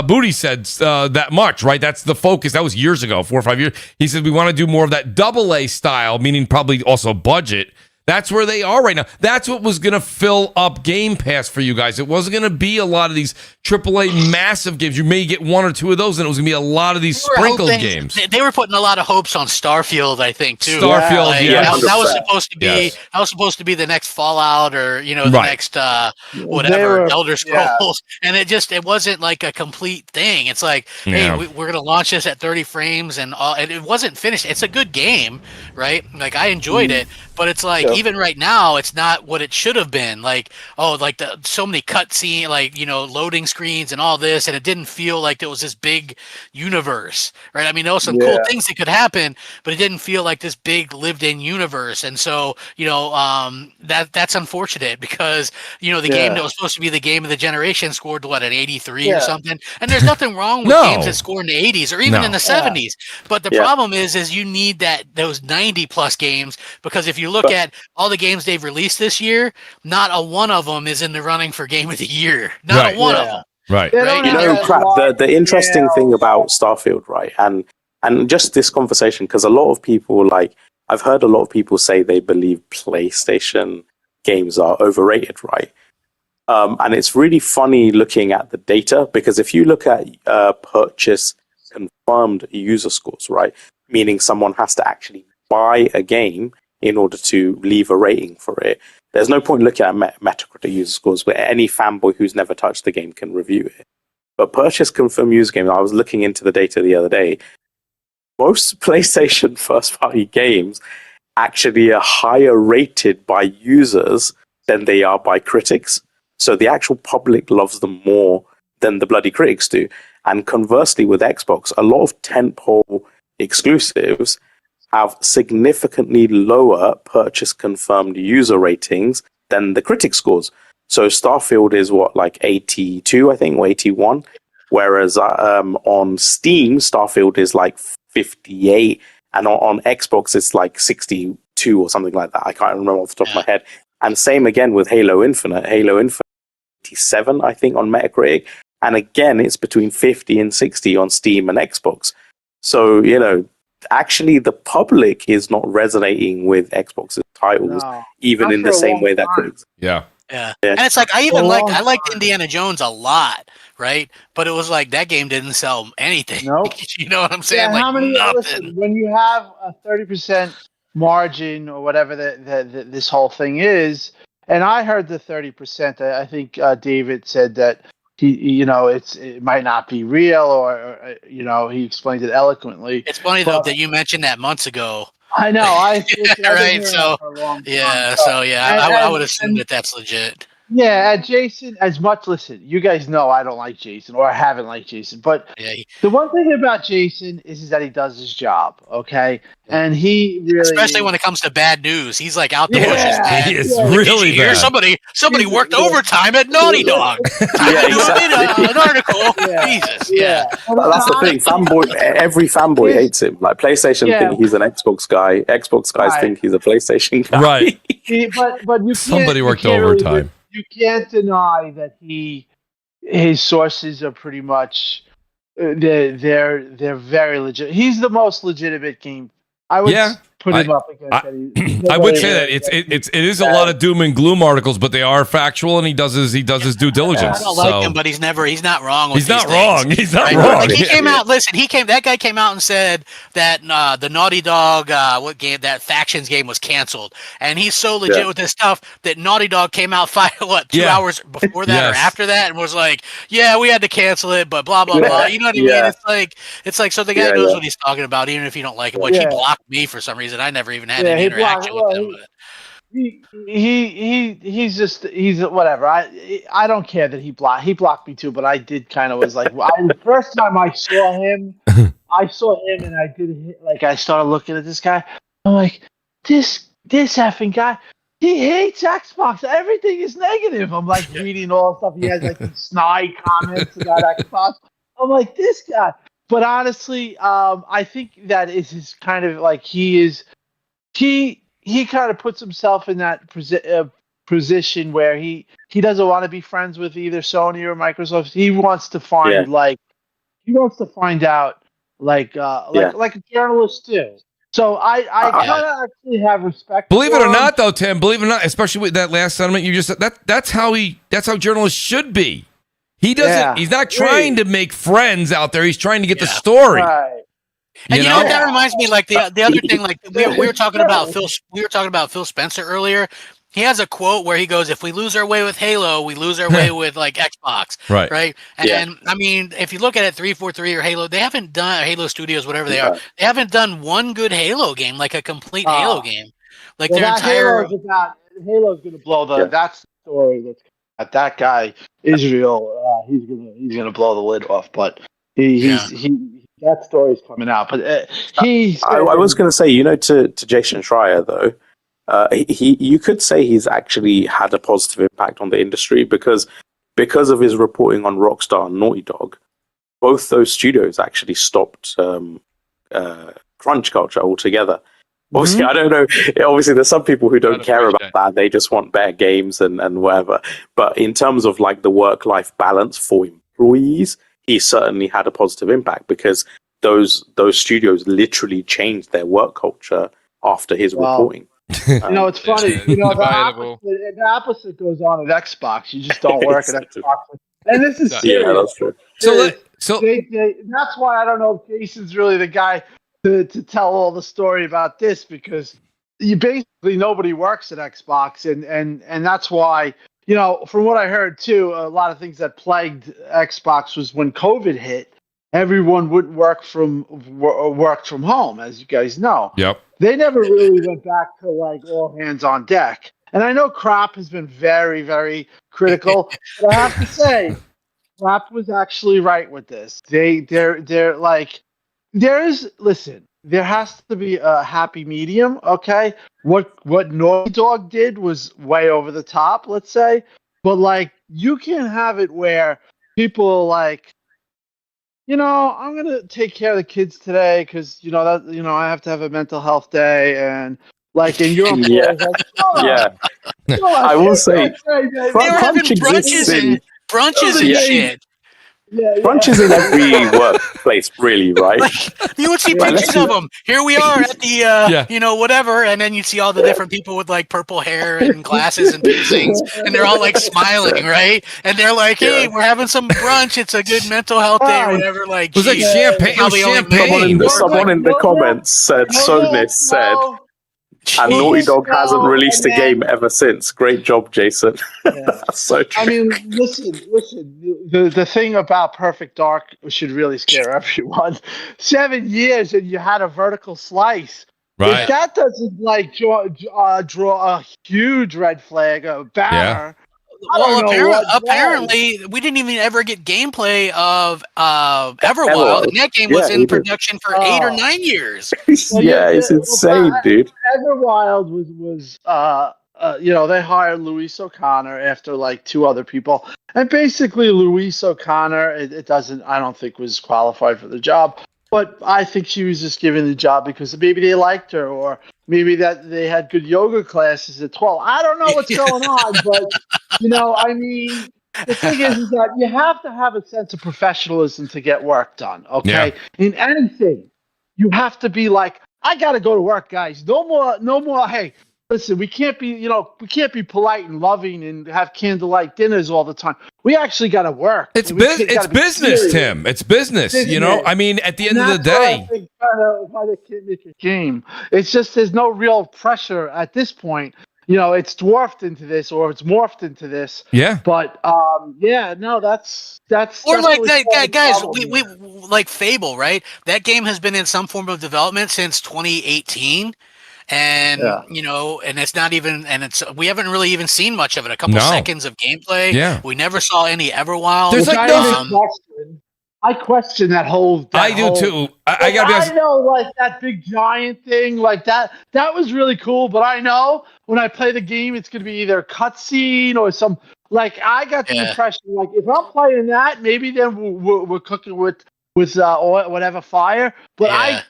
Booty said that much, right? That's the focus. That was years ago, 4 or 5 years. He said, we want to do more of that AA style, meaning probably also budget. That's where they are right now. That's what was going to fill up Game Pass for you guys. It wasn't going to be a lot of these AAA massive games. You may get one or two of those, and it was going to be a lot of these sprinkled games. They were putting a lot of hopes on Starfield, I think, too. Starfield, that was supposed to be that was supposed to be the next Fallout, or the next whatever Elder Scrolls, and it wasn't like a complete thing. It's like, hey, we're going to launch this at 30 frames, and it wasn't finished. It's a good game, right? Like I enjoyed it, but it's like. Even right now, it's not what it should have been. Like, so many cutscene, loading screens and all this, and it didn't feel like there was this big universe, right? I mean, there was some cool things that could happen, but it didn't feel like this big lived-in universe. And so, that's unfortunate because the game that was supposed to be the game of the generation scored an 83 or something. And there's nothing wrong with games that score in the 80s or even in the 70s. But the problem is you need those 90+ games, because if you look at all the games they've released this year, not a one of them is in the running for Game of the Year. Not a one of them. Right. The interesting thing about Starfield, right, and just this conversation, because a lot of people, I've heard a lot of people say they believe PlayStation games are overrated, right? And it's really funny looking at the data, because if you look at purchase confirmed user scores, right, meaning someone has to actually buy a game in order to leave a rating for it. There's no point looking at Metacritic user scores where any fanboy who's never touched the game can review it. But purchase confirmed user games, I was looking into the data the other day, most PlayStation first-party games actually are higher rated by users than they are by critics. So the actual public loves them more than the bloody critics do. And conversely with Xbox, a lot of tentpole exclusives have significantly lower purchase confirmed user ratings than the critic scores. So Starfield is 82, I think, or 81, whereas on Steam, Starfield is 58, and on Xbox it's 62 or something like that. I can't remember off the top of my head. And same again with Halo Infinite. Halo Infinite 87, I think, on Metacritic, and again it's between 50 and 60 on Steam and Xbox. So actually the public is not resonating with Xbox's titles, even in the same way that critics. Yeah. And it's like I liked Indiana Jones a lot, right? But it was like that game didn't sell anything. Nope. You know what I'm saying? Yeah, listen, when you have a 30% margin or whatever this whole thing is, and I heard the 30%. I think David said that it might not be real, or he explained it eloquently. It's funny though that you mentioned that months ago. I know. Right. So I would assume that's legit. Yeah, Jason, listen, you guys know I don't like Jason, or I haven't liked Jason, but the one thing about Jason is that he does his job, okay? And he really... Especially when it comes to bad news. He's out the bushes, man. He is really bad. Somebody worked overtime at Naughty Dog. An article. Jesus, Well, that's the thing. Every fanboy hates him. PlayStation think he's an Xbox guy. Xbox guys think he's a PlayStation guy. Right. But you somebody worked overtime. You can't deny that his sources are pretty much they're very legit. He's the most legitimate game. I would put him up against I would say that it is a lot of doom and gloom articles, but they are factual, and he does his due diligence. I don't like him, but he's not wrong. He's not wrong. He's not wrong. Like he came out. Listen, that guy came out and said that the Naughty Dog that Factions game was canceled, and he's so legit with this stuff that Naughty Dog came out 2 hours before that or after that and was like, yeah, we had to cancel it, but blah blah blah. You know what I mean? It's like so the guy knows what he's talking about, even if you don't like him. Which he blocked me for some reason. I never even had any interaction with him. He's whatever. I don't care that he blocked me too, but I did kind of was like the first time I saw him and I started looking at this guy. I'm like, this effing guy, he hates Xbox. Everything is negative. I'm like reading all the stuff. He has like snide comments about Xbox. I'm like, this guy. But honestly, I think that is his kind of like he kind of puts himself in that position where he doesn't want to be friends with either Sony or Microsoft. He wants to find out like a journalist too. So I kind of actually have respect. Believe it or not, though, Tim. Believe it or not, especially with that last sentiment you just said, that's how journalists should be. He doesn't. Yeah. He's not trying to make friends out there. He's trying to get the story. Right. And you know what that reminds me, like the other thing, like we were talking about Phil Spencer earlier. He has a quote where he goes, "If we lose our way with Halo, we lose our way with like Xbox." Right. And I mean, if you look at it, 343 or Halo, they haven't done Halo Studios, whatever they are. They haven't done one good Halo game, like a complete Halo game. Like their entire Halo's going to blow the. That's the story. That guy Israel. He's gonna blow the lid off, but that story's coming out. But I was going to say, to Jason Schreier though, you could say he's actually had a positive impact on the industry because of his reporting on Rockstar and Naughty Dog. Both those studios actually stopped crunch culture altogether. Obviously, I don't know. Obviously, there's some people who don't care about that. They just want better games and whatever. But in terms of like the work-life balance for employees, he certainly had a positive impact because those studios literally changed their work culture after his reporting. It's funny. The opposite goes on at Xbox. You just don't work at Xbox. And this is serious. Yeah, that's true. So that's why I don't know if Jason's really the guy to tell all the story about this, because nobody works at Xbox, and that's why, from what I heard too, a lot of things that plagued Xbox was when COVID hit, everyone wouldn't worked from home, as you guys know. Yep. They never really went back to like all hands on deck. And I know Crop has been very, very critical, but I have to say, Crop was actually right with this. They're like, there has to be a happy medium, okay? What Naughty Dog did was way over the top, let's say. But like, you can have it where people are like, I'm gonna take care of the kids today because I have to have a mental health day, and like in Europe, I will say, they were having brunches and shit. Brunches in every workplace, really, right? Like, you would see pictures of them. Here we are at the, whatever, and then you'd see all the different people with like purple hair and glasses and piercings, and they're all like smiling, right? And they're like, "Hey, we're having some brunch. It's a good mental health day, or whatever." Like, it was like champagne. Someone in the comments said, "Sonis said." And Naughty Dog hasn't released a game ever since. Great job, Jason. That's so true. I mean, listen. The thing about Perfect Dark should really scare everyone. 7 years and you had a vertical slice. Right. If that doesn't like draw a huge red flag, a banner. Well, apparently, we didn't even ever get gameplay of Everwild, and that game was in production for 8 or 9 years. It's insane, dude. Everwild was they hired Luis O'Connor after like 2 other people, and basically Luis O'Connor, I don't think was qualified for the job. But I think she was just given the job because maybe they liked her, or maybe that they had good yoga classes at 12. I don't know what's going on, but the thing is that you have to have a sense of professionalism to get work done. Okay, in anything, you have to be like, I got to go to work, guys. No more. Hey, listen, we can't be polite and loving and have candlelight dinners all the time. We actually got to work. It's business, Tim. It's business. You know, I mean, at the end of the day, why they can't make a game. It's just there's no real pressure at this point. You know, it's dwarfed into this, or it's morphed into this. Yeah. But that's or like really that, guys. We like Fable, right? That game has been in some form of development since 2018. And you know, and it's not even, and we haven't really even seen much of it. A couple seconds of gameplay. Yeah, we never saw any Everwild. There's like I question that whole. I do too. I gotta be honest. I know, like that big giant thing, like that. That was really cool. But I know when I play the game, it's gonna be either a cutscene or some. Like I got the impression, like if I'm playing that, maybe then we're cooking with oil, whatever fire. But I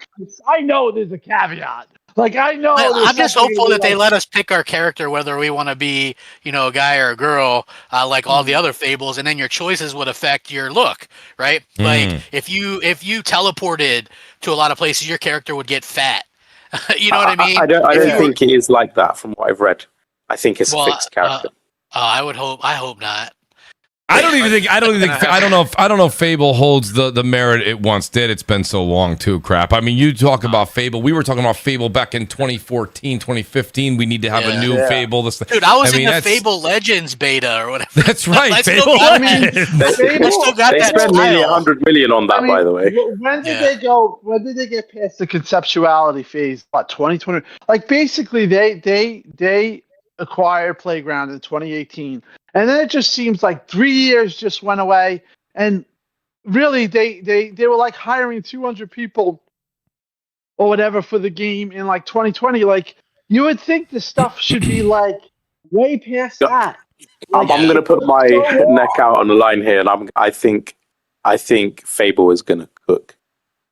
know there's a caveat. Like I know, I'm just hopeful that they let us pick our character, whether we want to be, you know, a guy or a girl, like all the other Fables, and then your choices would affect your look, right? Like if you teleported to a lot of places, your character would get fat. You know what I mean? I don't think it is like that from what I've read. I think it's a fixed character. I hope not. I don't know if Fable holds the merit it once did. It's been so long too, crap. I mean, you talk about Fable. We were talking about Fable back in 2014, 2015 2015. We need to have a new Fable. Dude, I was in the Fable Legends beta or whatever. That's right. They spent nearly 100 million on that, by the way. When did they go? When did they get past the conceptuality phase? What, 2020? Like basically, they acquired Playground in 2018. And then it just seems like 3 years just went away. And really, they were like hiring 200 people or whatever for the game in like 2020. Like, you would think the stuff should be like way past that. Like, I'm going to put my neck out on the line here, and I think Fable is going to cook.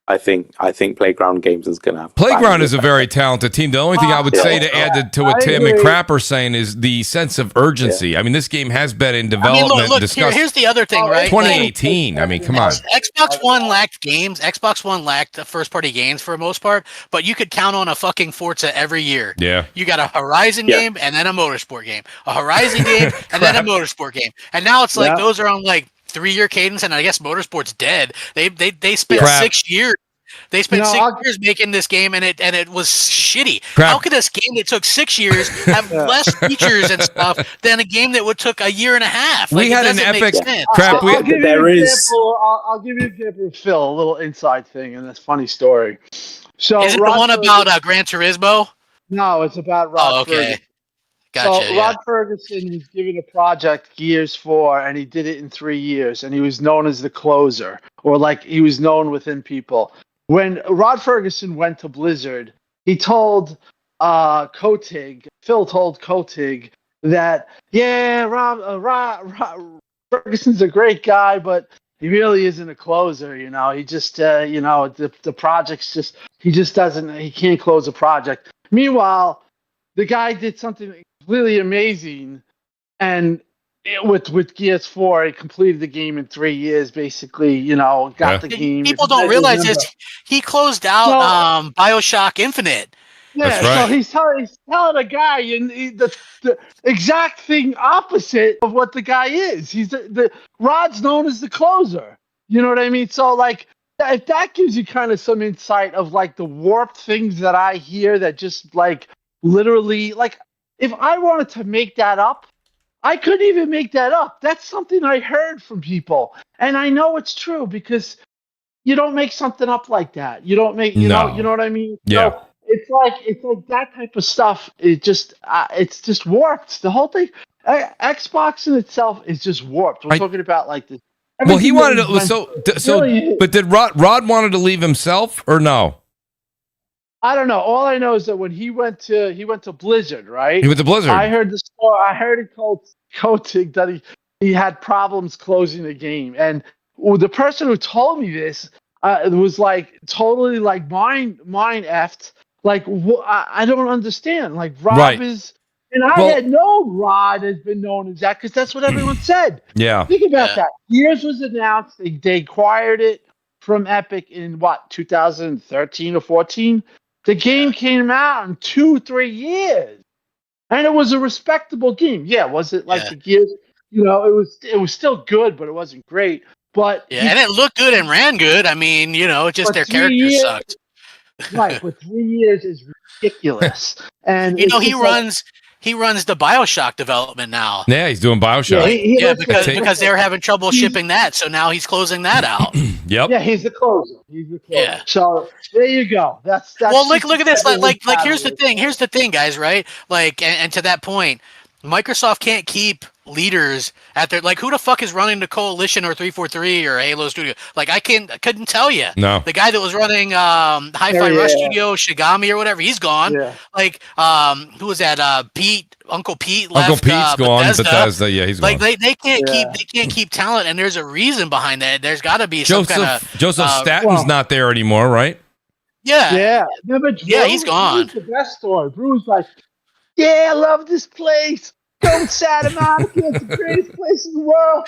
I think Playground Games is going to have. Playground is a very talented team. The only thing I would say to add to what Tim and Crap are saying is the sense of urgency. Yeah. I mean, this game has been in development. Look, here's the other thing, right? 2018. I mean, come on. Xbox One lacked games. Xbox One lacked first-party games for the most part, but you could count on a fucking Forza every year. Yeah. You got a Horizon game and then a Motorsport game. A Horizon game and then a Motorsport game. And now it's like those are on like 3-year cadence, and I guess Motorsport's dead. They spent 6 years. They spent 6 years making this game, and it was shitty. How could this game that took 6 years have less features and stuff than a game that would took a year and a half? Like, we had an epic crap. I'll give you an example of Phil, a little inside thing, and this funny story. So is it the one about Gran Turismo? No, it's about Rod Ferguson. Gotcha, so Rod Ferguson was given a project, Gears 4, and he did it in 3 years, and he was known as the closer, or like he was known within people. When Rod Ferguson went to Blizzard, he told Kotig, Phil told Kotig that, Rod Ferguson's a great guy, but he really isn't a closer, you know. He just, the project's just, he can't close a project. Meanwhile, the guy did something completely amazing, and with Gears 4, he completed the game in 3 years, basically, you know, got the game. People don't realize this. He closed out BioShock Infinite. Yeah, right. So he's telling a guy the exact thing opposite of what the guy is. He's the Rod's known as the closer. You know what I mean? So, like, if that gives you kind of some insight of, like, the warped things that I hear that just, like, literally, like, if I wanted to make that up, I couldn't even make that up. That's something I heard from people. And I know it's true because you don't make something up like that. You don't make, you know what I mean? Yeah. So it's like that type of stuff. It's just warped. The whole thing, Xbox in itself is just warped. We're talking about like this. Well, he wanted to, but did Rod wanted to leave himself or no? I don't know. All I know is that when he went to Blizzard, right? He went to Blizzard. I heard the story. I heard it told Kotig that he had problems closing the game, and the person who told me this was like totally like mind effed. Like I don't understand. Like Rob is, and I had no Rod has been known as that because that's what everyone said. Yeah. Think about that. Gears was announced. They acquired it from Epic in 2013 or 14. The game came out in 2-3 years, and it was a respectable game. Yeah, was it like the Gears? It was still good, but it wasn't great. But and it looked good and ran good. I mean, just their characters sucked. Right, but 3 years is ridiculous. And he runs the BioShock development now. Yeah, he's doing BioShock. Because they were having trouble shipping that, so now he's closing that out. Yep. Yeah, he's the closer. Yeah. So there you go. That's well. Look at this. Like here's the thing. Here's the thing, guys. Right? Like, and to that point, Microsoft can't keep leaders at their who the fuck is running the Coalition or 343 or Halo Studio? Like I couldn't tell you. No. The guy that was running Hi-Fi Rush Studio, Shigami or whatever, he's gone. Yeah. Like who was that? Uncle Pete left. Uncle Pete's gone. Bethesda, yeah, he's gone. Like they can't keep talent, and there's a reason behind that. There's got to be some kind of Joseph Statton's not there anymore, right? Yeah. Yeah. No, but he's gone. The best story. Drew's like, yeah, I love this place. Don't Santa Monica. It's the greatest place in the world.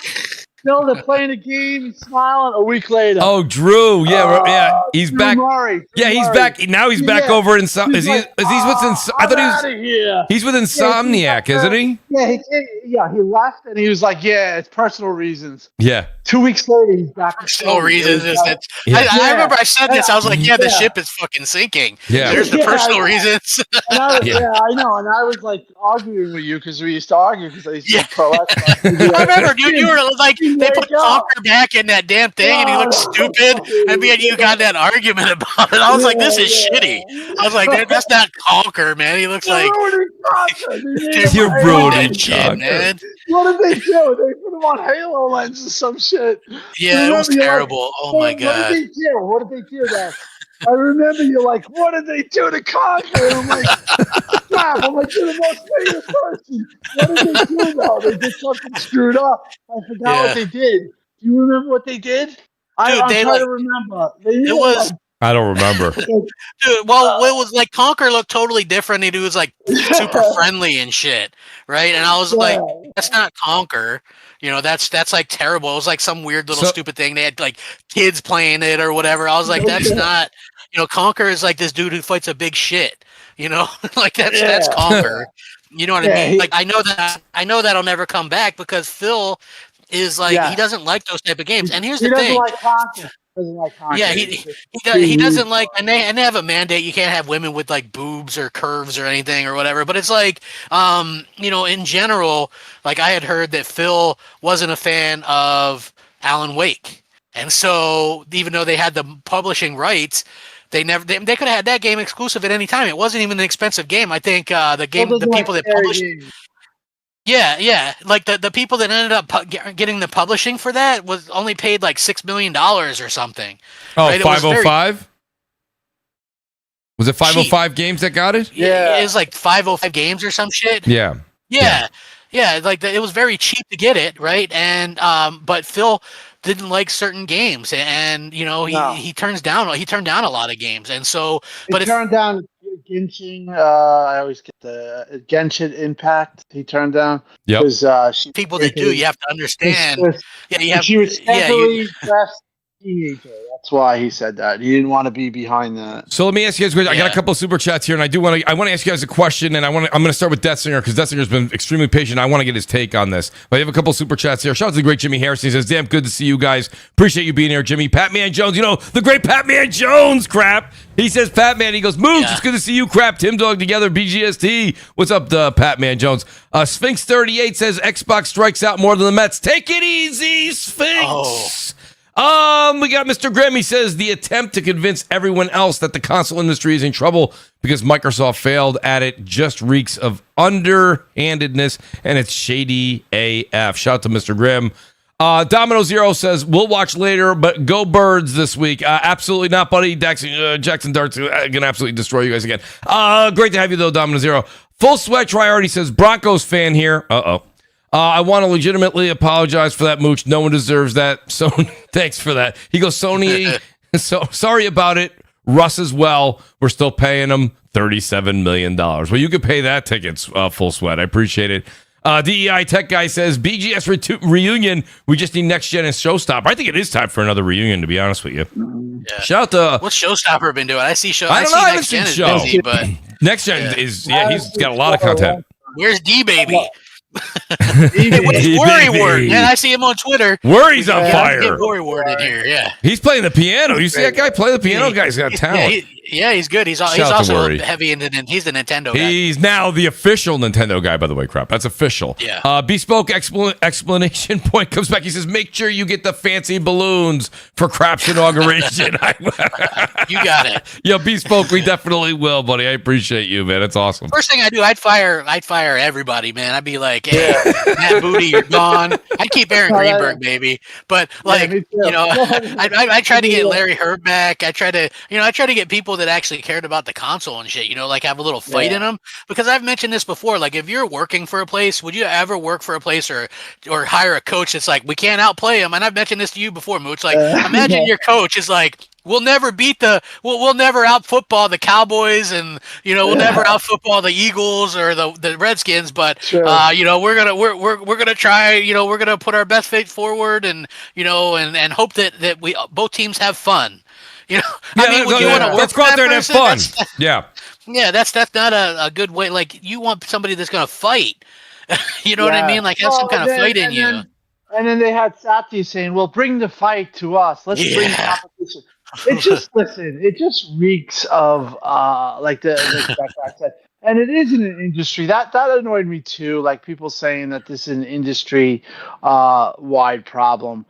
They're playing a game and smiling. A week later. Oh, Drew. Yeah, he's Drew back. Murray. Yeah, he's back. Now he's back over in. Is he with I thought he's with Insomniac, isn't he? Yeah, he left and he was like, yeah, it's personal reasons. Yeah. 2 weeks later, he's back. Personal reasons. I remember I said this. I was like, the ship is fucking sinking. Yeah. There's the personal reasons. I know. And I was like arguing with you because we used to argue because I used to be pro Xbox. I remember, dude, you were like, they put Conker back in that damn thing and he looked stupid. And me and you got that argument about it. I was like, this is shitty. I was like, that's not Conker, man. He looks like you're ruining shit, man. What did they do? They put him on Halo lens or some shit. Yeah, it was terrible. Oh my god. What did they do? That I remember you're like, what did they do to Conker? And I'm like, crap. I'm like, you're the most famous person. What did they do though? They did something screwed up. I forgot what they did. Do you remember what they did? I'm trying to remember. I don't remember. Dude, well, it was like Conker looked totally different. He was like super friendly and shit, right? And I was like, that's not Conker. That's like terrible. It was like some weird little stupid thing. They had like kids playing it or whatever. I was like, that's not. Conker is like this dude who fights a big shit. Like that's Conker. You know what I mean? Like I know that'll never come back because Phil is like he doesn't like those type of games. And here's the thing. Like Conker. Yeah, he doesn't like, and they have a mandate. You can't have women with like boobs or curves or anything or whatever. But it's like, in general, like I had heard that Phil wasn't a fan of Alan Wake, and so even though they had the publishing rights, they could have had that game exclusive at any time. It wasn't even an expensive game. I think the people that published. Yeah. Like the people that ended up getting the publishing for that was only paid like $6 million or something. Oh, right? 505? Was it 505 Games that got it? Yeah. It was like 505 Games or some shit. Yeah. Like it was very cheap to get it, right? And but Phil didn't like certain games, and he turned down a lot of games, and so he turned down Genshin. I always get the Genshin Impact. He turned down because people that do, you have to understand. She was heavily dressed teenager. That's why he said that. He didn't want to be behind that. So let me ask you guys a question. I got a couple of super chats here, and I want to ask you guys a question, and I'm going to start with Death Singer because Death Singer's been extremely patient. I want to get his take on this. But I have a couple of super chats here. Shout out to the great Jimmy Harrison. He says, "Damn good to see you guys. Appreciate you being here, Jimmy." Patman Jones, the great Patman Jones, crap. He says, Patman. He goes, Mooch, it's good to see you, crap. Tim Dog together, BGST. What's up, Patman Jones? Sphinx 38 says Xbox strikes out more than the Mets. Take it easy, Sphinx. We got Mr. Grimm. He says the attempt to convince everyone else that the console industry is in trouble because Microsoft failed at it just reeks of underhandedness, and it's shady AF. Shout out to Mr. Grimm. Domino Zero says we'll watch later, but go Birds this week. Absolutely not, buddy. Jackson Dart's gonna absolutely destroy you guys again. Great to have you though, Domino Zero. Full Sweat Triarity says Broncos fan here. I want to legitimately apologize for that, Mooch. No one deserves that. So thanks for that. He goes, Sony, so sorry about it. Russ as well. We're still paying him $37 million. Well, you could pay that tickets, Full Sweat. I appreciate it. DEI Tech Guy says, BGS reunion, we just need next gen and Showstopper. I think it is time for another reunion, to be honest with you. Yeah. Shout out to... What's Showstopper been doing? I see Next Gen is busy, but... Next Gen is, he's got a lot of content. Where's D-Baby? It's Worry Word. Man, I see him on Twitter. Worry's on fire. Get Worry Word in here, yeah. He's playing the piano. You see that guy play the piano? Guy's got talent. Yeah, he's good. He's also heavy into he's the Nintendo guy. He's now the official Nintendo guy, by the way, crap. That's official. Yeah. Bespoke explanation point comes back. He says, make sure you get the fancy balloons for Crap's inauguration. You got it. Yeah, Bespoke, we definitely will, buddy. I appreciate you, man. It's awesome. First thing I do, I'd fire everybody, man. I'd be like, hey, Matt Booty, you're gone. I'd keep Aaron Greenberg, maybe. But like, I try to get Larry Herb back. I try to get people that actually cared about the console and shit, like have a little fight in them. Because I've mentioned this before, like if you're working for a place, would you ever work for a place or hire a coach that's like, we can't outplay them? And I've mentioned this to you before, Mooch. Like, imagine your coach is like, we'll never we'll never out football the Cowboys, and we'll never out football the Eagles or the Redskins, but we're gonna try, we're gonna put our best foot forward, and and hope that we both teams have fun. Let's go out there and have fun. That's not a good way. Like, you want somebody that's gonna fight. What I mean? Like, have some kind of fight in you. And then they had Sati saying, "Well, bring the fight to us. Let's bring competition." It just it just reeks of like that guy said. And it is in an industry that annoyed me too. Like people saying that this is an industry wide problem.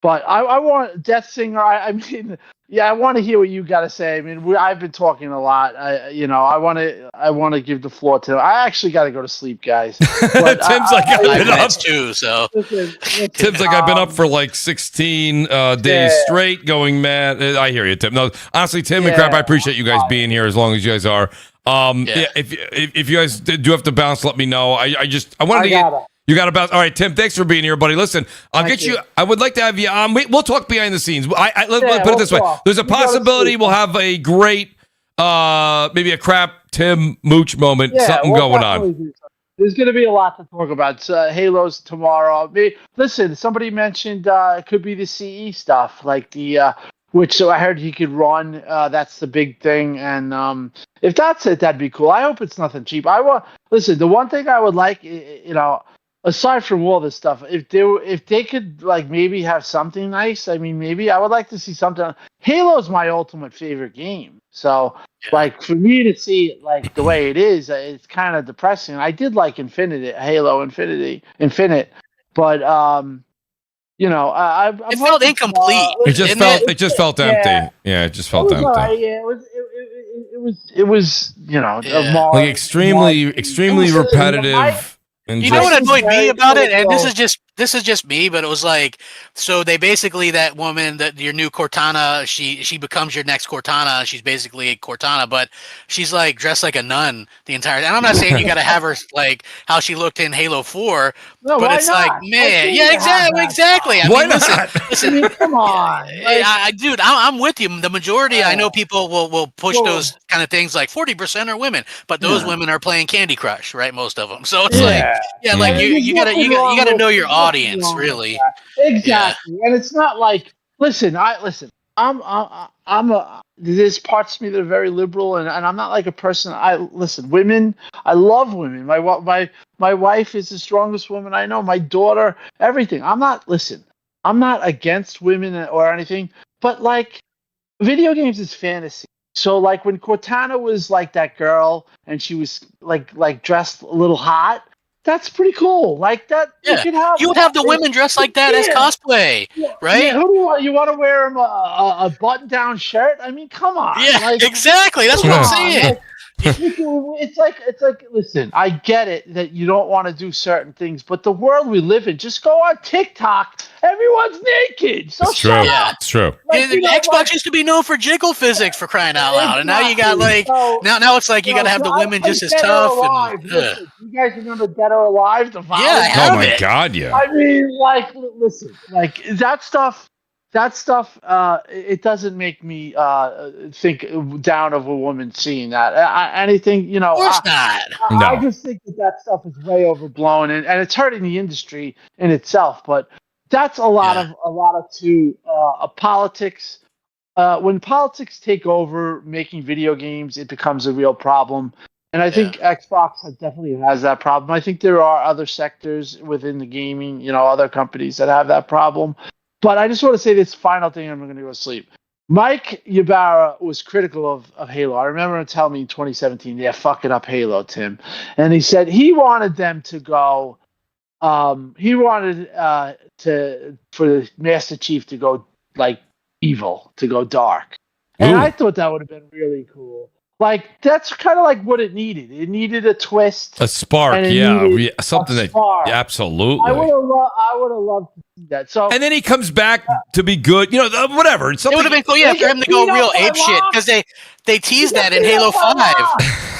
But I want Death Singer. I mean, I want to hear what you got to say. I mean, I've been talking a lot. I want to give the floor to. I actually got to go to sleep, guys. But Tim's like I've been up too. So listen, Tim's like I've been up for like 16 days straight, going mad. I hear you, Tim. No, honestly, Tim and Crap, I appreciate you guys being here as long as you guys are. If you guys do have to bounce, let me know. I wanted to get. You got to bounce. All right, Tim, thanks for being here, buddy. Listen, I'll get you. I would like to have you on. We'll talk behind the scenes. Let's put it this way. There's a possibility we'll have a great, maybe a Crap Tim Mooch moment, something going on. There's going to be a lot to talk about. Halo's tomorrow. Listen, somebody mentioned it could be the CE stuff, like the which I heard he could run. That's the big thing, and if that's it, that'd be cool. I hope it's nothing cheap. Listen. The one thing I would like, aside from all this stuff, if they could like maybe have something nice. I mean, maybe I would like to see something. Halo's my ultimate favorite game. So, like for me to see it like the way it is, it's kind of depressing. I did like Halo Infinite, but it felt incomplete. It just felt empty. Yeah, it just felt empty. It was like extremely repetitive. You know what annoyed me about it, and this is just me, but it was like, so they basically, that woman, that your new Cortana, she becomes your next Cortana. She's basically a Cortana, but she's like dressed like a nun the entire time. And I'm not saying you got to have her like how she looked in Halo 4, but it's like, man, exactly. I mean, listen, come on, dude, I'm with you. The majority, I know people will push those kind of things like 40% are women, but those women are playing Candy Crush, right? Most of them. So it's like you gotta know your audience, really. Exactly, and it's not like listen. There's parts of me that are very liberal, and I'm not like a person. Women. I love women. My wife is the strongest woman I know. My daughter, everything. I'm not against women or anything, but like video games is fantasy. So like when Cortana was like that girl and she was like dressed a little hot, that's pretty cool. Like that, you would have the women dressed like that as cosplay, right? Yeah, who do you want to wear a button-down shirt? I mean, come on. Yeah, exactly. That's what I'm saying. It's like. Listen, I get it that you don't want to do certain things, but the world we live in, just go on TikTok. Everyone's naked. So it's true. Yeah, it's true. Like, Xbox used to be known for jiggle physics, for crying out loud, and now you got like now it's like you got to have the women just as tough. Listen, you guys remember Dead or Alive? I have God, yeah. I mean, like, listen, like that stuff. that stuff, it doesn't make me think down of a woman seeing that. Anything, Of course not. I just think that stuff is way overblown, and it's hurting the industry in itself. But that's a lot of politics. When politics take over making video games, it becomes a real problem. And I think Xbox definitely has that problem. I think there are other sectors within the gaming, other companies that have that problem. But I just want to say this final thing, and I'm going to go to sleep. Mike Ybarra was critical of Halo. I remember him telling me in 2017, "Yeah, fucking up Halo, Tim." And he said he wanted them to go. He wanted for the Master Chief to go like evil, to go dark, and I thought that would have been really cool. Like that's kind of like what it needed. It needed a twist, a spark, something that absolutely. I would have loved to see that. So, and then he comes back to be good. Whatever. It would have been cool, for him to go real ape shit because they teased that in Halo 5.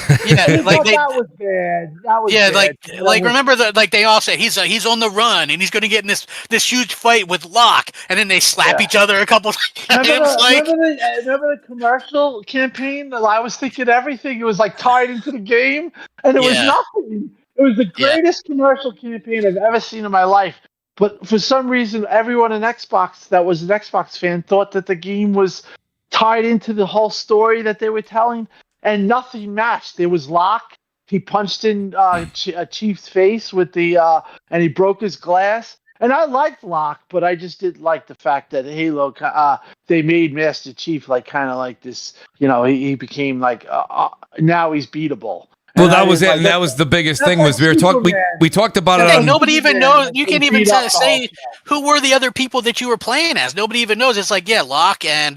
That was bad. That was bad. Like remember they all said he's on the run and he's going to get in this huge fight with Locke, and then they slap each other a couple times. Remember the commercial campaign? I was thinking everything. It was like tied into the game, and it was nothing. It was the greatest commercial campaign I've ever seen in my life. But for some reason, everyone in Xbox that was an Xbox fan thought that the game was tied into the whole story that they were telling. And nothing matched. There was Locke. He punched in Chief's face with and he broke his glass. And I liked Locke, but I just didn't like the fact that Halo, they made Master Chief like kind of like this. He became like now he's beatable. Well, that was it, and that was the biggest thing. Was we talked about it. Nobody even knows. You can't even say who were the other people that you were playing as. Nobody even knows. It's like Locke and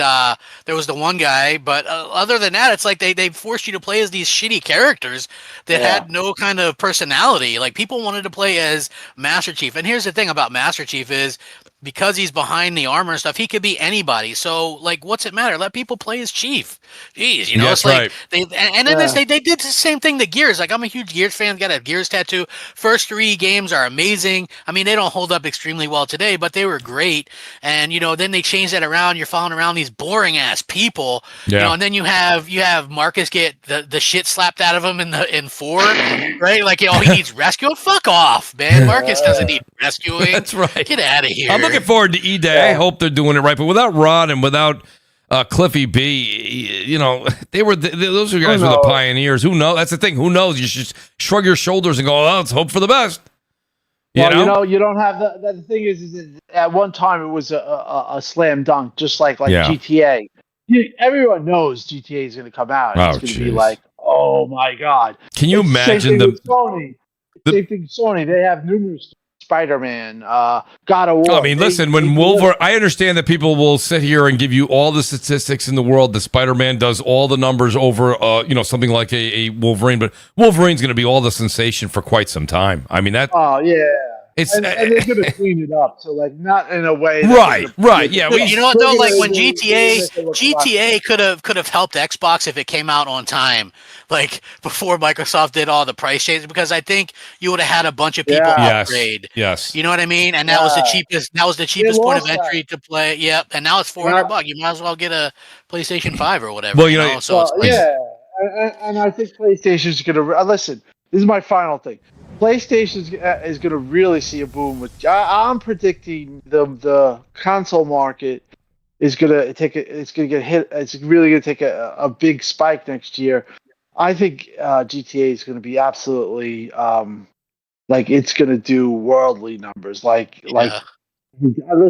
there was the one guy, but other than that, it's like they forced you to play as these shitty characters that had no kind of personality. Like people wanted to play as Master Chief, and here's the thing about Master Chief is, because he's behind the armor and stuff, he could be anybody. So, like, what's it matter? Let people play as Chief. Jeez, it's like they did the same thing to Gears. Like, I'm a huge Gears fan. Got a Gears tattoo. First 3 games are amazing. I mean, they don't hold up extremely well today, but they were great. And then they changed that around. You're following around these boring ass people. And then you have Marcus get the shit slapped out of him in 4, right? Like, he needs rescue. Fuck off, man. Marcus doesn't need rescuing. That's right. Get out of here. I'm looking forward to E-Day. I hope they're doing it right. But without Rod and without Cliffy B, those guys were the pioneers. Who knows? That's the thing. Who knows? You should shrug your shoulders and go, "Oh, let's hope for the best." You don't have the thing is at one time it was a slam dunk, just like GTA. Everyone knows GTA is going to come out. It's going to be like, oh my god! Can you imagine Sony? Same thing with Sony. They have numerous. Spider-Man, God of War. I mean, listen, when Wolverine, I understand that people will sit here and give you all the statistics in the world that Spider-Man does all the numbers over, something like a Wolverine, but Wolverine's going to be all the sensation for quite some time. I mean, that. Oh, yeah. And they're going to clean it up, so like not in a way. Right. Yeah. You know what though? Like when GTA could have helped Xbox if it came out on time, like before Microsoft did all the price changes, because I think you would have had a bunch of people upgrade. Yes. You know what I mean? And that was the cheapest. That was the cheapest point of entry to play. Yep. And now it's $400. You might as well get a PlayStation 5 or whatever. Well, and I think PlayStation's going to listen. This is my final thing. PlayStation is going to really see a boom. I'm predicting the console market is going to it's going to get hit. It's really going to take a big spike next year. I think GTA is going to be absolutely it's going to do worldly numbers.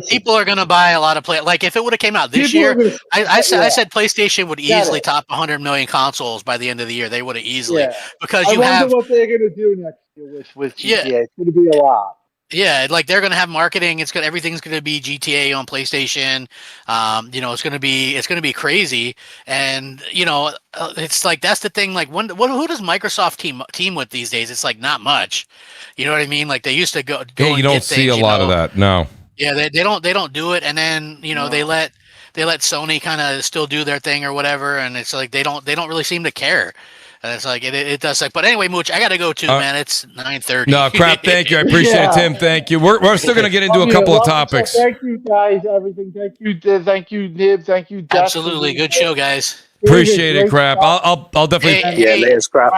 People are going to buy a lot of Like if it would have came out this year, I said PlayStation would easily top 100 million consoles by the end of the year. They would have easily because I wonder what they're going to do next year with GTA. It's going to be a lot. Yeah, like they're going to have marketing. Everything's going to be GTA on PlayStation. It's going to be crazy. And it's like that's the thing. Like who does Microsoft team with these days? It's like not much. You know what I mean? Like they used to go. You don't see a lot of that. No. Yeah, they don't do it, and then they let Sony kind of still do their thing or whatever, and it's like they don't really seem to care. And it's like it does suck. But anyway, Mooch, I gotta go too, man. It's 9:30. No, crap. Thank you. I appreciate it, Tim. Thank you. We're still gonna get into a couple of topics. Thank you guys, everything. Thank you, Nib. Thank you, Jeff. Absolutely, good show, guys. Appreciate it, crap. I'll definitely. Latest crap.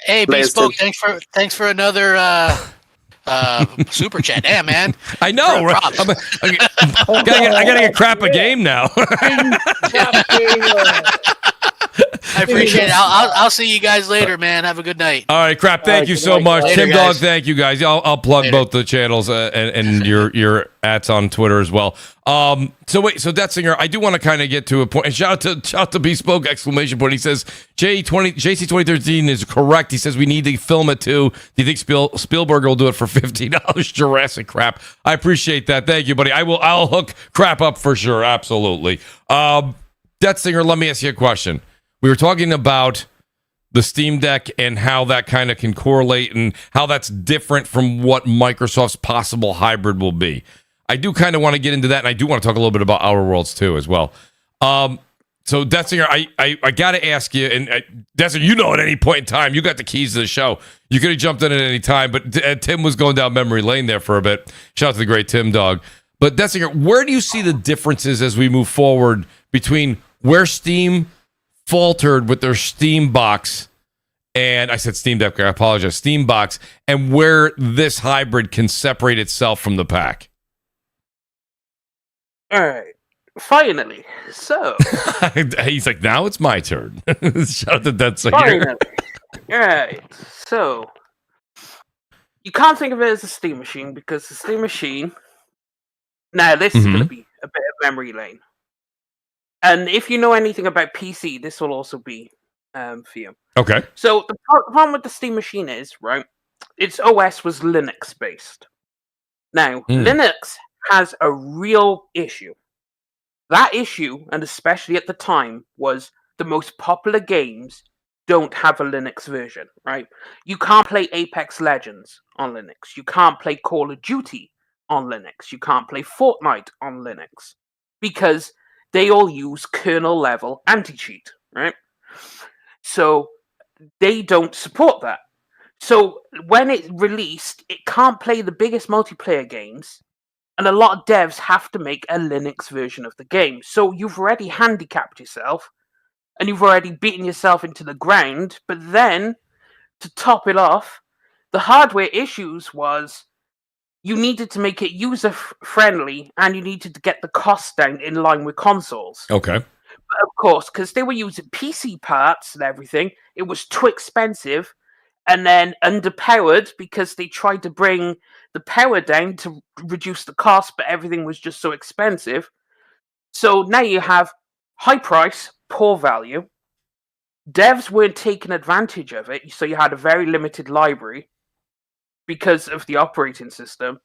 Hey, Bespoke, thanks for another super chat. Damn, man. I know. Right? I gotta get crap a game now. I appreciate it. I'll see you guys later, man. Have a good night. All right, crap. Thank you so much, Later, Tim guys. Dog. Thank you, guys. I'll plug both the channels and your ats on Twitter as well. So Detzinger, I do want to kind of get to a point. And shout out to Bespoke ! He says JC 2013 is correct. He says we need to film it too. Do you think Spielberg will do it for $50? Jurassic crap. I appreciate that. Thank you, buddy. I'll hook crap up for sure. Absolutely. Detzinger, let me ask you a question. We were talking about the Steam Deck and how that kind of can correlate and how that's different from what Microsoft's possible hybrid will be. I do kind of want to get into that, and I do want to talk a little bit about Outer Worlds too as well. So Detzinger, I got to ask you, and Detzinger, at any point in time, you got the keys to the show. You could have jumped in at any time, but Tim was going down memory lane there for a bit. Shout out to the great Tim Dog. But Detzinger, where do you see the differences as we move forward between where Steam faltered with their Steam box, and I said Steam Deck, I apologize, Steam box, and where this hybrid can separate itself from the pack? All right. Finally. So. He's like, now it's my turn. Shout out to Detzinger. Finally. All right. So. You can't think of it as a Steam machine because the Steam machine. Now, this is going to be a bit of memory lane. And if you know anything about PC, this will also be for you. Okay. So the problem with the Steam machine is, right, its OS was Linux-based. Now, Linux has a real issue. That issue, and especially at the time, was the most popular games don't have a Linux version, right? You can't play Apex Legends on Linux. You can't play Call of Duty on Linux. You can't play Fortnite on Linux. Because they all use kernel-level anti-cheat, right? So they don't support that. So when it's released, it can't play the biggest multiplayer games, and a lot of devs have to make a Linux version of the game. So you've already handicapped yourself, and you've already beaten yourself into the ground, but then, to top it off, the hardware issues was you needed to make it user-friendly, and you needed to get the cost down in line with consoles. Okay. But of course, because they were using PC parts and everything, it was too expensive, and then underpowered because they tried to bring the power down to reduce the cost, but everything was just so expensive. So now you have high price, poor value. Devs weren't taking advantage of it, so you had a very limited library because of the operating system.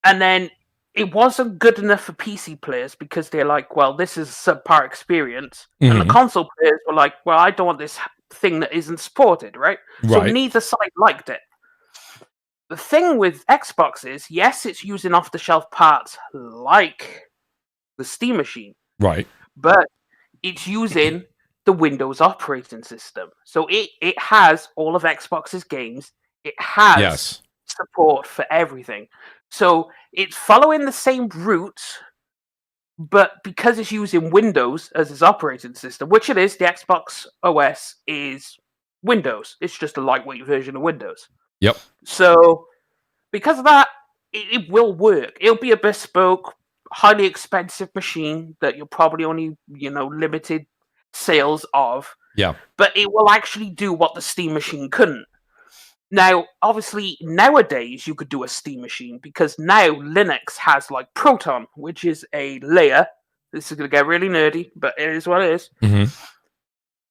And then it wasn't good enough for PC players because they're like, well, this is a subpar experience. And the console players were like, well, I don't want this thing that isn't supported, right? So neither side liked it. The thing with Xbox is, yes, it's using off-the-shelf parts like the Steam machine. Right. But it's using the Windows operating system. So it has all of Xbox's games. It has support for everything. So it's following the same route, but because it's using Windows as its operating system, which it is, the Xbox OS is Windows. It's just a lightweight version of Windows. Yep. So because of that, it will work. It'll be a bespoke, highly expensive machine that you'll probably only, limited sales of. Yeah. But it will actually do what the Steam machine couldn't. Now, obviously, nowadays you could do a Steam machine because now Linux has like Proton, which is a layer. This is going to get really nerdy, but it is what it is.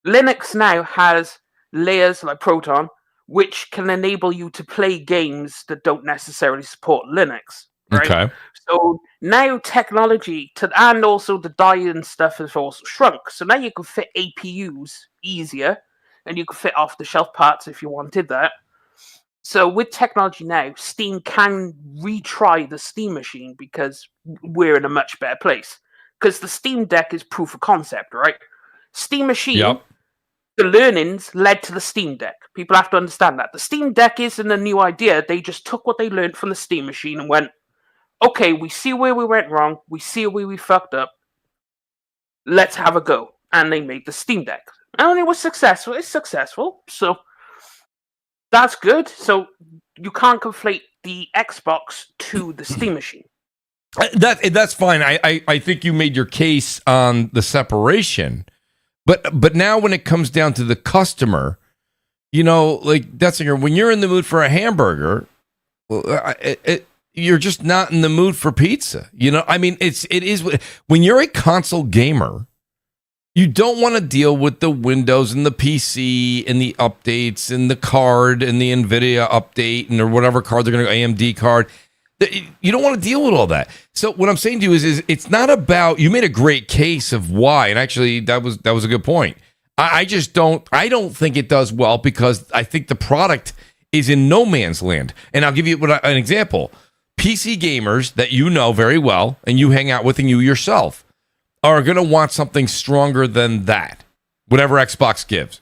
Linux now has layers like Proton, which can enable you to play games that don't necessarily support Linux. Right? Okay. So now technology and also the die and stuff has also shrunk. So now you can fit APUs easier, and you can fit off-the-shelf parts if you wanted that. So with technology now, Steam can retry the Steam machine because we're in a much better place. Because the Steam Deck is proof of concept, right? Steam machine, the learnings led to the Steam Deck. People have to understand that. The Steam Deck isn't a new idea. They just took what they learned from the Steam machine and went, okay, we see where we went wrong. We see where we fucked up. Let's have a go. And they made the Steam Deck. And it was successful. It's successful. So that's good. So you can't conflate the Xbox to the Steam machine. That's fine. I think you made your case on the separation. But now when it comes down to the customer, like Detzinger, when you're in the mood for a hamburger, you're just not in the mood for pizza. I mean, it is when you're a console gamer, you don't want to deal with the Windows and the PC and the updates and the card and the NVIDIA update and or whatever card they're going to AMD card. You don't want to deal with all that. So what I'm saying to you is it's not about, you made a great case of why, and actually that was a good point. I don't think it does well because I think the product is in no man's land. And I'll give you an example. PC gamers that you know very well and you hang out with and you yourself are going to want something stronger than that, whatever Xbox gives.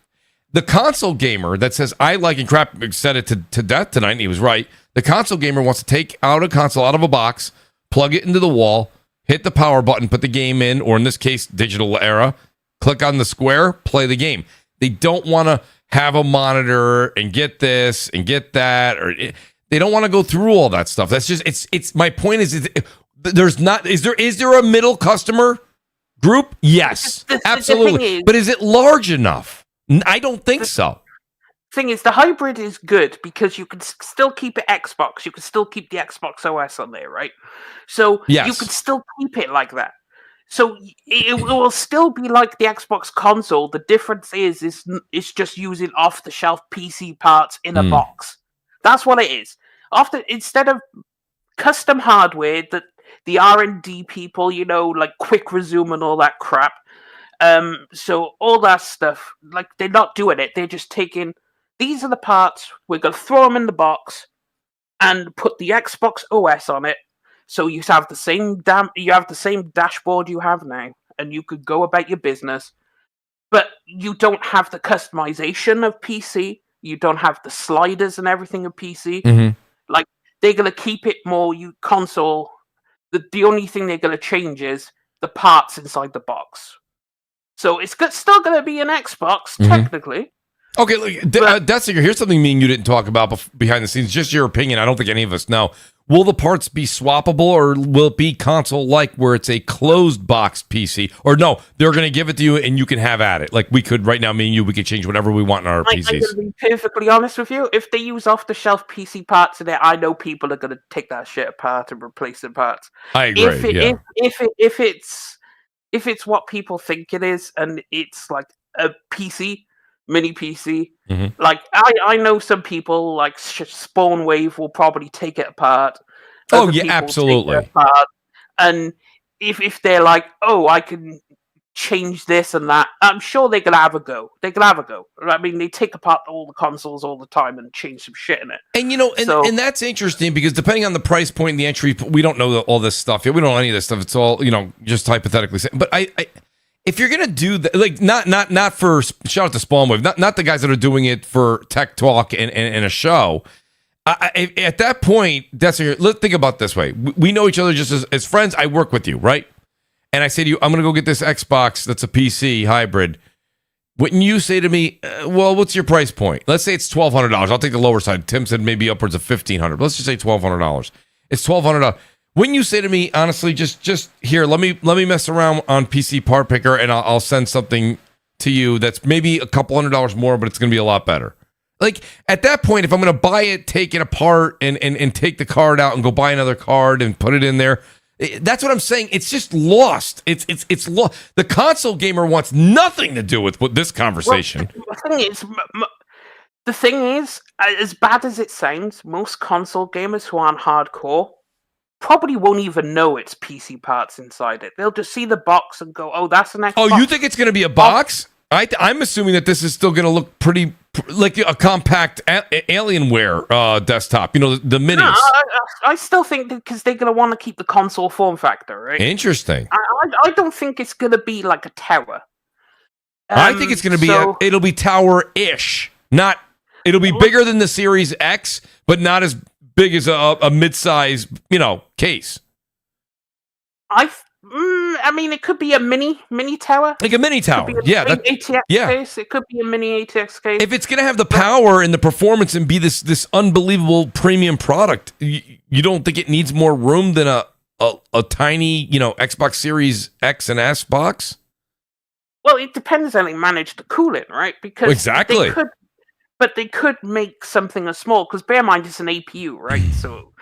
The console gamer that says, I like, and Crap said it to death tonight, and he was right. The console gamer wants to take out a console out of a box, plug it into the wall, hit the power button, put the game in, or in this case, digital era, click on the square, play the game. They don't want to have a monitor and get this and get that, or they don't want to go through all that stuff. That's just, it's my point is there a middle customer group? Yes, absolutely. But is it large enough? I don't think so. Thing is, the hybrid is good because you can still keep it Xbox. You can still keep the Xbox OS on there, right? So you can still keep it like that. So it will still be like the Xbox console. The difference is it's just using off-the-shelf PC parts in a box. That's what it is. Instead of custom hardware that the R&D people, like Quick Resume and all that crap. So all that stuff, like they're not doing it. They're just taking, these are the parts, we're going to throw them in the box and put the Xbox OS on it. So you have the same dashboard you have now, and you could go about your business, but you don't have the customization of PC. You don't have the sliders and everything of PC. Mm-hmm. Like they're going to keep it more console. The only thing they're going to change is the parts inside the box. So it's still going to be an Xbox, technically. Okay, look, Detzinger, here's something me and you didn't talk about behind the scenes. Just your opinion. I don't think any of us know. Will the parts be swappable, or will it be console-like where it's a closed box PC? Or no, they're going to give it to you and you can have at it. Like we could, right now, me and you, we could change whatever we want in our PCs. I'm going to be perfectly honest with you. If they use off-the-shelf PC parts in it, I know people are going to take that shit apart and replace the parts. I agree, If it's what people think it is, and it's like a PC, mini PC, like I know some people like Spawn Wave will probably take it apart. Oh yeah, absolutely. And if they're like, oh, I can change this and that, I'm sure they're gonna have a go. I mean, they take apart all the consoles all the time and change some shit in it. And and that's interesting because depending on the price point and the entry, we don't know all this stuff yet. We don't know any of this stuff. It's all just hypothetically saying. But I if you're gonna do that, like not for shout out to Spawnwave, not the guys that are doing it for tech talk and a show. At that point, let's think about it this way. We know each other just as friends. I work with you, right? And I say to you, I'm gonna go get this Xbox that's a PC hybrid. Wouldn't you say to me, well, what's your price point? Let's say it's $1,200. I'll take the lower side. Tim said maybe upwards of $1,500. Let's just say $1,200. It's $1,200. Wouldn't you say to me, honestly, just here, let me mess around on PC Part Picker, and I'll send something to you that's maybe a couple $100 more, but it's going to be a lot better. Like at that point, if I'm going to buy it, take it apart, and take the card out and go buy another card and put it in there, that's what I'm saying. It's just lost. It's lost. The console gamer wants nothing to do with this conversation. Well, the thing is, as bad as it sounds, most console gamers who aren't hardcore probably won't even know it's PC parts inside it. They'll just see the box and go, "Oh, that's an Xbox." Oh, you think it's going to be a box? I'm assuming that this is still going to look pretty like a compact Alienware desktop. The minis. No, I still think because they're going to want to keep the console form factor, right? Interesting. I don't think it's going to be like a tower. I think it's going to be it'll be tower-ish. It'll be bigger than the Series X, but not as big as a mid-size, case. I mean, it could be a mini tower. Like a mini tower. ATX case. It could be a mini ATX case. If it's going to have the power and the performance and be this unbelievable premium product, you don't think it needs more room than a tiny, Xbox Series X and S box? Well, it depends how they manage to cool it, right? Because exactly. They could make something as small, because bear in mind it's an APU, right? So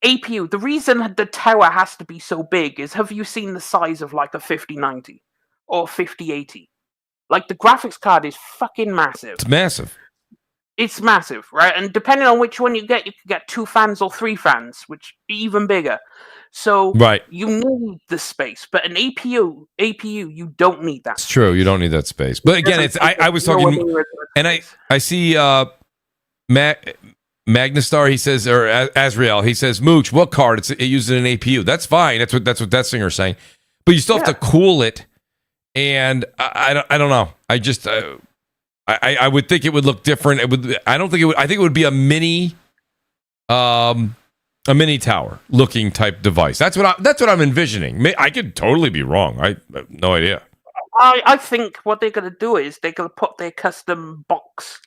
APU, the reason the tower has to be so big is, have you seen the size of like a 5090 or 5080? Like, the graphics card is fucking massive. It's massive. It's massive, right? And depending on which one you can get 2 fans or 3 fans, which are even bigger. So you need the space, but an APU, you don't need that. It's true, you don't need that space. But again, I was talking, and I see Magnastar, he says, or Azrael, he says, Mooch, what card? It uses an APU. That's fine. That's what that singer's saying. But you still have to cool it, and I don't know. I just I would think it would look different. I don't think it would. I think it would be a mini tower looking type device. That's what I'm envisioning. I could totally be wrong. I have no idea. I think what they're going to do is they're going to put their custom box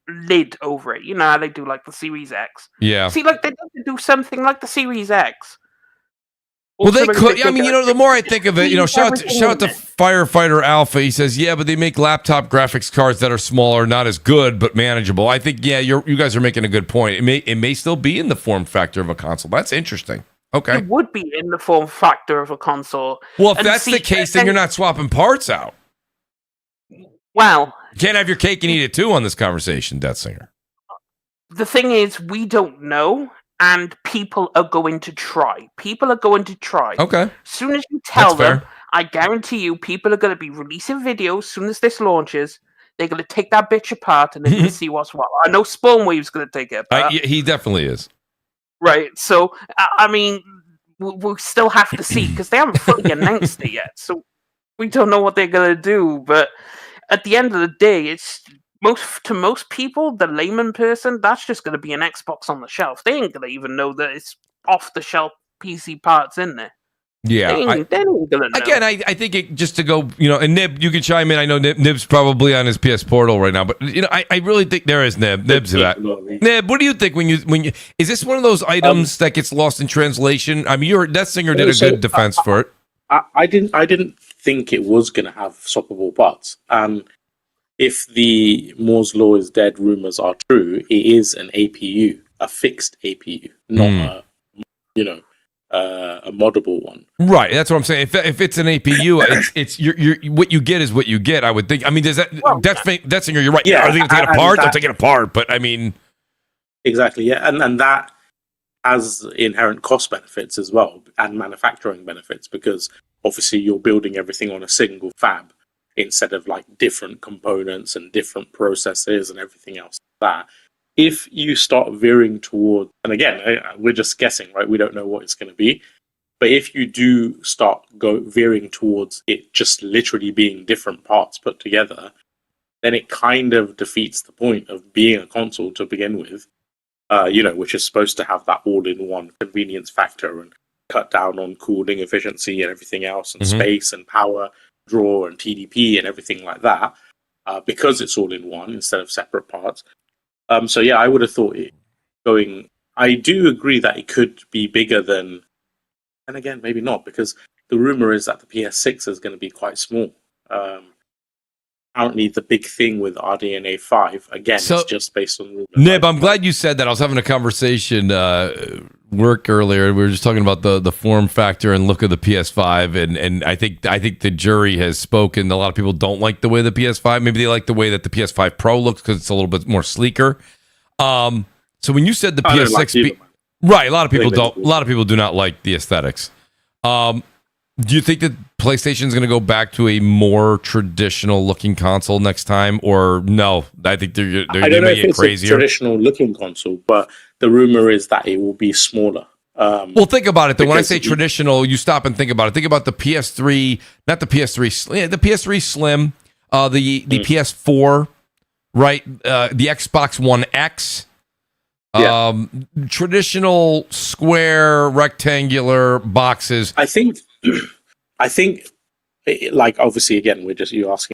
lid over it. You know how they do like the Series X. Yeah. See, like, they need to do something like the Series X. Well, they could. I mean, the more I think of it, shout out to Firefighter Alpha. He says, yeah, but they make laptop graphics cards that are smaller, not as good, but manageable. I think, yeah, you guys are making a good point. It may still be in the form factor of a console. That's interesting. Okay. It would be in the form factor of a console. Well, if that's the case, then you're not swapping parts out. Well, you can't have your cake and eat it too on this conversation, Death Singer. The thing is, we don't know. And people are going to try. Okay. As soon as you tell them, I guarantee you, people are going to be releasing videos as soon as this launches. They're going to take that bitch apart and they're going to see what's what. I know Spawnwave's going to take it apart. He definitely is. Right. So, I mean, we'll still have to see, because they haven't fully announced it yet. So, we don't know what they're going to do. But at the end of the day, it's... To most people, the layman person, that's just going to be an Xbox on the shelf. They ain't going to even know that it's off-the-shelf PC parts in there. Yeah. They ain't gonna know. Again, I think it, just to go, and Nib, you can chime in. I know Nib's probably on his PS Portal right now, but, I really think there is Nib. Nib's that. Nib, what do you think when you is this one of those items that gets lost in translation? I mean, your Death Singer did a good defense for it. I didn't think it was going to have swappable parts. If the Moore's Law is dead rumors are true, it is an APU, a fixed APU, not a moddable one. Right, that's what I'm saying. If it's an APU, it's you're what you get is what you get. I would think. I mean, does that? That's you're right. Yeah, are they going to take it apart? They'll take it apart, but I mean, exactly. Yeah, and that has inherent cost benefits as well, and manufacturing benefits, because obviously you're building everything on a single fab, instead of like different components and different processes and everything else like that. If you start veering toward, and again, we're just guessing, right? We don't know what it's going to be. But if you do start veering towards it just literally being different parts put together, then it kind of defeats the point of being a console to begin with, which is supposed to have that all-in-one convenience factor and cut down on cooling efficiency and everything else, and space and power draw and TDP and everything like that, because it's all in one instead of separate parts. So yeah, I would have thought it going. I do agree that it could be bigger than, and again, maybe not, because the rumor is that the PS6 is going to be quite small. Apparently, the big thing with RDNA 5 again is just based on rumor. Nib, I'm glad you said that. I was having a conversation work earlier. We were just talking about the form factor and look of the PS5, and I think the jury has spoken. A lot of people don't like the way the PS5. Maybe they like the way that the PS5 Pro looks because it's a little bit more sleeker. So when you said the PS6, right? A lot of people don't. A lot of people do not like the aesthetics. Do you think that PlayStation is going to go back to a more traditional looking console next time, or no? I think they're going to make it crazier. A traditional looking console, but the rumor is that it will be smaller. Well, think about it. Though, when I say traditional, you stop and think about it. Think about the PS3, not the PS3, the PS3 Slim, the PS4, right? The Xbox One X. Traditional square rectangular boxes. I think, like, obviously, again, you're asking.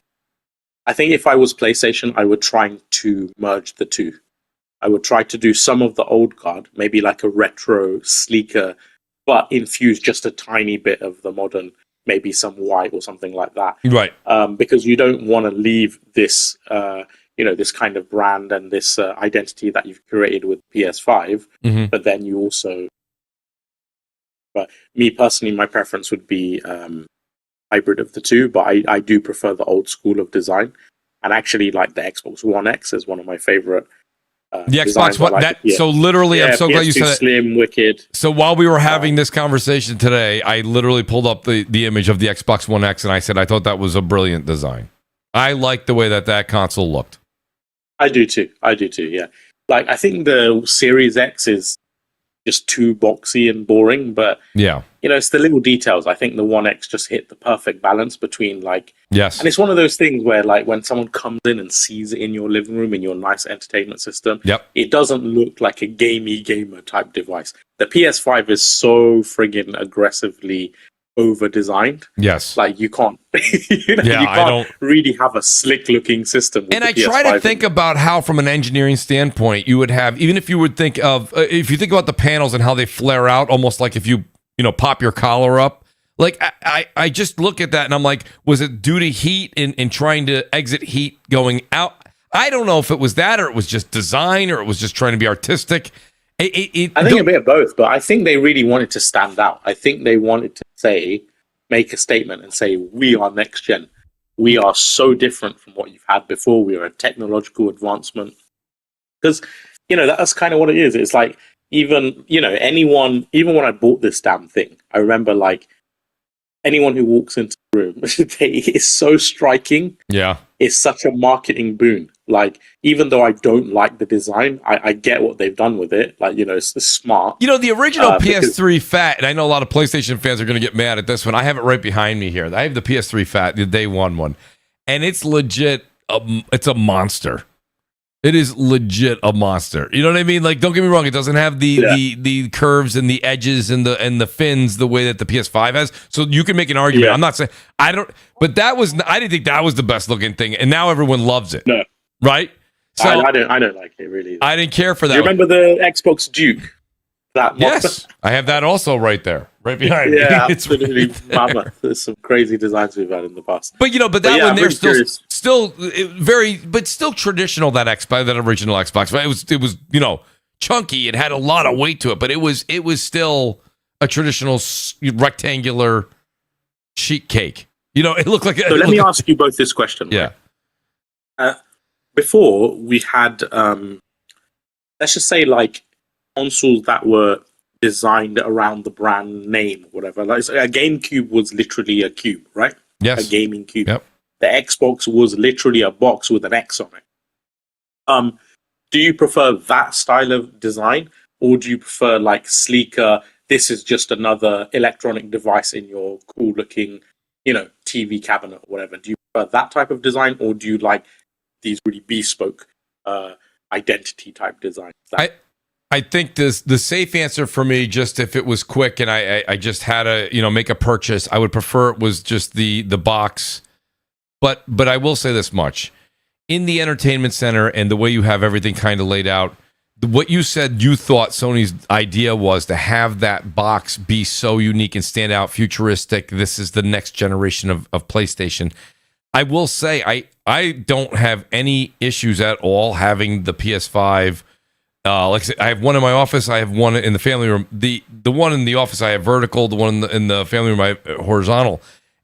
I think if I was PlayStation, I would try to merge the two. I would try to do some of the old guard, maybe like a retro, sleeker, but infuse just a tiny bit of the modern, maybe some white or something like that. Right. Because you don't want to leave this, this kind of brand and this identity that you've created with PS5. Mm-hmm. But then you also, but me personally, my preference would be hybrid of the two. But I do prefer the old school of design, and actually, like the Xbox One X is one of my favorite. The Xbox One. So literally, I'm so glad you said that. Slim, wicked. So while we were having this conversation today, I literally pulled up the image of the Xbox One X, and I said I thought that was a brilliant design. I like the way that console looked. I do too. Yeah. Like, I think the Series X is just too boxy and boring, but yeah, it's the little details. I think the One X just hit the perfect balance between yes, and it's one of those things where when someone comes in and sees it in your living room in your nice entertainment system, it doesn't look like a gamer type device. The PS5 is so friggin' aggressively over designed. Yes, like you can't you can't really have a slick looking system with and I try to think about how, from an engineering standpoint, you would have, even if you would think of if you think about the panels and how they flare out, almost like if you pop your collar up. Like, I just look at that and I'm like, was it due to heat and trying to exit heat going out? I don't know if it was that, or it was just design, or it was just trying to be artistic. I think a bit of both, but I think they really wanted to stand out. I think they wanted to make a statement and say, we are next gen. We are so different from what you've had before. We are a technological advancement. Because, that's kind of what it is. It's like, even when I bought this damn thing, I remember anyone who walks into the room, it's so striking. Yeah. It's such a marketing boon. Like, even though I don't like the design, I get what they've done with it. Like, it's smart. The original PS3 Fat, and I know a lot of PlayStation fans are going to get mad at this one. I have it right behind me here. I have the PS3 Fat, the day one, and it's legit. It's a monster. It is legit a monster. You know what I mean? Like, don't get me wrong. It doesn't have the curves and the edges and the fins the way that the PS5 has. So you can make an argument. Yeah. I'm not saying I didn't think that was the best looking thing, and now everyone loves it. No. Right? So I don't like it really. I didn't care for that. Do you remember the Xbox Duke? Yes, I have that also right there, right behind me. Yeah, absolutely. Mama. There's some crazy designs we've had in the past. But that one there still very, but still traditional. That original Xbox. It was chunky. It had a lot of weight to it, but it was still a traditional rectangular sheet cake. It looked like. So let me ask you both this question. Yeah. Right? Before we had, let's just say consoles that were designed around the brand name, or whatever. Like, a GameCube was literally a cube, right? Yes. A gaming cube. Yep. The Xbox was literally a box with an X on it. Do you prefer that style of design, or do you prefer sleeker? This is just another electronic device in your cool looking, TV cabinet or whatever. Do you prefer that type of design, or do you like these really bespoke identity type designs? I think the safe answer for me, just if it was quick and I just had to make a purchase, I would prefer it was just the box. But I will say this much: in the entertainment center and the way you have everything kind of laid out, what you said you thought Sony's idea was to have that box be so unique and stand out, futuristic. This is the next generation of PlayStation. I will say I don't have any issues at all having the PS5. Like I said, I have one in my office. I have one in the family room. The one in the office I have vertical. The one in the family room I have horizontal.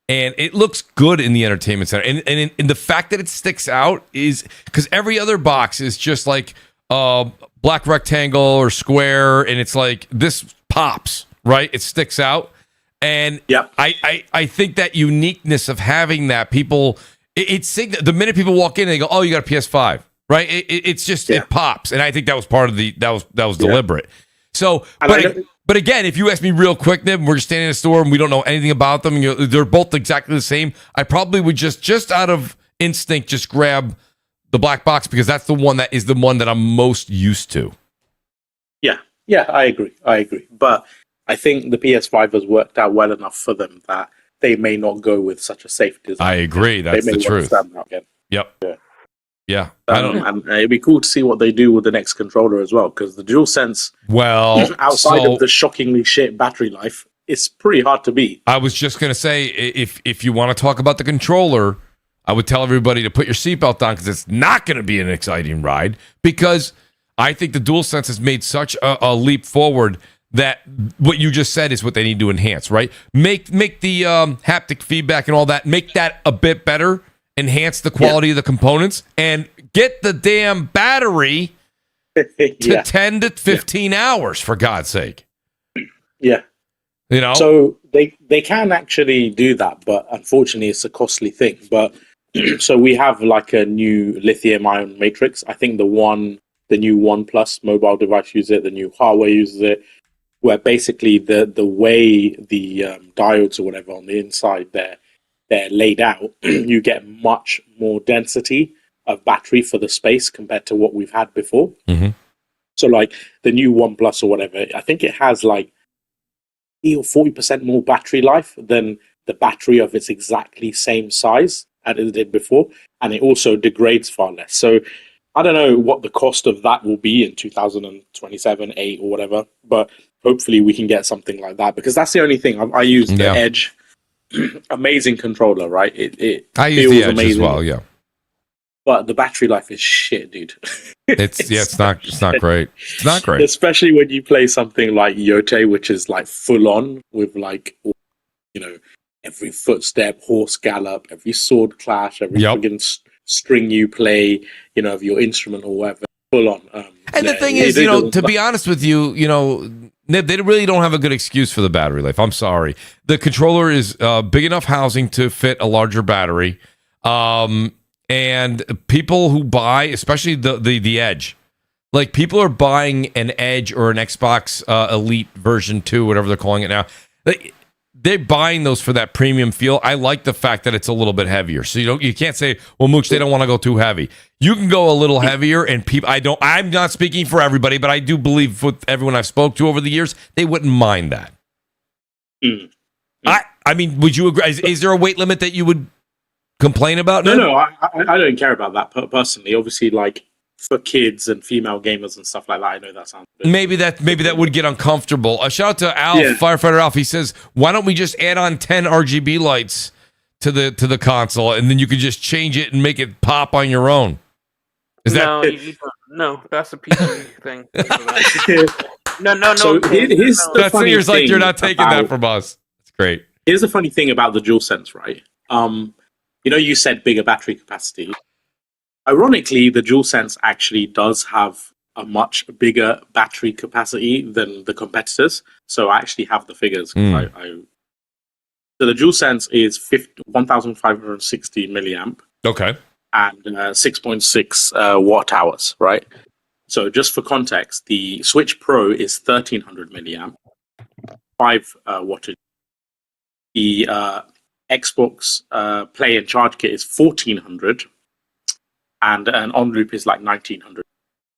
And it looks good in the entertainment center. And the fact that it sticks out is because every other box is just like black rectangle or square, and it's like this pops, right? It sticks out. And I think that uniqueness of having that, people, the minute people walk in, they go, "Oh, you got a PS5." Right? It's just it pops, and I think that was part of that was deliberate. So, But again, if you ask me real quick, Nib, we're just standing in a store and we don't know anything about them, and they're both exactly the same, I probably would just out of instinct, just grab the black box because that's the one that I'm most used to. Yeah, I agree. But I think the PS5 has worked out well enough for them that they may not go with such a safe design. I agree. That's the truth. Yep. Yeah. And it'd be cool to see what they do with the next controller as well, because the DualSense, outside of the shockingly shit battery life, it's pretty hard to beat. I was just going to say, if you want to talk about the controller, I would tell everybody to put your seatbelt on because it's not going to be an exciting ride, because I think the DualSense has made such a leap forward that what you just said is what they need to enhance, right? Make the haptic feedback and all that, make that a bit better, enhance the quality of the components, and get the damn battery to 10 to 15 hours, for God's sake. Yeah. You know? So they can actually do that, but unfortunately it's a costly thing. But so we have like a new lithium ion matrix. I think the new OnePlus mobile device uses it, the new Huawei uses it, where basically the way the diodes or whatever on the inside they're laid out, you get much more density of battery for the space compared to what we've had before. Mm-hmm. So like the new OnePlus or whatever, I think it has like 30 or 40% more battery life than the battery of its exactly same size as it did before, and it also degrades far less. So I don't know what the cost of that will be in 2027, 8 or whatever, but hopefully we can get something like that, because that's the only thing. I use the Edge. Amazing controller, right? I use the Edge as well, yeah. But the battery life is shit, dude. It's not great. It's not great. Especially when you play something like Yotei, which is like full on with like, you know, every footstep, horse gallop, every sword clash, every friggin' string you play, you know, of your instrument or whatever, full on. And the thing is, you know, to be honest with you, you know, Nib, they really don't have a good excuse for the battery life. I'm sorry. The controller is big enough housing to fit a larger battery. And people who buy, especially the Edge, like people are buying an Edge or an Xbox Elite version 2, whatever they're calling it now. They're buying those for that premium feel. I like the fact that it's a little bit heavier. So you can't say, well, Mooch, they don't want to go too heavy. You can go a little heavier, and people, I'm not speaking for everybody, but I do believe with everyone I've spoke to over the years, they wouldn't mind that. I mean, would you agree? Is there a weight limit that you would complain about? No, I don't care about that personally. Obviously, like for kids and female gamers and stuff like that, I know that sounds maybe that would get uncomfortable. A shout out to Alf, Firefighter Alf. He says, why don't we just add on 10 RGB lights to the console, and then you could just change it and make it pop on your own? No, that's a PC thing. No. So here's the funny thing. Like, you're not taking that from us. It's great. Here's the funny thing about the DualSense, right? You know, you said bigger battery capacity. Ironically, the DualSense actually does have a much bigger battery capacity than the competitors. So I actually have the figures. So the DualSense is 1,560 milliamp. Okay. And 6.6 watt hours, right? So just for context, the Switch Pro is 1,300 milliamp, 5 wattage. The Xbox Play and Charge Kit is 1,400. And an on-loop is like 1,900.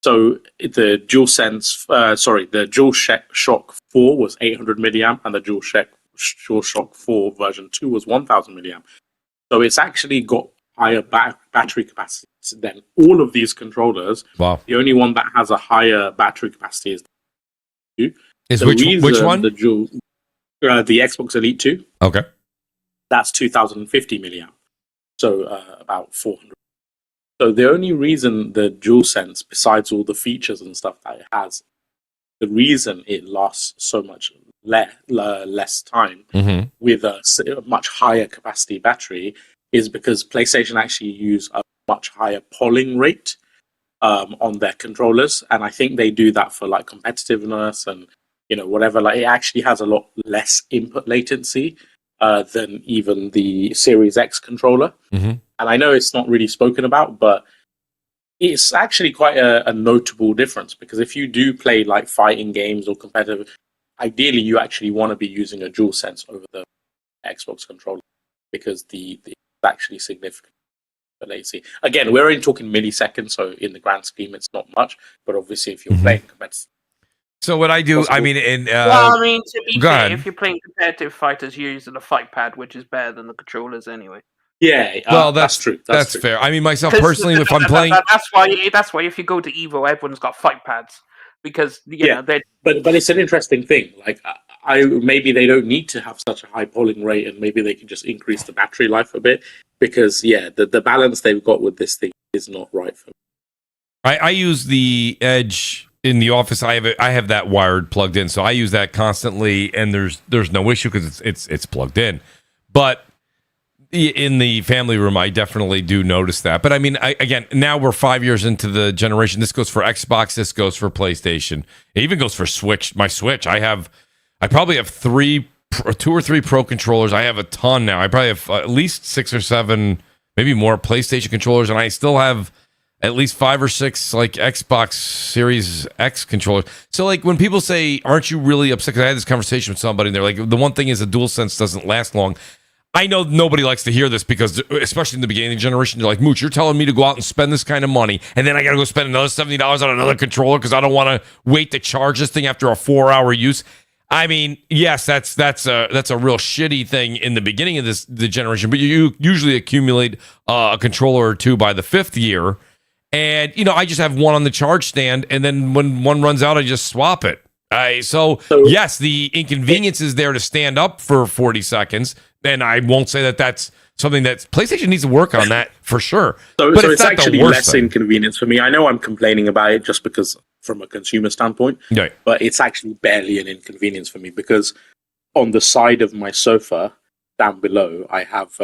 So the the DualShock 4 was 800 milliamp, and the DualShock 4 version 2 was 1,000 milliamp. So it's actually got higher battery capacity than all of these controllers. Wow. The only one that has a higher battery capacity is the 2. Is which one? The Xbox Elite 2. Okay. That's 2,050 milliamp. So about 400. So the only reason the DualSense, besides all the features and stuff that it has, the reason it lasts so much less time with a much higher capacity battery is because PlayStation actually use a much higher polling rate on their controllers, and I think they do that for like competitiveness and whatever. Like it actually has a lot less input latency than even the Series X controller. And I know it's not really spoken about, but it's actually quite a notable difference, because if you do play like fighting games or competitive, ideally you actually want to be using a DualSense over the Xbox controller because the actually significant latency. Again, we're only talking milliseconds, so in the grand scheme, it's not much. But obviously, if you're playing competitive. So what I do, Possible. I mean, to be go fair, ahead. if you're playing competitive fighters, you're using a fight pad, which is better than the controllers anyway. Yeah, well, that's true. That's true. fair. I mean, myself personally, if I'm playing, that's why if you go to Evo, everyone's got fight pads because you know they're. But it's an interesting thing. Like maybe they don't need to have such a high polling rate, and maybe they can just increase the battery life a bit because the balance they've got with this thing is not right for me. I use the Edge in the office. I have that wired plugged in, so I use that constantly, and there's no issue because it's plugged in. But in the family room, I definitely do notice that. But I mean, again, now we're 5 years into the generation. This goes for Xbox. This goes for PlayStation. It even goes for Switch. My Switch. I probably have 2 or 3 Pro controllers. I have a ton now. I probably have at least 6 or 7, maybe more PlayStation controllers, and I still have at least 5 or 6 like Xbox Series X controllers. So like when people say, "Aren't you really upset?" Because I had this conversation with somebody, and they're like, "The one thing is the DualSense doesn't last long." I know nobody likes to hear this because, especially in the beginning of the generation, they're like, "Mooch, you're telling me to go out and spend this kind of money, and then I got to go spend another $70 on another controller because I don't want to wait to charge this thing after a 4-hour use." I mean, yes, that's a real shitty thing in the beginning of the generation, but you usually accumulate a controller or 2 by the 5th year, and I just have one on the charge stand, and then when one runs out, I just swap it. So yes, the inconvenience is there to stand up for 40 seconds. And I won't say that that's something that PlayStation needs to work on that for sure. So it's actually less inconvenience for me. I know I'm complaining about it just because from a consumer standpoint, but it's actually barely an inconvenience for me because on the side of my sofa down below, I have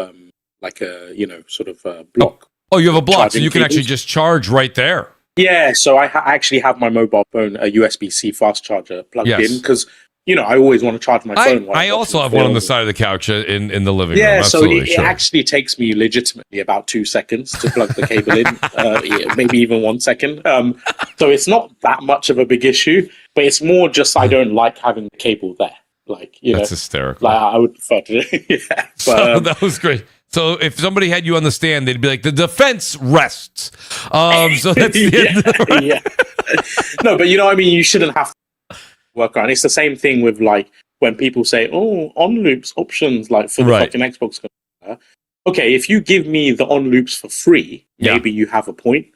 like a sort of a block. Oh, you have a block, so you can actually just charge right there. Yeah, so I actually have my mobile phone a USB-C fast charger plugged in because. I always want to charge my phone. I also have one on the side of the couch in the living room. Yeah, so it actually takes me legitimately about 2 seconds to plug the cable in, maybe even 1 second. So it's not that much of a big issue, but it's more just I don't like having the cable there. Like, that's hysterical. Like I would prefer to. Yeah, so that was great. So if somebody had you on the stand, they'd be like, "The defense rests." So that's yeah. No, but I mean, you shouldn't have to work on. It's the same thing with like when people say, "Oh, on loops options like for the fucking Xbox controller." Okay, if you give me the on loops for free, maybe you have a point.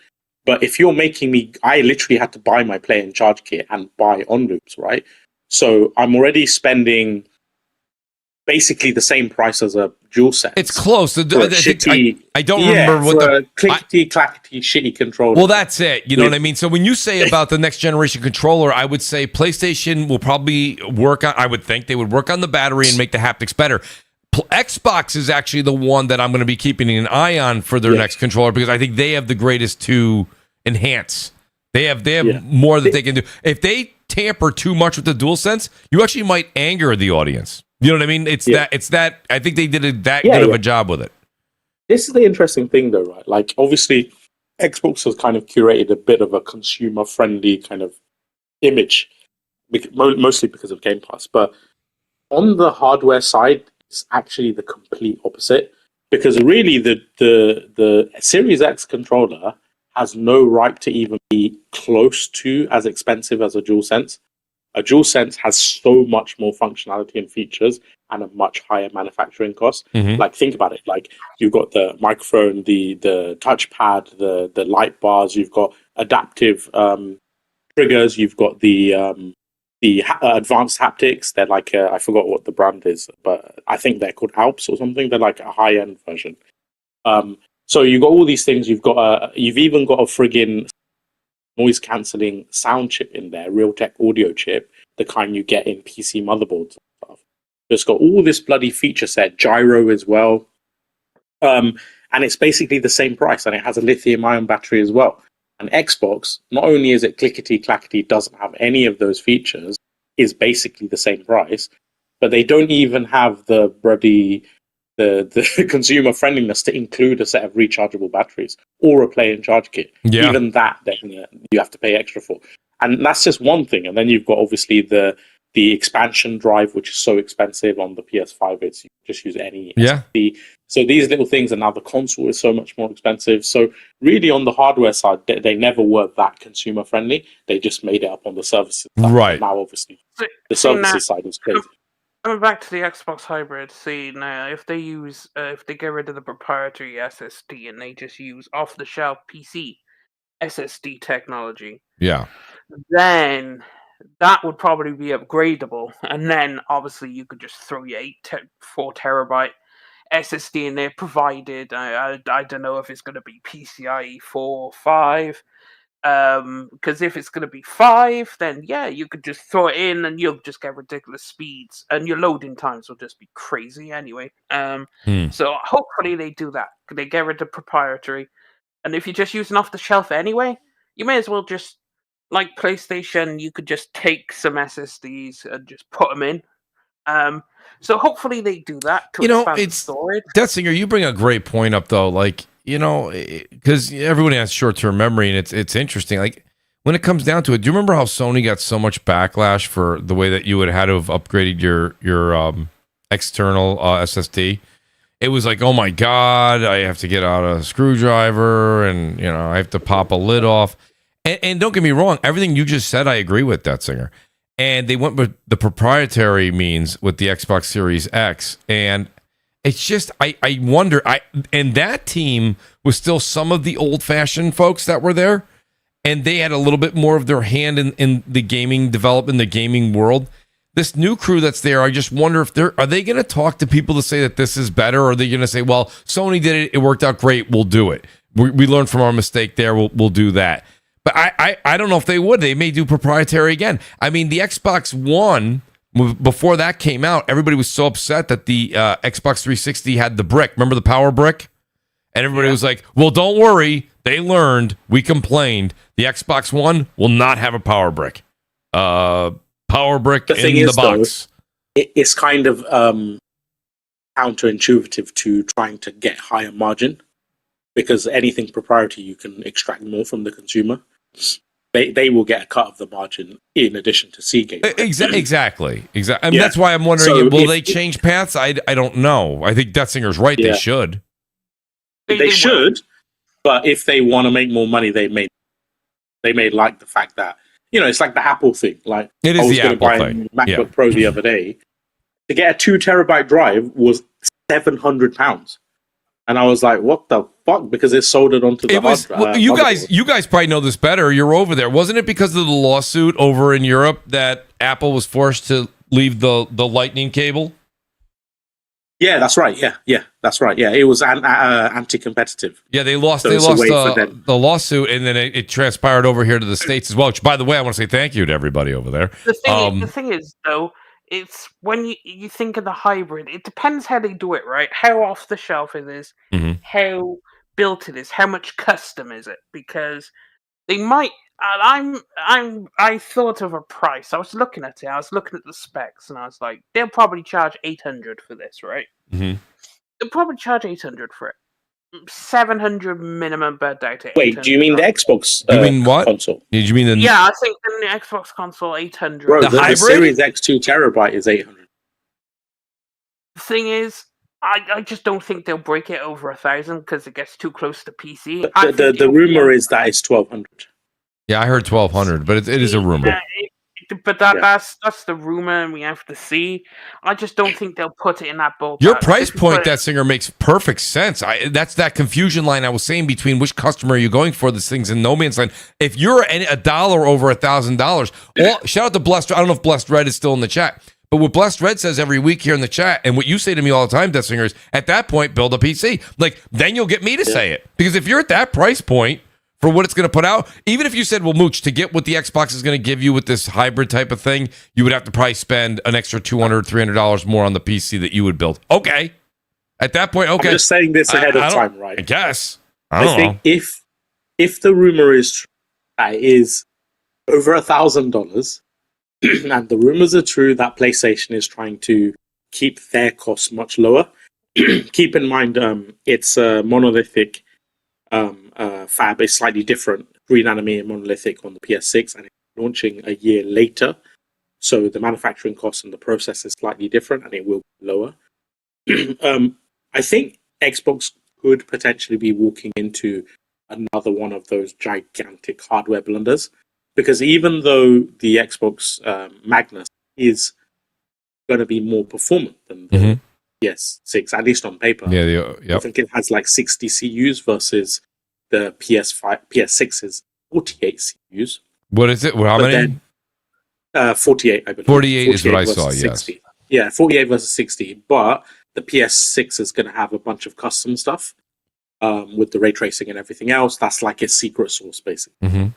But if you're making me, I literally had to buy my play and charge kit and buy on loops, right? So I'm already spending basically the same price as a DualSense. It's close. I don't remember what the clickety clackety shitty controller. Well, that's it. You know what I mean? So when you say about the next generation controller, I would say PlayStation will probably work on. I would think they would work on the battery and make the haptics better. Xbox is actually the one that I'm going to be keeping an eye on for their next controller because I think they have the greatest to enhance. They have more that they can do. If they tamper too much with the DualSense, you actually might anger the audience. You know what I mean? It's that. I think they did that good of a job with it. This is the interesting thing, though, right? Like, obviously, Xbox has kind of curated a bit of a consumer-friendly kind of image, mostly because of Game Pass. But on the hardware side, it's actually the complete opposite. Because really, the Series X controller has no right to even be close to as expensive as a DualSense. A DualSense has so much more functionality and features and a much higher manufacturing cost. Mm-hmm. Like, think about it. Like, you've got the microphone, the touchpad, the light bars. You've got adaptive triggers. You've got the advanced haptics. They're like I forgot what the brand is, but I think they're called Alps or something. They're like a high end version. So you've got all these things. You've even got a friggin' noise cancelling sound chip in there, Realtek audio chip, the kind you get in PC motherboards and stuff. It's got all this bloody feature set, gyro as well. And it's basically the same price, and it has a lithium ion battery as well. And Xbox, not only is it clickety clackety, doesn't have any of those features, is basically the same price, but they don't even have the the consumer friendliness to include a set of rechargeable batteries or a play and charge kit. Even that, then you have to pay extra for. And that's just one thing. And then you've got obviously the the expansion drive, which is so expensive on the PS5. It's you just use any Yeah. SSD. So these little things, and now the console is so much more expensive. So really, on the hardware side, they never were that consumer friendly. They just made it up on the services side. Right. And now, obviously, the services side is crazy. Coming back to the Xbox Hybrid, see now if they get rid of the proprietary SSD and they just use off-the-shelf PC SSD technology, Yeah. then that would probably be upgradable, and then obviously you could just throw your 4 terabyte SSD in there, provided I don't know if it's going to be PCIe 4 or 5. Because if it's going to be 5, then yeah, you could just throw it in and you'll just get ridiculous speeds, and your loading times will just be crazy anyway. So hopefully they do that. They get rid of proprietary, and if you're just using off the shelf anyway, you may as well just, like PlayStation, you could just take some SSDs and just put them in. So hopefully they do that to expand the storage. Detzinger, you bring a great point up though. Like, because everyone has short-term memory, and it's interesting. Like, when it comes down to it, do you remember how Sony got so much backlash for the way that you would have had to have upgraded your external SSD? It was like, oh my God, I have to get out a screwdriver, and I have to pop a lid off. And don't get me wrong, everything you just said, I agree with, Detzinger. And they went with the proprietary means with the Xbox Series X. And it's just, I wonder, and that team was still some of the old-fashioned folks that were there, and they had a little bit more of their hand in the gaming development, the gaming world. This new crew that's there, I just wonder if are they going to talk to people to say that this is better, or are they going to say, well, Sony did it, it worked out great, we'll do it. We learned from our mistake there, we'll do that. But I don't know if they would. They may do proprietary again. I mean, the Xbox One, before that came out, everybody was so upset that the Xbox 360 had the brick. Remember the power brick? And everybody was like, well, don't worry. They learned. We complained. The Xbox One will not have a power brick. Power brick in the box. Though, it's kind of counterintuitive to trying to get higher margin, because anything proprietary, you can extract more from the consumer. They will get a cut of the margin in addition to Seagate. Exactly. I mean, that's why I'm wondering, will they change paths? I don't know. I think Detzinger's right. They should. They should, but if they want to make more money, they may like the fact that, it's like the Apple thing. Like, it is the Apple thing. I was going to buy a MacBook Pro the other day. To get a 2 terabyte drive was £700. And I was like, what the fuck? Because it sold it onto the hard drive. You guys probably know this better. You're over there. Wasn't it because of the lawsuit over in Europe that Apple was forced to leave the lightning cable? Yeah, that's right. Yeah, that's right. Yeah, it was anti-competitive. Yeah, they lost the lawsuit, and then it transpired over here to the States as well. Which, by the way, I want to say thank you to everybody over there. The thing is, though, it's when you think of the hybrid, it depends how they do it, right? How off the shelf it is, how built it is, how much custom is it? Because they might. I thought of a price. I was looking at it. I was looking at the specs, and I was like, they'll probably charge $800 for this, right? Mm-hmm. They'll probably charge $800 for it. 700 minimum, but down to Wait, do you mean the Xbox? You mean what? Console? Did you mean the? Yeah, I think the Xbox console 800. Bro, the Series X 2 terabyte is 800. The thing is, I just don't think they'll break it over 1,000 because it gets too close to PC. The rumor is that it's 1,200. Yeah, I heard 1,200, but it is a rumor. But that's the rumor, and we have to see. I just don't think they'll put it in that ballpark. Your price point, Detzinger, makes perfect sense. That's that confusion line I was saying between which customer are you going for. This thing's in no man's land. If you're $1 over $1,000, shout out to Blessed. I don't know if Blessed Red is still in the chat, but what Blessed Red says every week here in the chat, and what you say to me all the time, Detzinger, is at that point, build a PC. Like, then you'll get me to say it. Because if you're at that price point, for what it's going to put out, even if you said, well, Mooch, to get what the Xbox is going to give you with this hybrid type of thing, you would have to probably spend an extra $200, $300 more on the PC that you would build. Okay. At that point, okay. I'm just saying this ahead of time, right? I guess. I think if the rumor is true, that it is over $1,000, and the rumors are true that PlayStation is trying to keep their costs much lower, keep in mind it's a monolithic fab is slightly different, 3 nanometer monolithic on the PS6, and it's launching a year later So the manufacturing cost and the process is slightly different, and it will be lower. I think Xbox could potentially be walking into another one of those gigantic hardware blunders, because even though the Xbox Magnus is going to be more performant than the PS6, at least on paper. I think it has like 60 CUs versus the PS6's 48 CUs. What is it? How many? 48, I believe. 48 is what I saw, 60. yes. Yeah, 48 versus 60. But the PS6 is going to have a bunch of custom stuff with the ray tracing and everything else. That's like its secret sauce, basically,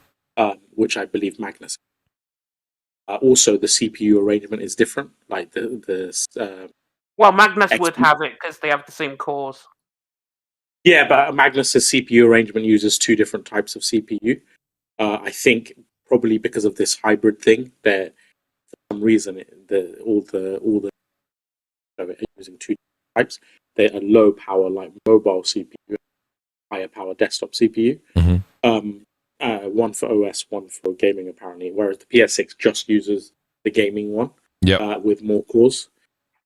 which I believe Magnus. Also, the CPU arrangement is different. Like well, Magnus would have it because they have the same cores. Yeah, but Magnus's CPU arrangement uses two different types of CPU. I think probably because of this hybrid thing, that for some reason all the are using two types. They're a low power like mobile CPU, higher power desktop CPU. One for OS, one for gaming apparently. Whereas the PS6 just uses the gaming one with more cores.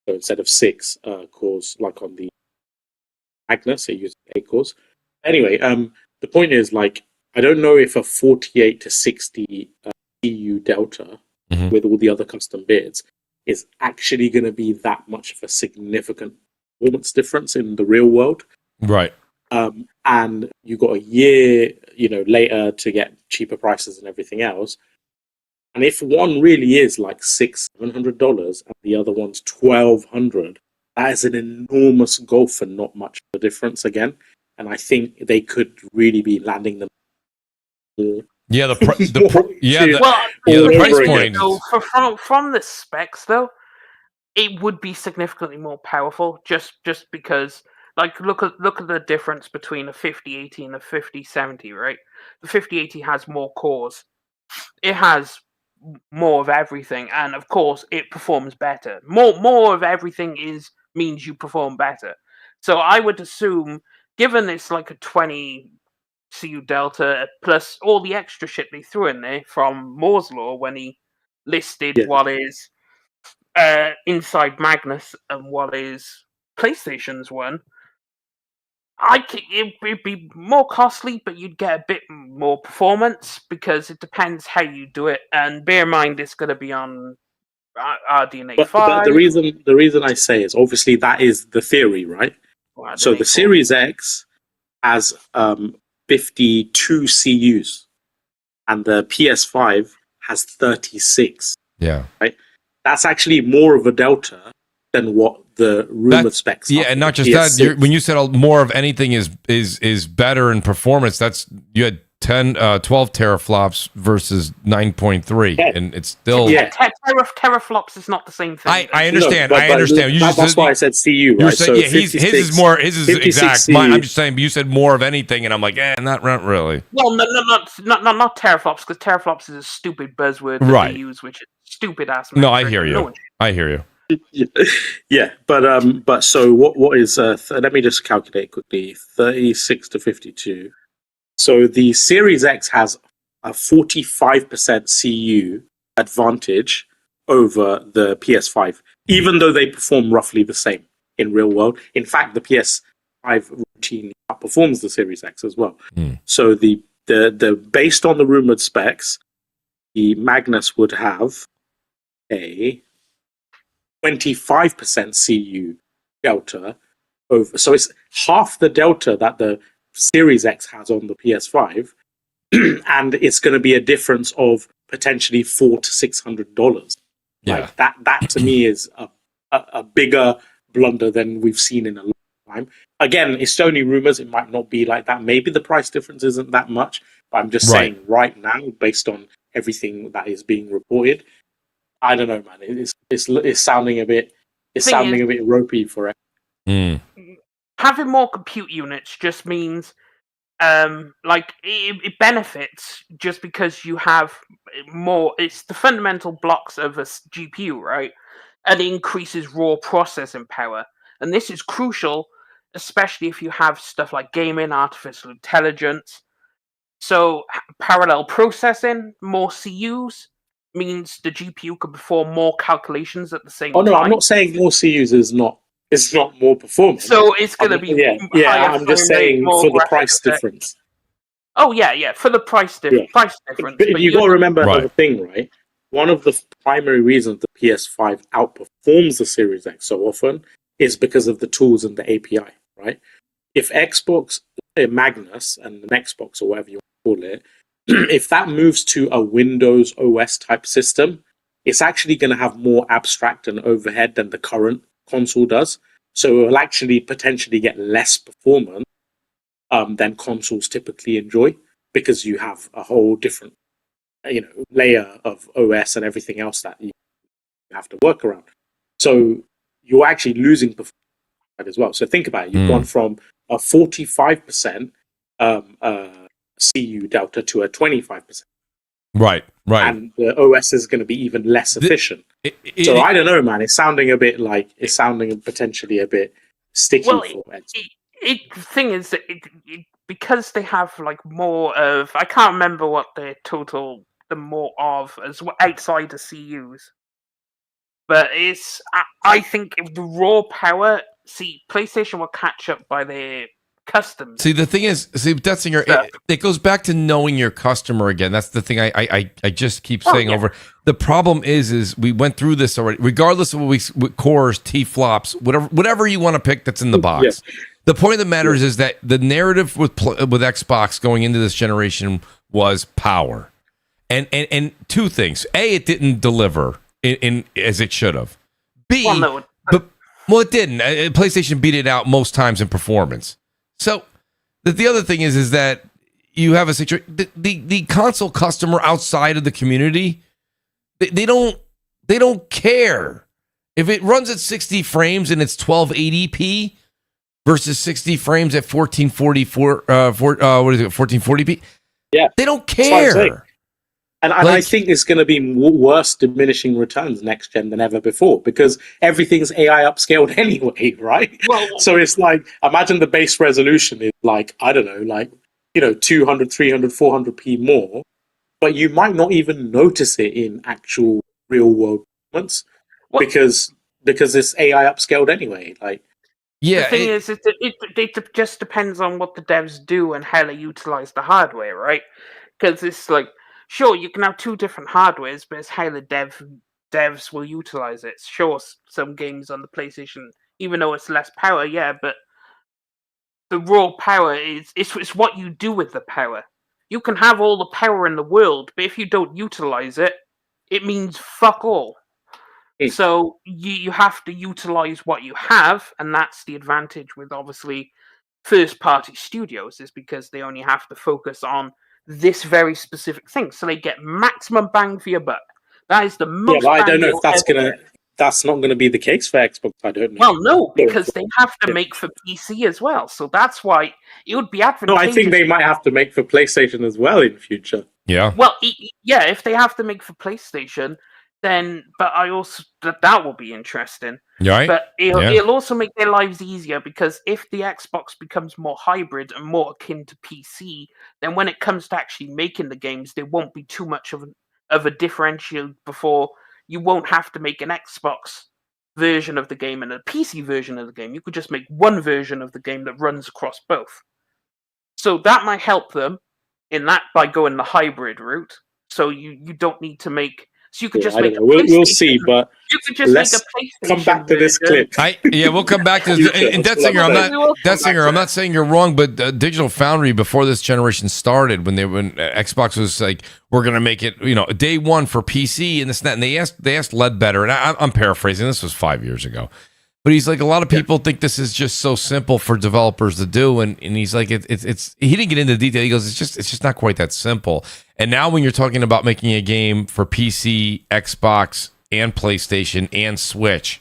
So instead of 6 cores like on the Magnus, it uses 8 cores. Anyway, the point is, like, I don't know if a 48 to 60 CU delta with all the other custom bits is actually going to be that much of a significant performance difference in the real world. Right. And you got a year, later to get cheaper prices and everything else. And if one really is like $600-700 and the other one's $1,200, that is an enormous gulf for not much of a difference again. And I think they could really be landing them. The price point. So from the specs, though, it would be significantly more powerful. Just because, like, look at the difference between a 5080 and a 5070, right? The 5080 has more cores. It has more of everything, and of course, it performs better. More of everything means you perform better. So I would assume, given it's like a 20 CU delta plus all the extra shit they threw in there from Moore's Law when he listed what is inside Magnus and what is PlayStation's one, it'd be more costly, but you'd get a bit more performance because it depends how you do it. And bear in mind, it's going to be on RDNA 5. But the reason I say is obviously that is the theory, right? Well, so the Series X has 52 CUs, and the PS5 has 36. Yeah, right. That's actually more of a delta than what the rumored specs. Yeah, and not just that. When you said more of anything is better in performance, you had 12 teraflops versus 9.3, and it's still teraflops is not the same thing. I understand. I understand. That's why I said CU. You're right? saying his is more. His is exact. I'm just saying. But you said more of anything, and I'm like, not really. Well, not teraflops, because teraflops is a stupid buzzword that they use, which is stupid ass. No, I hear you. I hear you. Yeah, but so what is let me just calculate quickly. 36 to 52. So the Series X has a 45% CU advantage over the PS5, even though they perform roughly the same in real world. In fact, the PS5 routinely outperforms the Series X as well. So the based on the rumored specs, the Magnus would have a 25% CU delta over. So it's half the delta that the Series X has on the PS5, and it's going to be a difference of potentially $400 to $600. Like that to me is a bigger blunder than we've seen in a long time. Again, it's only rumors; it might not be like that. Maybe the price difference isn't that much, but I'm just saying right now, based on everything that is being reported, I don't know, man. It's sounding a bit ropey for it. Having more compute units just means it benefits just because you have more. It's the fundamental blocks of a GPU, right? And it increases raw processing power. And this is crucial, especially if you have stuff like gaming, artificial intelligence. So parallel processing, more CUs means the GPU can perform more calculations at the same time. Oh no, I'm not saying more CUs is not more performance. So it's going to be higher. I'm just saying for the price difference. Oh yeah, for the price difference. But you got to remember another thing, right? One of the primary reasons the PS5 outperforms the Series X so often is because of the tools and the API, right? If Xbox, Magnus, and an Xbox or whatever you want to call it, if that moves to a Windows OS type system, it's actually going to have more abstract and overhead than the current console does. So it will actually potentially get less performance than consoles typically enjoy, because you have a whole different layer of OS and everything else that you have to work around. So you're actually losing performance as well. So think about it. You've gone from a 45% CU delta to a 25%. Right. And the OS is going to be even less efficient. So I don't know, man. It's sounding potentially a bit sticky for Xbox. The thing is that because they have like more of, I can't remember what the more of as well outside the CUs, but I think if the raw power, PlayStation will catch up by their customs. See, the thing is, Detzinger, it goes back to knowing your customer again. That's the thing I just keep saying over. The problem is we went through this already. Regardless of what cores, T-flops, whatever you want to pick that's in the box. Yeah. The point of the matter is that the narrative with Xbox going into this generation was power. And two things. A, it didn't deliver in as it should have. B, it didn't. PlayStation beat it out most times in performance. So the other thing is that you have a situation. The console customer outside of the community, they don't care if it runs at 60 frames and it's 1280p versus 60 frames at 1440p. Yeah, they don't care. And I think it's going to be worse diminishing returns next gen than ever before, because everything's AI upscaled anyway, right? Well, so it's like, imagine the base resolution is like, I don't know, 200, 300, 400p more, but you might not even notice it in actual real world moments because it's AI upscaled anyway. The thing is, it just depends on what the devs do and how they utilize the hardware, right? Because it's like, sure, you can have two different hardwares, but it's how the devs will utilize it. Sure, some games on the PlayStation, even though it's less power, but the raw power it's what you do with the power. You can have all the power in the world, but if you don't utilize it, it means fuck all. So you have to utilize what you have, and that's the advantage with obviously first-party studios, is because they only have to focus on this very specific thing, so they get maximum bang for your buck. That is the most. Yeah, but I don't know if that's not gonna be the case for Xbox. I don't know. Well, no, because they have to make for PC as well, so that's why it would be advantageous. No, I think they might have to make for PlayStation as well in future. Yeah. Well, if they have to make for PlayStation, then but I also that will be interesting. Right. But it'll also make their lives easier, because if the Xbox becomes more hybrid and more akin to PC, then when it comes to actually making the games, there won't be too much of a differential. Before, you won't have to make an Xbox version of the game and a PC version of the game. You could just make one version of the game that runs across both. So that might help them in that by going the hybrid route. So you don't need to make. So you could just make. We'll see, but you could just make a PlayStation. Come back to this clip. We'll come back to this. And Detzinger, I'm not saying you're wrong, but Digital Foundry before this generation started, when Xbox was like, we're gonna make it, day one for PC and this and that, and they asked Ledbetter, and I'm paraphrasing. This was 5 years ago. But he's like, a lot of people think this is just so simple for developers to do, and he's like, it's. He didn't get into detail. He goes, it's just not quite that simple. And now when you're talking about making a game for PC, Xbox, and PlayStation and Switch,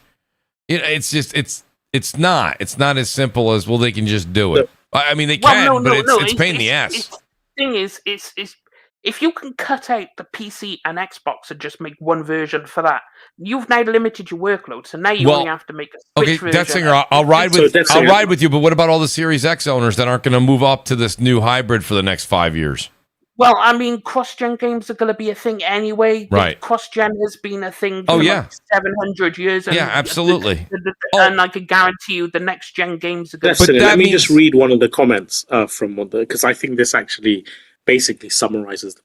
it's not as simple as, well, they can just do it. I mean, they can, but it's pain in the ass. The thing is, if you can cut out the PC and Xbox and just make one version for that, you've now limited your workload. So now you only have to make a Switch version. Detzinger, I'll ride with you. But what about all the Series X owners that aren't going to move up to this new hybrid for the next 5 years? Well, I mean, cross-gen games are going to be a thing anyway. Right. Cross-gen has been a thing Oh, for yeah. like 700 years. And Yeah, absolutely. And I can guarantee you the next-gen games are going to But Destiny, that let me means- just read one of the comments from one because I think this actually basically summarizes the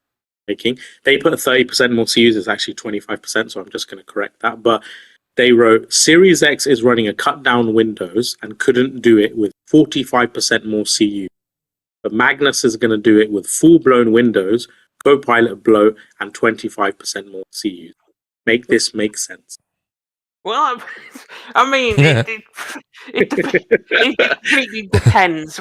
making. They put 30% more CUs, it's actually 25%, so I'm just going to correct that. But they wrote, Series X is running a cut-down Windows and couldn't do it with 45% more CU. But Magnus is going to do it with full-blown Windows, Copilot Blow, and 25% more CU. Make this make sense. Well, I mean, it completely depends.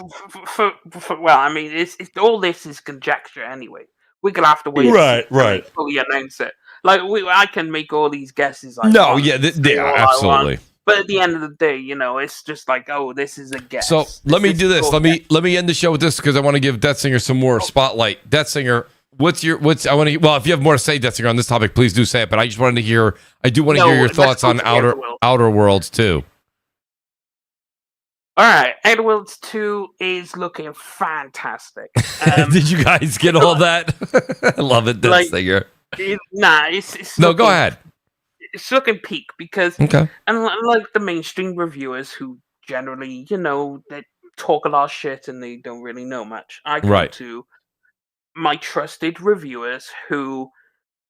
Well, I mean, it's all this is conjecture anyway. We're gonna have to wait. Right. They fully announce it. Like I can make all these guesses. Absolutely. But at the end of the day, it's just like, oh, this is a guess. So let me do this. Let me end the show with this because I want to give Deathsinger some more spotlight. Deathsinger, if you have more to say, Deathsinger, on this topic, please do say it. But I just wanted to hear. I do want to hear your thoughts on Outer Worlds too. All right, Outer Worlds 2 is looking fantastic. Did you guys get all that? I love it, Deathsinger. It's no. Go ahead. It's looking peak because, okay. Unlike the mainstream reviewers who generally, they talk a lot of shit and they don't really know much. I go to my trusted reviewers who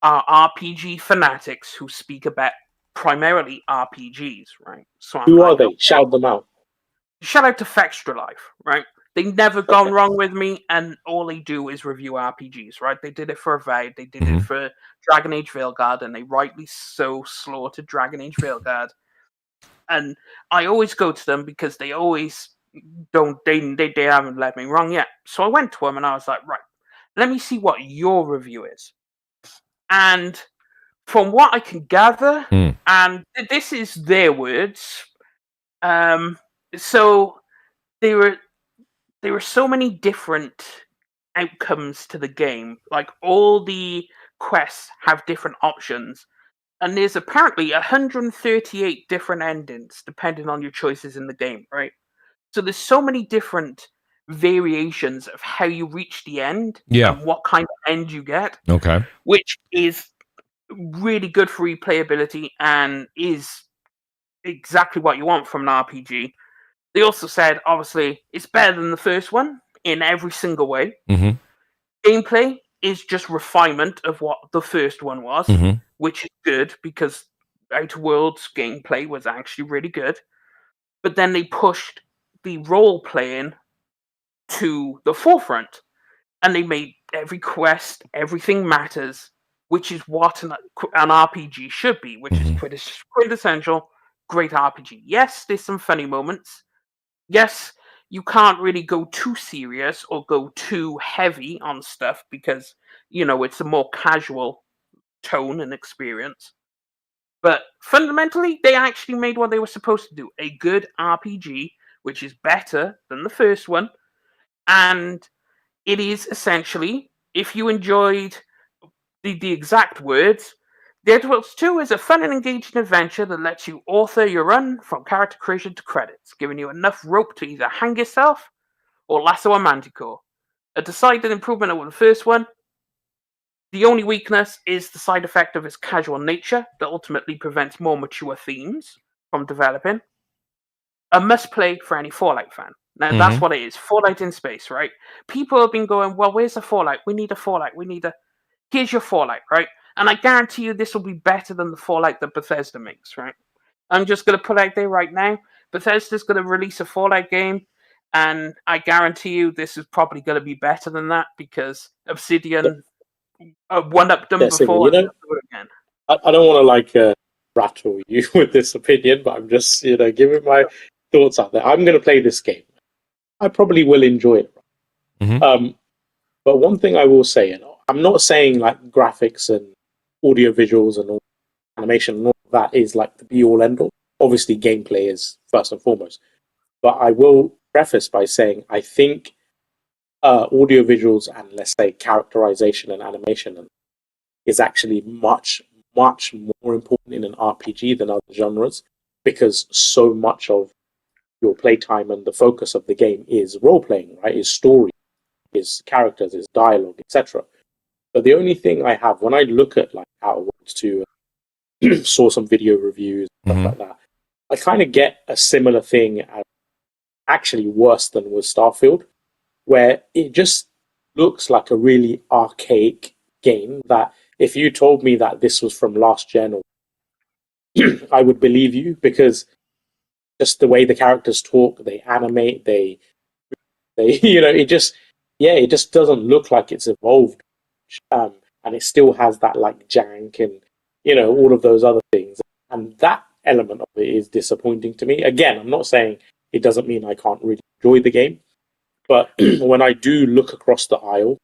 are RPG fanatics who speak about primarily RPGs, right? So who are they? Shout them out. Shout out to Fextra Life, right? They've never gone wrong with me, and all they do is review RPGs, right? They did it for Avowed, they did it for Dragon Age Veilguard, and they rightly so slaughtered Dragon Age Veilguard. And I always go to them because they always they haven't let me wrong yet. So I went to them and I was like, right, let me see what your review is. And from what I can gather, and this is their words, so there were so many different outcomes to the game. Like all the quests have different options, and there's apparently 138 different endings depending on your choices in the game, right? So there's so many different variations of how you reach the end and what kind of end you get. Okay. Which is really good for replayability and is exactly what you want from an RPG. They also said, obviously, it's better than the first one in every single way. Gameplay is just refinement of what the first one was, which is good because Outer Worlds gameplay was actually really good. But then they pushed the role-playing to the forefront, and they made every quest, everything matters, which is what an RPG should be, which is quintessential great RPG. Yes, there's some funny moments. Yes, you can't really go too serious or go too heavy on stuff because, it's a more casual tone and experience. But fundamentally, they actually made what they were supposed to do. A good RPG, which is better than the first one. And it is essentially, if you enjoyed the exact words, The Outer Worlds 2 is a fun and engaging adventure that lets you author your run from character creation to credits, giving you enough rope to either hang yourself or lasso a manticore. A decided improvement over the first one. The only weakness is the side effect of its casual nature that ultimately prevents more mature themes from developing. A must-play for any Fallout fan. Now, that's what it is. Fallout in space, right? People have been going, well, where's the Fallout? We need a Fallout. Here's your Fallout, right? And I guarantee you this will be better than the Fallout that Bethesda makes, right? I'm just going to put out there right now. Bethesda's going to release a Fallout game, and I guarantee you this is probably going to be better than that because Obsidian one-upped them before. Again. I don't want to rattle you with this opinion, but I'm just giving my thoughts out there. I'm going to play this game. I probably will enjoy it. But one thing I will say, I'm not saying like graphics and audio visuals and all animation and all that is like the be-all end-all. Obviously, gameplay is first and foremost. But I will preface by saying I think audio visuals and, let's say, characterization and animation is actually much, much more important in an RPG than other genres because so much of your playtime and the focus of the game is role-playing, right? Is story, his characters, his dialogue, etc. But the only thing I have when I look at like Outer Worlds 2, saw some video reviews, stuff like that, I kind of get a similar thing as actually worse than with Starfield, where it just looks like a really archaic game that if you told me that this was from last gen, I would believe you, because just the way the characters talk, they animate, they it just doesn't look like it's evolved, and it still has that like jank and all of those other things, and that element of it is disappointing to me. Again, I'm not saying it doesn't mean I can't really enjoy the game, but when I do look across the aisle,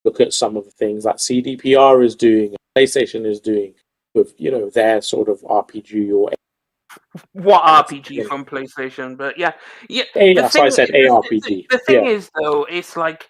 look at some of the things that CDPR is doing, PlayStation is doing with their sort of RPG or what RPG from PlayStation, but yeah. So I said ARPG. The thing is, though, it's like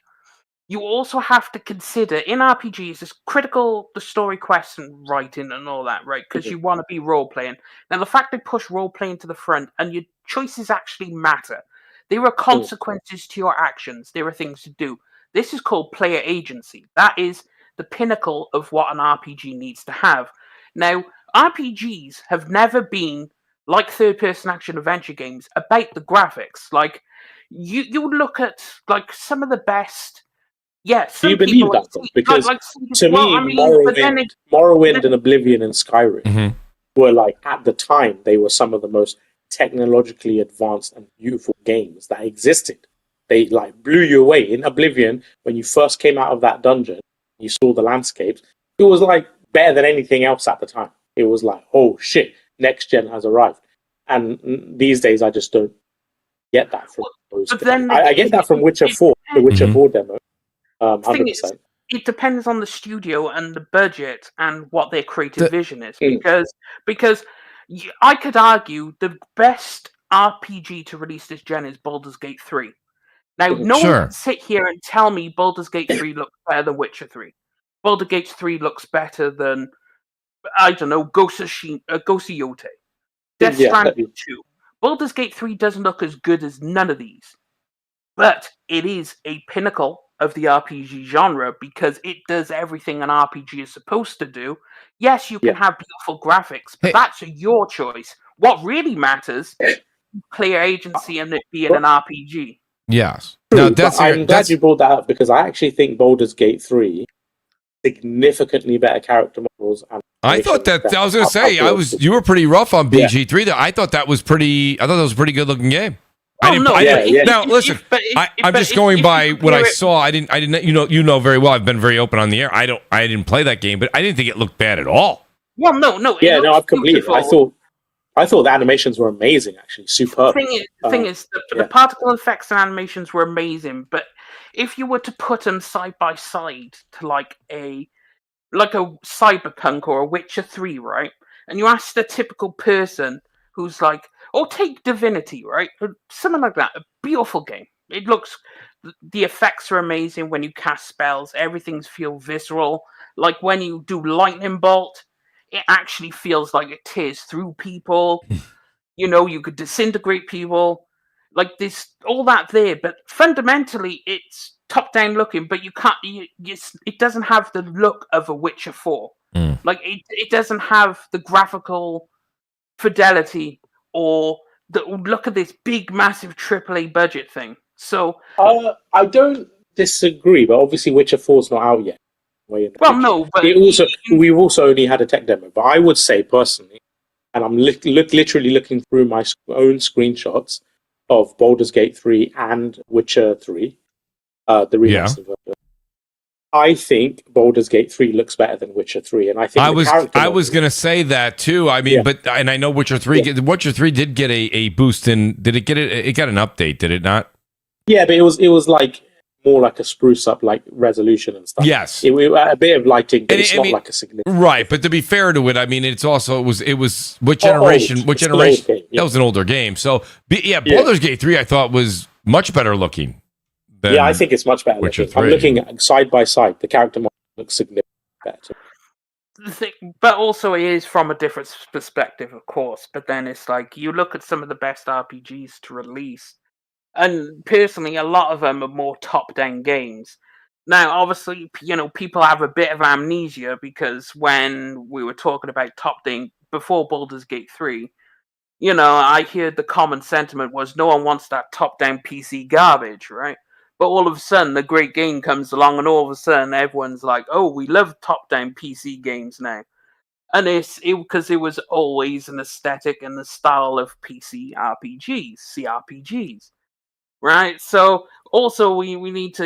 you also have to consider in RPGs it's critical the story quests and writing and all that, right? Because you want to be role playing. Now, the fact they push role playing to the front and your choices actually matter. There are consequences to your actions. There are things to do. This is called player agency. That is the pinnacle of what an RPG needs to have. Now, RPGs have never been like third-person action adventure games about the graphics. Like you look at like some of the best. Yes. Do you believe that though? Because to me, Morrowind and Oblivion and Skyrim were like at the time they were some of the most technologically advanced and beautiful games that existed. They like blew you away. In Oblivion, when you first came out of that dungeon, you saw the landscapes. It was like better than anything else at the time. It was like, oh shit, next gen has arrived. And these days, I just don't get that from those. I get that from Witcher 4, the Witcher 4 demo. 100%. It depends on the studio and the budget and what their creative vision is. Because I could argue the best RPG to release this gen is Baldur's Gate 3. Now, no one can sit here and tell me Baldur's Gate 3 looks better than Witcher 3. Baldur's Gate 3 looks better than, I don't know, Ghost of Yotei. Death Stranding 2. Baldur's Gate 3 doesn't look as good as none of these. But it is a pinnacle of the RPG genre because it does everything an RPG is supposed to do. Yes, you can have beautiful graphics, but that's your choice. What really matters is player agency and it being an RPG. Yes. Now, I'm glad you brought that up because I actually think Baldur's Gate 3 significantly better character models. And I thought that I was going to say you were pretty rough on BG3. Though I thought that was pretty. I thought that was a pretty good looking game. Now listen, I'm just going by what I saw. I didn't. You know very well. I've been very open on the air. I didn't play that game, but I didn't think it looked bad at all. Well, no. I've completed. I thought the animations were amazing. Actually, superb. The thing is, the particle effects and animations were amazing. But if you were to put them side by side to like a Cyberpunk or a Witcher 3, right? And you ask the typical person who's like, or take Divinity, right? Something like that. A beautiful game. It looks, the effects are amazing when you cast spells. Everything feels visceral. Like when you do lightning bolt, it actually feels like it tears through people. You could disintegrate people. Like this, all that there. But fundamentally, it's top down looking. But you can't. It doesn't have the look of a Witcher 4. Like it doesn't have the graphical fidelity or look at this big massive AAA budget thing. So I don't disagree, but obviously Witcher 4's not out yet. Well, no, but we've also only had a tech demo. But I would say personally, and I'm literally looking through my own screenshots of Baldur's Gate 3 and Witcher 3, the remastered version. I think Baldur's Gate 3 looks better than Witcher 3, and I think I was going to say that too. I mean, and I know Witcher 3. Witcher 3 did get a boost in. Did it get it? It got an update, did it not? Yeah, but it was like more like a spruce up, like resolution and stuff. Yes, a bit of lighting, but it's not like a significant. Right, but to be fair to it, I mean, it was what generation? What generation? Game, That was an older game. So Baldur's Gate 3, I thought was much better looking. I think it's much better. I'm looking at side by side. The character model looks significantly better. But also it is from a different perspective, of course. But then it's like you look at some of the best RPGs to release. And personally, a lot of them are more top-down games. Now, obviously, people have a bit of amnesia because when we were talking about top-down before Baldur's Gate 3, I hear the common sentiment was no one wants that top-down PC garbage, right? But all of a sudden, the great game comes along, and all of a sudden, everyone's like, "Oh, we love top-down PC games now," and it's because it was always an aesthetic and the style of PC RPGs, CRPGs, right? So also, we need to,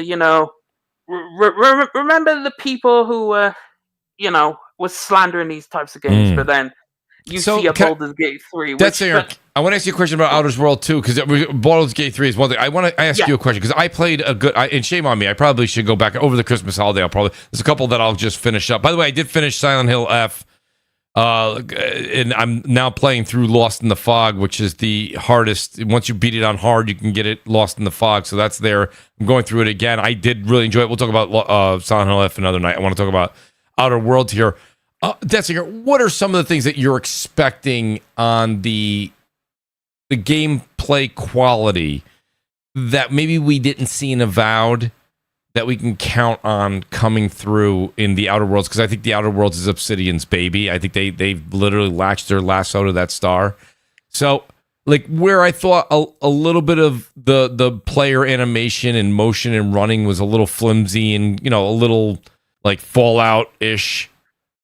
remember the people who was slandering these types of games, but then. You see a Baldur's Gate 3. That's Eric. I want to ask you a question about Outer Worlds 2, because Baldur's Gate 3 is one thing. I want to ask you a question, because I played a good... and shame on me, I probably should go back over the Christmas holiday. There's a couple that I'll just finish up. By the way, I did finish Silent Hill F, and I'm now playing through Lost in the Fog, which is the hardest. Once you beat it on hard, you can get it Lost in the Fog, so that's there. I'm going through it again. I did really enjoy it. We'll talk about Silent Hill F another night. I want to talk about Outer Worlds here. What are some of the things that you're expecting on the gameplay quality that maybe we didn't see in Avowed that we can count on coming through in the Outer Worlds? Because I think the Outer Worlds is Obsidian's baby. I think they've literally latched their lasso to that star. So, like, where I thought a little bit of the player animation and motion and running was a little flimsy and, a little, like, Fallout-ish.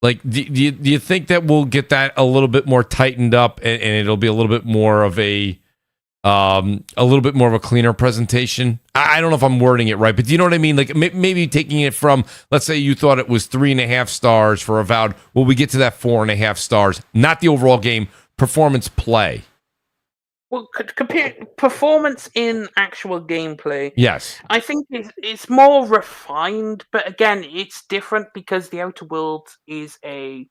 Like, do you think that we'll get that a little bit more tightened up and it'll be a little bit more of a cleaner presentation? I don't know if I'm wording it right, but do you know what I mean? Like, maybe taking it from, let's say you thought it was 3.5 stars for Avowed. Will we get to that 4.5 stars? Not the overall game, performance play. Well, compare performance in actual gameplay. Yes. I think it's more refined, but again, it's different because the Outer Worlds is a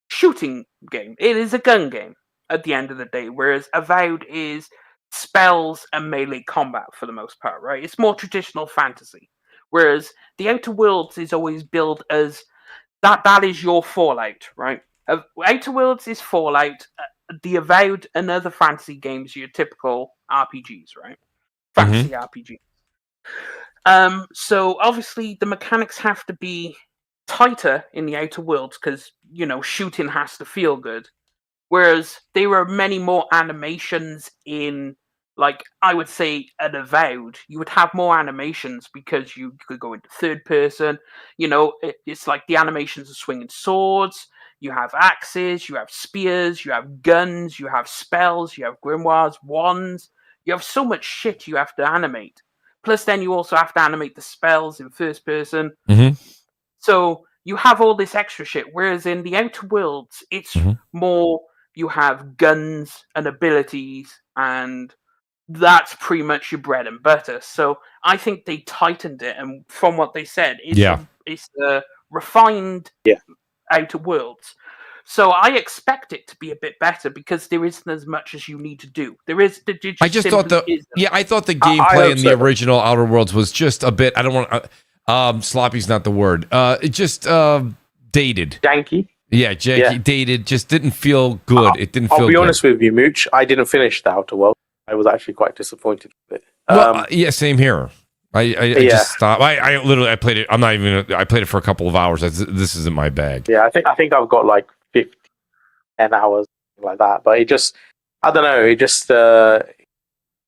shooting game. It is a gun game at the end of the day, whereas Avowed is spells and melee combat for the most part, right? It's more traditional fantasy. Whereas the Outer Worlds is always billed as that is your Fallout, right? Outer Worlds is Fallout. The Avowed and other fantasy games, your typical RPGs, right? Fantasy RPGs. So obviously the mechanics have to be tighter in the Outer Worlds because, shooting has to feel good. Whereas there are many more animations in, like, I would say an Avowed. You would have more animations because you could go into third person. It's like the animations of swinging swords. You have axes, you have spears, you have guns, you have spells, you have grimoires, wands. You have so much shit you have to animate. Plus, then you also have to animate the spells in first person. Mm-hmm. So you have all this extra shit. Whereas in the Outer Worlds, it's more you have guns and abilities, and that's pretty much your bread and butter. So I think they tightened it, and from what they said, it's a refined Outer Worlds. So I expect it to be a bit better because there isn't as much as you need to do. I thought the gameplay in the original Outer Worlds was just a bit. I don't want sloppy's not the word. It just dated, janky. Yeah, janky, dated. Just didn't feel good. It didn't. I'll be honest with you, Mooch. I didn't finish the Outer Worlds. I was actually quite disappointed with it. Same here. I just stopped. I literally played it. I played it for a couple of hours. This isn't my bag. Yeah, I think I've got like 10 hours like that. But it just, I don't know. It just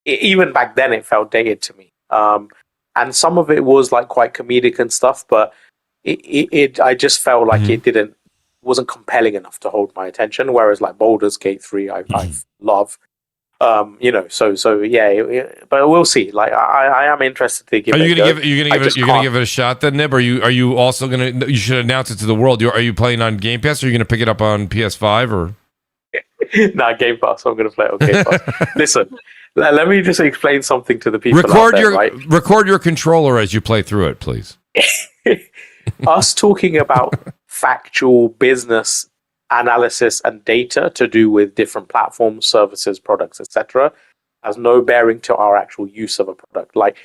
even back then it felt dated to me. And some of it was like quite comedic and stuff. But I just felt like it wasn't compelling enough to hold my attention. Whereas like Baldur's Gate 3, I love. So yeah, but we'll see. Like, I am interested to give. You're gonna give it a shot then, Nib? Are you also gonna? You should announce it to the world. Are you playing on Game Pass? Or are you gonna pick it up on PS5 or? Nah, Game Pass. I'm gonna play it on Game Pass. Listen, let me just explain something to the people. Record your controller as you play through it, please. Us talking about factual business analysis and data to do with different platforms, services, products, etc., has no bearing to our actual use of a product. Like,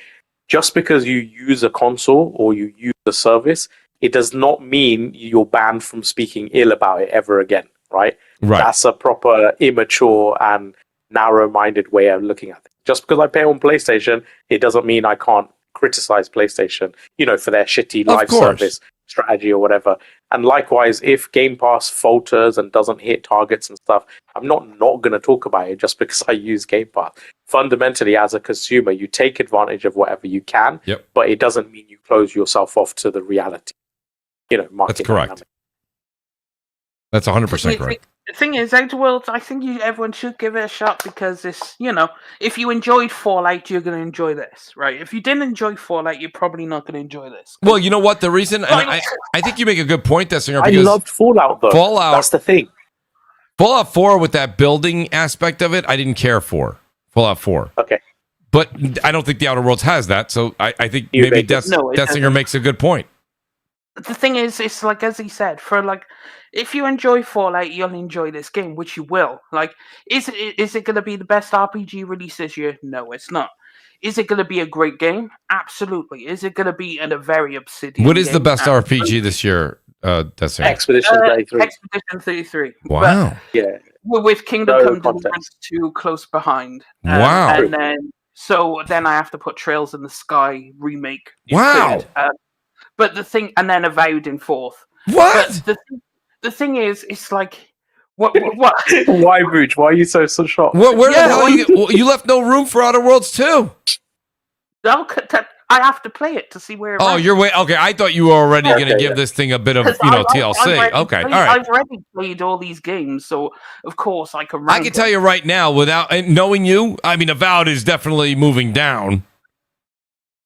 just because you use a console or you use a service, it does not mean you're banned from speaking ill about it ever again, right? That's a proper immature and narrow-minded way of looking at it. Just because I play on PlayStation, it doesn't mean I can't criticize PlayStation, for their shitty live service strategy or whatever. And likewise, if Game Pass falters and doesn't hit targets and stuff, I'm not going to talk about it just because I use Game Pass. Fundamentally, as a consumer, you take advantage of whatever you can, but it doesn't mean you close yourself off to the reality. Market. That's correct. That's 100% correct. The thing is, Outer Worlds, I think everyone should give it a shot because it's, if you enjoyed Fallout, you're going to enjoy this, right? If you didn't enjoy Fallout, you're probably not going to enjoy this. Well, you know what? The reason, and I think you make a good point, Dessinger, because I loved Fallout, though. That's the thing. Fallout 4 with that building aspect of it, I didn't care for. Fallout 4. Okay. But I don't think the Outer Worlds has that, so I think maybe Dessinger makes a good point. The thing is, it's like, as he said, if you enjoy Fallout, you'll enjoy this game, which you will. Like, is it going to be the best RPG release this year? No, it's not. Is it going to be a great game? Absolutely. Is it going to be a very Obsidian What is game? the best RPG this year, Dessinger? Expedition 33. Expedition 33. Wow. But, yeah. With Kingdom Come Deliverance 2 close behind. Wow. And then I have to put Trails in the Sky remake. Wow. But the thing, and then Avowed in fourth. What? But the thing is, it's like, what? Why, Mooch? Why are you so shocked? Where the hell you left no room for Outer Worlds 2? I have to play it to see where. You're okay. I thought you were already going to give this thing a bit of TLC. Okay, all right. I've already played all these games, so of course I can. I can tell you right now, without knowing you, I mean, Avowed is definitely moving down.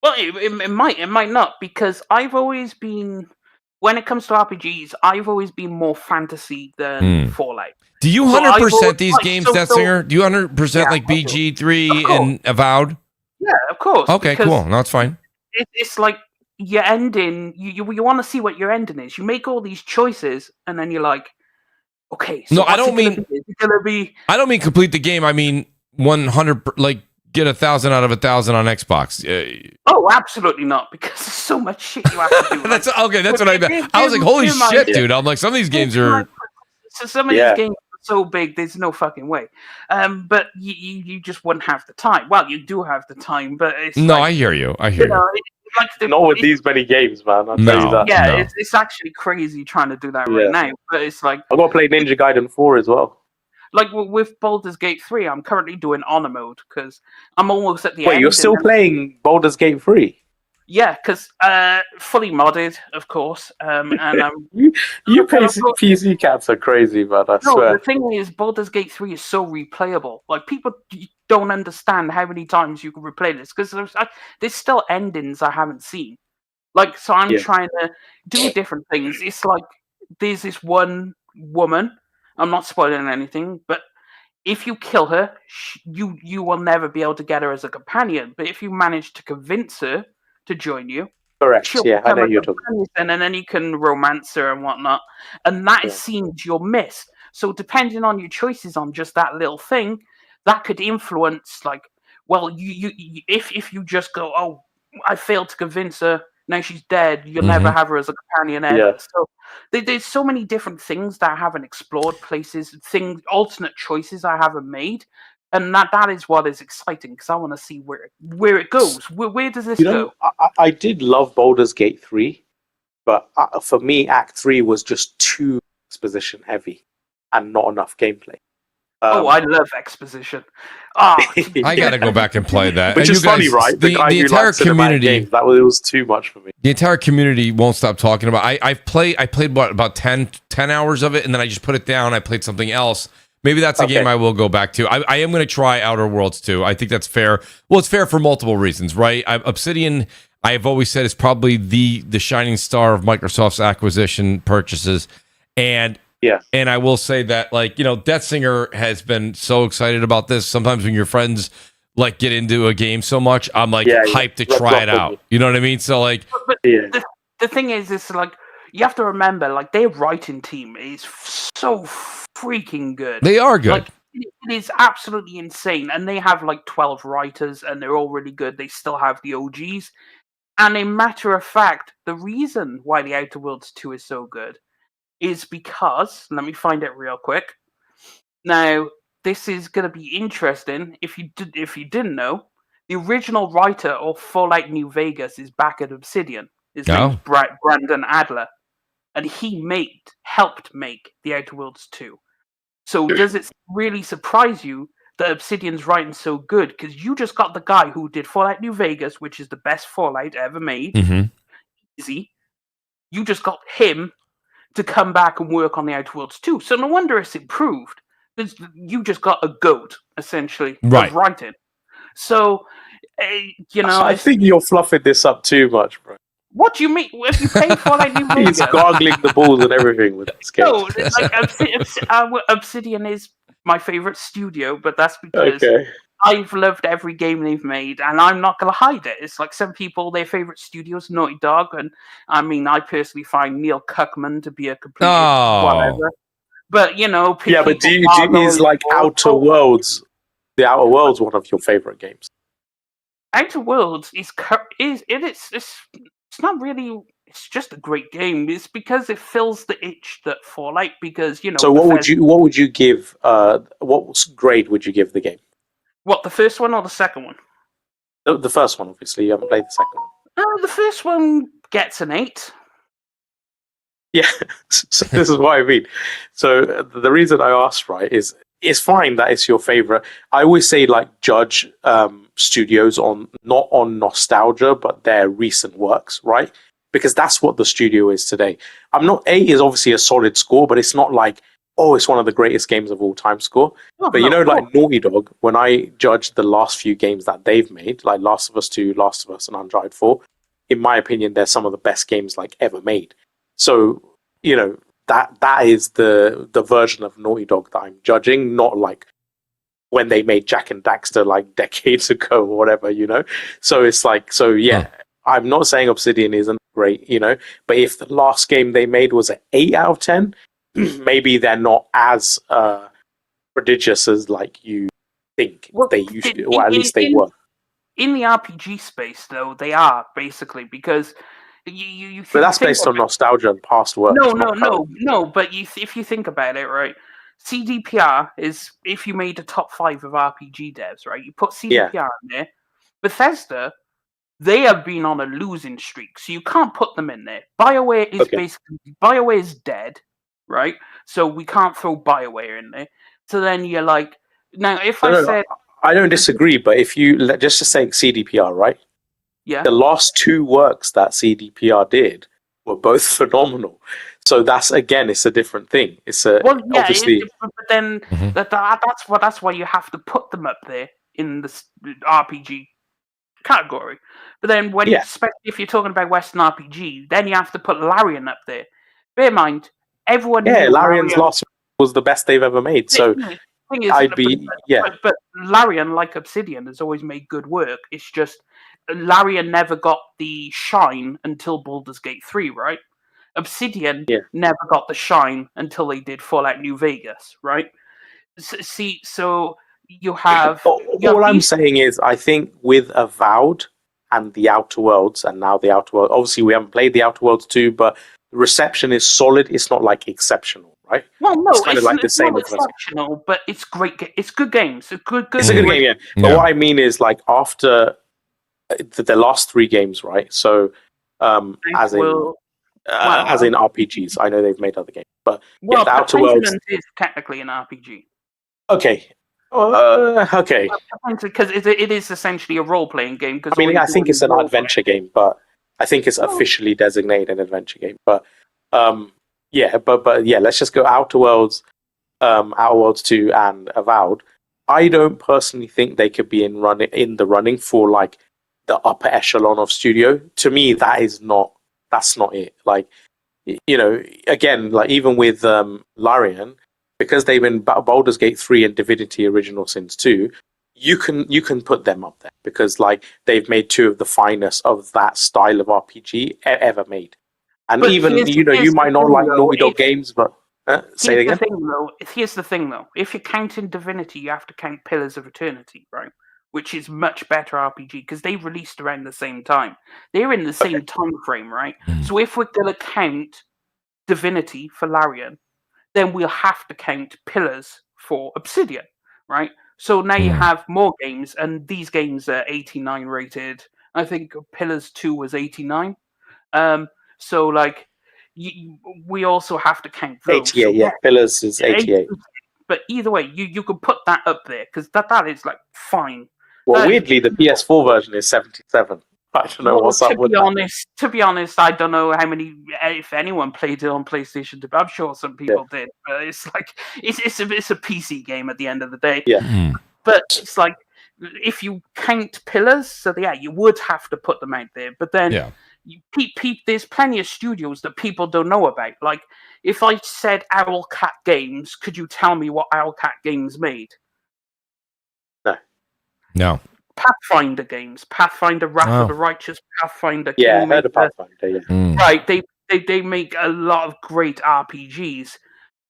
Well, it might not, because I've always been, when it comes to RPGs, I've always been more fantasy than Fallout. Do you 100% these games, Dessinger? Do you 100% like BG3 and Avowed? Yeah, of course. Okay, cool. No, that's fine. It's like your ending. You want to see what your ending is. You make all these choices, and then you're like, okay. So no, I don't mean. It's gonna be. I don't mean complete the game. I mean 100. Like get 1,000 out of 1,000 on Xbox. Oh, absolutely not, because there's so much shit you have to do. That's okay. That's what I meant. I was like, holy shit, dude! I'm like, some of these games are. So some of these games are so big, there's no fucking way. But you just wouldn't have the time. Well, you do have the time, but it's I hear you. I hear you. Not with these many games, man. I'll tell you that. Yeah, it's actually crazy trying to do that right now. But it's like I've got to play Ninja Gaiden 4 as well. Like with Baldur's Gate 3, I'm currently doing honor mode because I'm almost at the end. Wait, you're still playing Baldur's Gate 3? Yeah, because fully modded, of course. And you PC cats are crazy, man. I swear. The thing is, Baldur's Gate 3 is so replayable. Like, people don't understand how many times you can replay this because there's still endings I haven't seen. Like, so I'm trying to do different things. It's like there's this one woman. I'm not spoiling anything, but if you kill her, you will never be able to get her as a companion. But if you manage to convince her to join you, correct? Yeah, I know you're talking. And then you can romance her and whatnot. And that is scenes you'll miss. So depending on your choices on just that little thing, that could influence. Like, well, if you just go, oh, I failed to convince her. Now she's dead. You'll never have her as a companion ever. Yeah. So there's so many different things that I haven't explored, places, alternate choices I haven't made, and that is what is exciting because I want to see where it goes. Where does this go? I did love Baldur's Gate 3, but for me, Act 3 was just too exposition heavy and not enough gameplay. I love exposition. I gotta go back and play that. Which is funny, right? The entire community. Games, it was too much for me. The entire community won't stop talking about. I played about 10 hours of it, and then I just put it down. I played something else. Maybe that's a game I will go back to. I am going to try Outer Worlds 2. I think that's fair. Well, it's fair for multiple reasons, right? Obsidian, I have always said, is probably the shining star of Microsoft's acquisition purchases, and. Yeah. And I will say that, like, Deathsinger has been so excited about this. Sometimes when your friends, like, get into a game so much, I'm, like, hyped to try it out. You know what I mean? So, like... But the thing is, it's like, you have to remember, like, their writing team is so freaking good. They are good. Like, it is absolutely insane. And they have, like, 12 writers, and they're all really good. They still have the OGs. And a matter of fact, the reason why the Outer Worlds 2 is so good is because, let me find it real quick. Now, this is going to be interesting. If you didn't know, the original writer of Fallout New Vegas is back at Obsidian. His name's Brandon Adler, and he helped make The Outer Worlds 2. So does it really surprise you that Obsidian's writing so good? Because you just got the guy who did Fallout New Vegas, which is the best Fallout ever made. Mm-hmm. Easy. You just got him to come back and work on The Outer Worlds 2. So no wonder it's improved. Because you just got a goat, essentially, of writing. So, I think you're fluffing this up too much, bro. What do you mean? If you pay Fallout New Vegas... He's gargling the balls and everything with this game. No, Obsidian is my favorite studio, but that's because I've loved every game they've made, and I'm not going to hide it. It's like some people, their favorite studio is Naughty Dog, and I mean, I personally find Neil Cuckman to be a complete whatever. But, but is like Outer Worlds, The Outer Worlds, one of your favorite games? Outer Worlds it's not really. It's just a great game. It's because it fills the itch that Fallout. Because So what would you give? What grade would you give the game? What, the first one or the second one? The first one, obviously. You haven't played the second one. The first one gets an 8. Yeah, so this is what I mean. So the reason I asked, right, is it's fine that it's your favorite. I always say judge studios not on nostalgia, but their recent works, right? Because that's what the studio is today. 8 is obviously a solid score, but it's not like, it's one of the greatest games of all time score. But Naughty Dog, when I judge the last few games that they've made, like Last of Us 2, Last of Us, and Uncharted 4, in my opinion, they're some of the best games ever made. So, that is the version of Naughty Dog that I'm judging, not when they made Jak and Daxter decades ago or whatever, So it's I'm not saying Obsidian isn't great, but if the last game they made was an 8 out of 10, maybe they're not as prodigious as you think they usually, or at least they were. In the RPG space, though, they are basically, because you but that's based on nostalgia and past work. No. But if you think about it, right? CDPR is, if you made a top 5 of RPG devs, right? You put CDPR in there. Bethesda, they have been on a losing streak, so you can't put them in there. BioWare is BioWare is dead, right? So we can't throw BioWare in there. So then you're like, now if I don't disagree, but if you just to say CDPR, right? Yeah. The last 2 works that CDPR did were both phenomenal. So that's it's a different thing. It's obviously, but then that's why you have to put them up there in the RPG category. But then especially if you're talking about Western RPG, then you have to put Larian up there. Bear in mind, everyone. Yeah, Larian's last was the best they've ever made. So But Larian, like Obsidian, has always made good work. It's just Larian never got the shine until Baldur's Gate 3, right? Obsidian never got the shine until they did Fallout New Vegas, right? So you have... All I'm saying is, I think with Avowed and The Outer Worlds, and now The Outer Worlds, obviously we haven't played The Outer Worlds 2, but the reception is solid. It's not exceptional, right? Well, no, it's kind of the same. Not exceptional, but it's great. It's good games. It's a good game, yeah. But what I mean is, after the last 3 games, right? So, as in RPGs, I know they've made other games, but The Outer Worlds is technically an RPG. Okay. Okay. Because it is essentially a role-playing game. I think it's an adventure game, but I think it's officially designated an adventure game. But let's just go Outer Worlds 2, and Avowed. I don't personally think they could be in the running for the upper echelon of studio. To me, that's not it. Again, even with Larian, because they've been Baldur's Gate 3 and Divinity Original Sins 2, you can put them up there because they've made 2 of the finest of that style of RPG ever made. And even you might not like Naughty Dog games, but say it again. Here's the thing though. If you're counting Divinity, you have to count Pillars of Eternity, right? Which is much better RPG because they released around the same time. They're in the same time frame, right? So if we're gonna count Divinity for Larian, then we'll have to count Pillars for Obsidian. right? So now you have more games, and these games are 89 rated. I think Pillars 2 was 89. So like, we also have to count those. 88, so, yeah. Pillars is 88. But either way, you could put that up there because that is like fine. Well, weirdly, the PS4 version is 77. I don't know what's up with that. To be honest, I don't know how many, if anyone played it on PlayStation 2. I'm sure some people did. But it's like it's a PC game at the end of the day. Yeah. But it's like, if you count Pillars, so yeah, you would have to put them out there. But then there's plenty of studios that people don't know about. Like, if I said Owlcat Games, could you tell me what Owlcat Games made? No. Pathfinder games, Pathfinder Wrath of the Righteous, Pathfinder. Yeah, I heard of Pathfinder. Yeah. Right, they make a lot of great RPGs,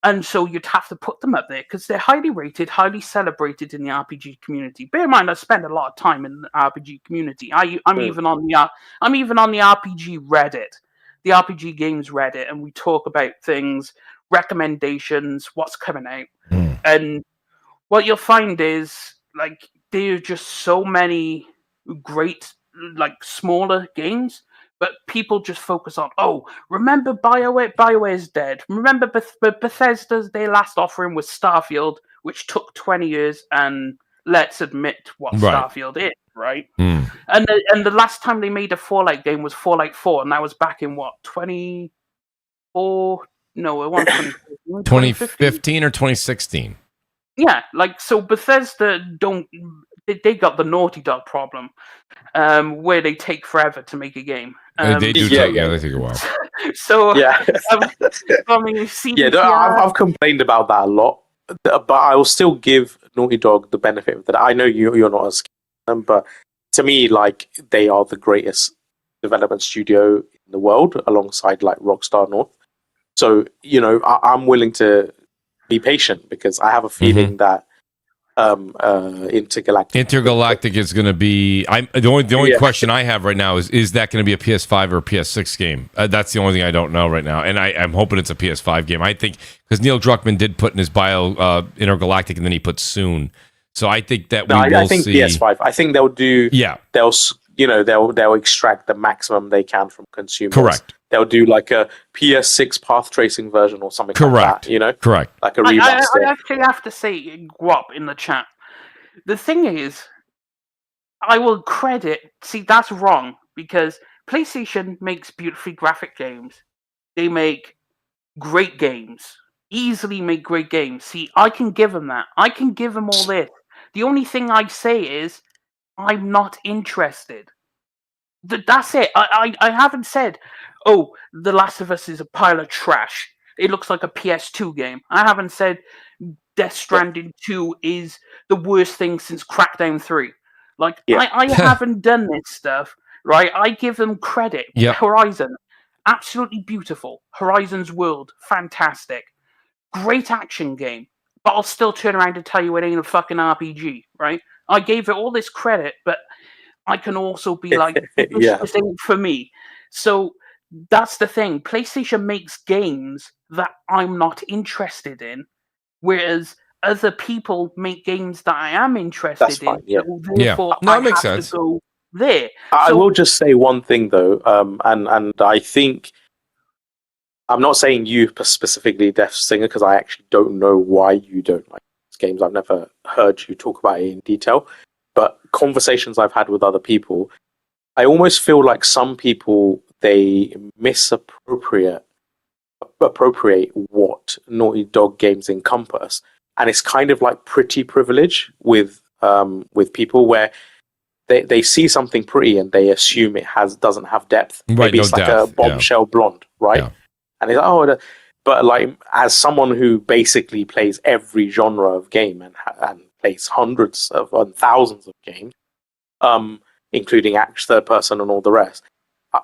and so you'd have to put them up there because they're highly rated, highly celebrated in the RPG community. Bear in mind, I spend a lot of time in the RPG community. I'm even on the RPG Reddit, the RPG Games Reddit, and we talk about things, recommendations, what's coming out, and what you'll find is like, there are just so many great, like, smaller games, but people just focus on, remember BioWare? BioWare's dead. Remember Bethesda's, their last offering was Starfield, which took 20 years, and let's admit what Starfield is, right? And the last time they made a Fallout game was Fallout 4, and that was back in, 2014? No, it wasn't 2015 or 2016? Yeah, like, so Bethesda they got the Naughty Dog problem, where they take forever to make a game. They do, they take a while. So yeah, I mean, I've complained about that a lot, but I will still give Naughty Dog the benefit of that. I know you're not as them, but to me, like, they are the greatest development studio in the world, alongside like Rockstar North. So I'm willing to be patient because I have a feeling that Intergalactic is going to be. The only question I have right now is that going to be a PS5 or a PS6 game? That's the only thing I don't know right now, and I'm hoping it's a PS5 game. I think because Neil Druckmann did put in his bio Intergalactic, and then he put soon. So I think that I think see PS5. I think they'll do. Yeah, they'll extract the maximum they can from consumers. Correct. They'll do like a PS6 path tracing version or something like that, Correct. Like a remaster. I actually have to say, Guap in the chat. The thing is, I will credit... See, that's wrong, because PlayStation makes beautifully graphic games. They make great games. Easily make great games. See, I can give them that. I can give them all this. The only thing I say is, I'm not interested. That's it. I haven't said, The Last of Us is a pile of trash. It looks like a PS2 game. I haven't said Death Stranding 2 is the worst thing since Crackdown 3. Like, I haven't done this stuff, right? I give them credit. Yep. Horizon, absolutely beautiful. Horizon's World, fantastic. Great action game. But I'll still turn around and tell you it ain't a fucking RPG, right? I gave it all this credit, but I can also be like, this ain't for me. So that's the thing. PlayStation makes games that I'm not interested in, whereas other people make games that I am interested in. Yeah. So therefore, No, I it makes have sense. to go there. I will just say one thing though, and I think I'm not saying you specifically, Death Singer, because I actually don't know why you don't like these games. I've never heard you talk about it in detail. But conversations I've had with other people, I almost feel like some people, they misappropriate what Naughty Dog games encompass, and it's kind of like pretty privilege with people where they see something pretty and they assume it doesn't have depth. Right, Maybe it's like a bombshell blonde, right? Yeah. And it's like, but like, as someone who basically plays every genre of game and plays hundreds and thousands of games, including third person and all the rest,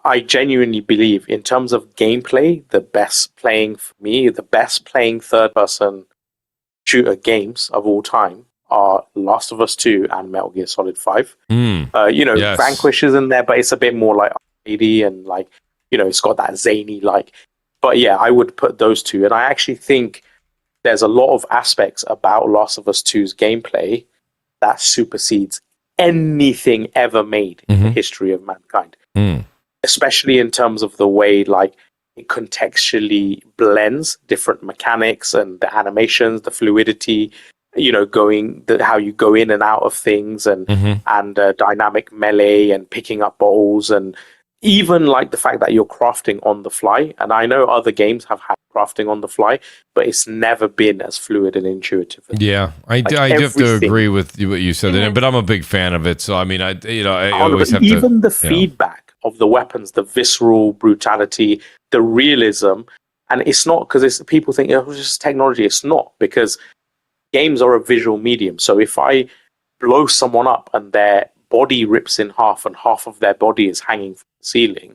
I genuinely believe, in terms of gameplay, the best playing third person shooter games of all time are Last of Us 2 and Metal Gear Solid 5. Yes. Vanquish is in there, but it's a bit more like arcadey and like, it's got that zany like. But yeah, I would put those two, and I actually think there's a lot of aspects about Last of Us 2's gameplay that supersedes anything ever made in the history of mankind. Especially in terms of the way like it contextually blends different mechanics and the animations, the fluidity, how you go in and out of things, and dynamic melee and picking up balls, and even like the fact that you're crafting on the fly. And I know other games have had crafting on the fly, but it's never been as fluid and intuitive. Yeah, I do have to agree with what you said, but I'm a big fan of it. So I mean, I always have even the feedback of the weapons, the visceral brutality, the realism, and it's not because people think it's just technology. It's not, because games are a visual medium. So if I blow someone up and their body rips in half and half of their body is hanging from the ceiling,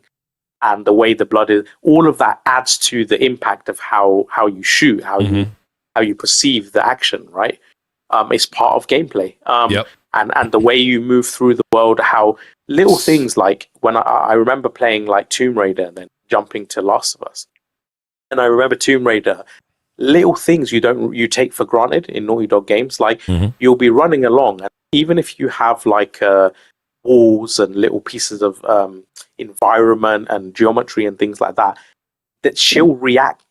and the way the blood is, all of that adds to the impact of how you shoot, how you perceive the action, right? It's part of gameplay. And the way you move through the world, how little things like when I remember playing like Tomb Raider and then jumping to Last of Us. And I remember Tomb Raider, little things you take for granted in Naughty Dog games, like you'll be running along, and even if you have like walls and little pieces of environment and geometry and things like that, that she'll react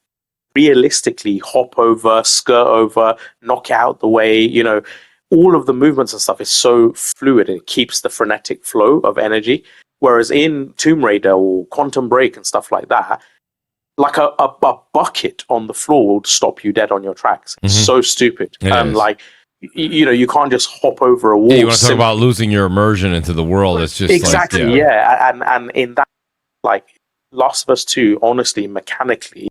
realistically, hop over, skirt over, knock it out the way, all of the movements and stuff is so fluid, and it keeps the frenetic flow of energy. Whereas in Tomb Raider or Quantum Break and stuff like that, like a bucket on the floor will stop you dead on your tracks. It's so stupid. Like, you can't just hop over a wall. Yeah, you want to talk about losing your immersion into the world. It's just exactly, like, And in that, like, Last of Us 2, honestly, mechanically,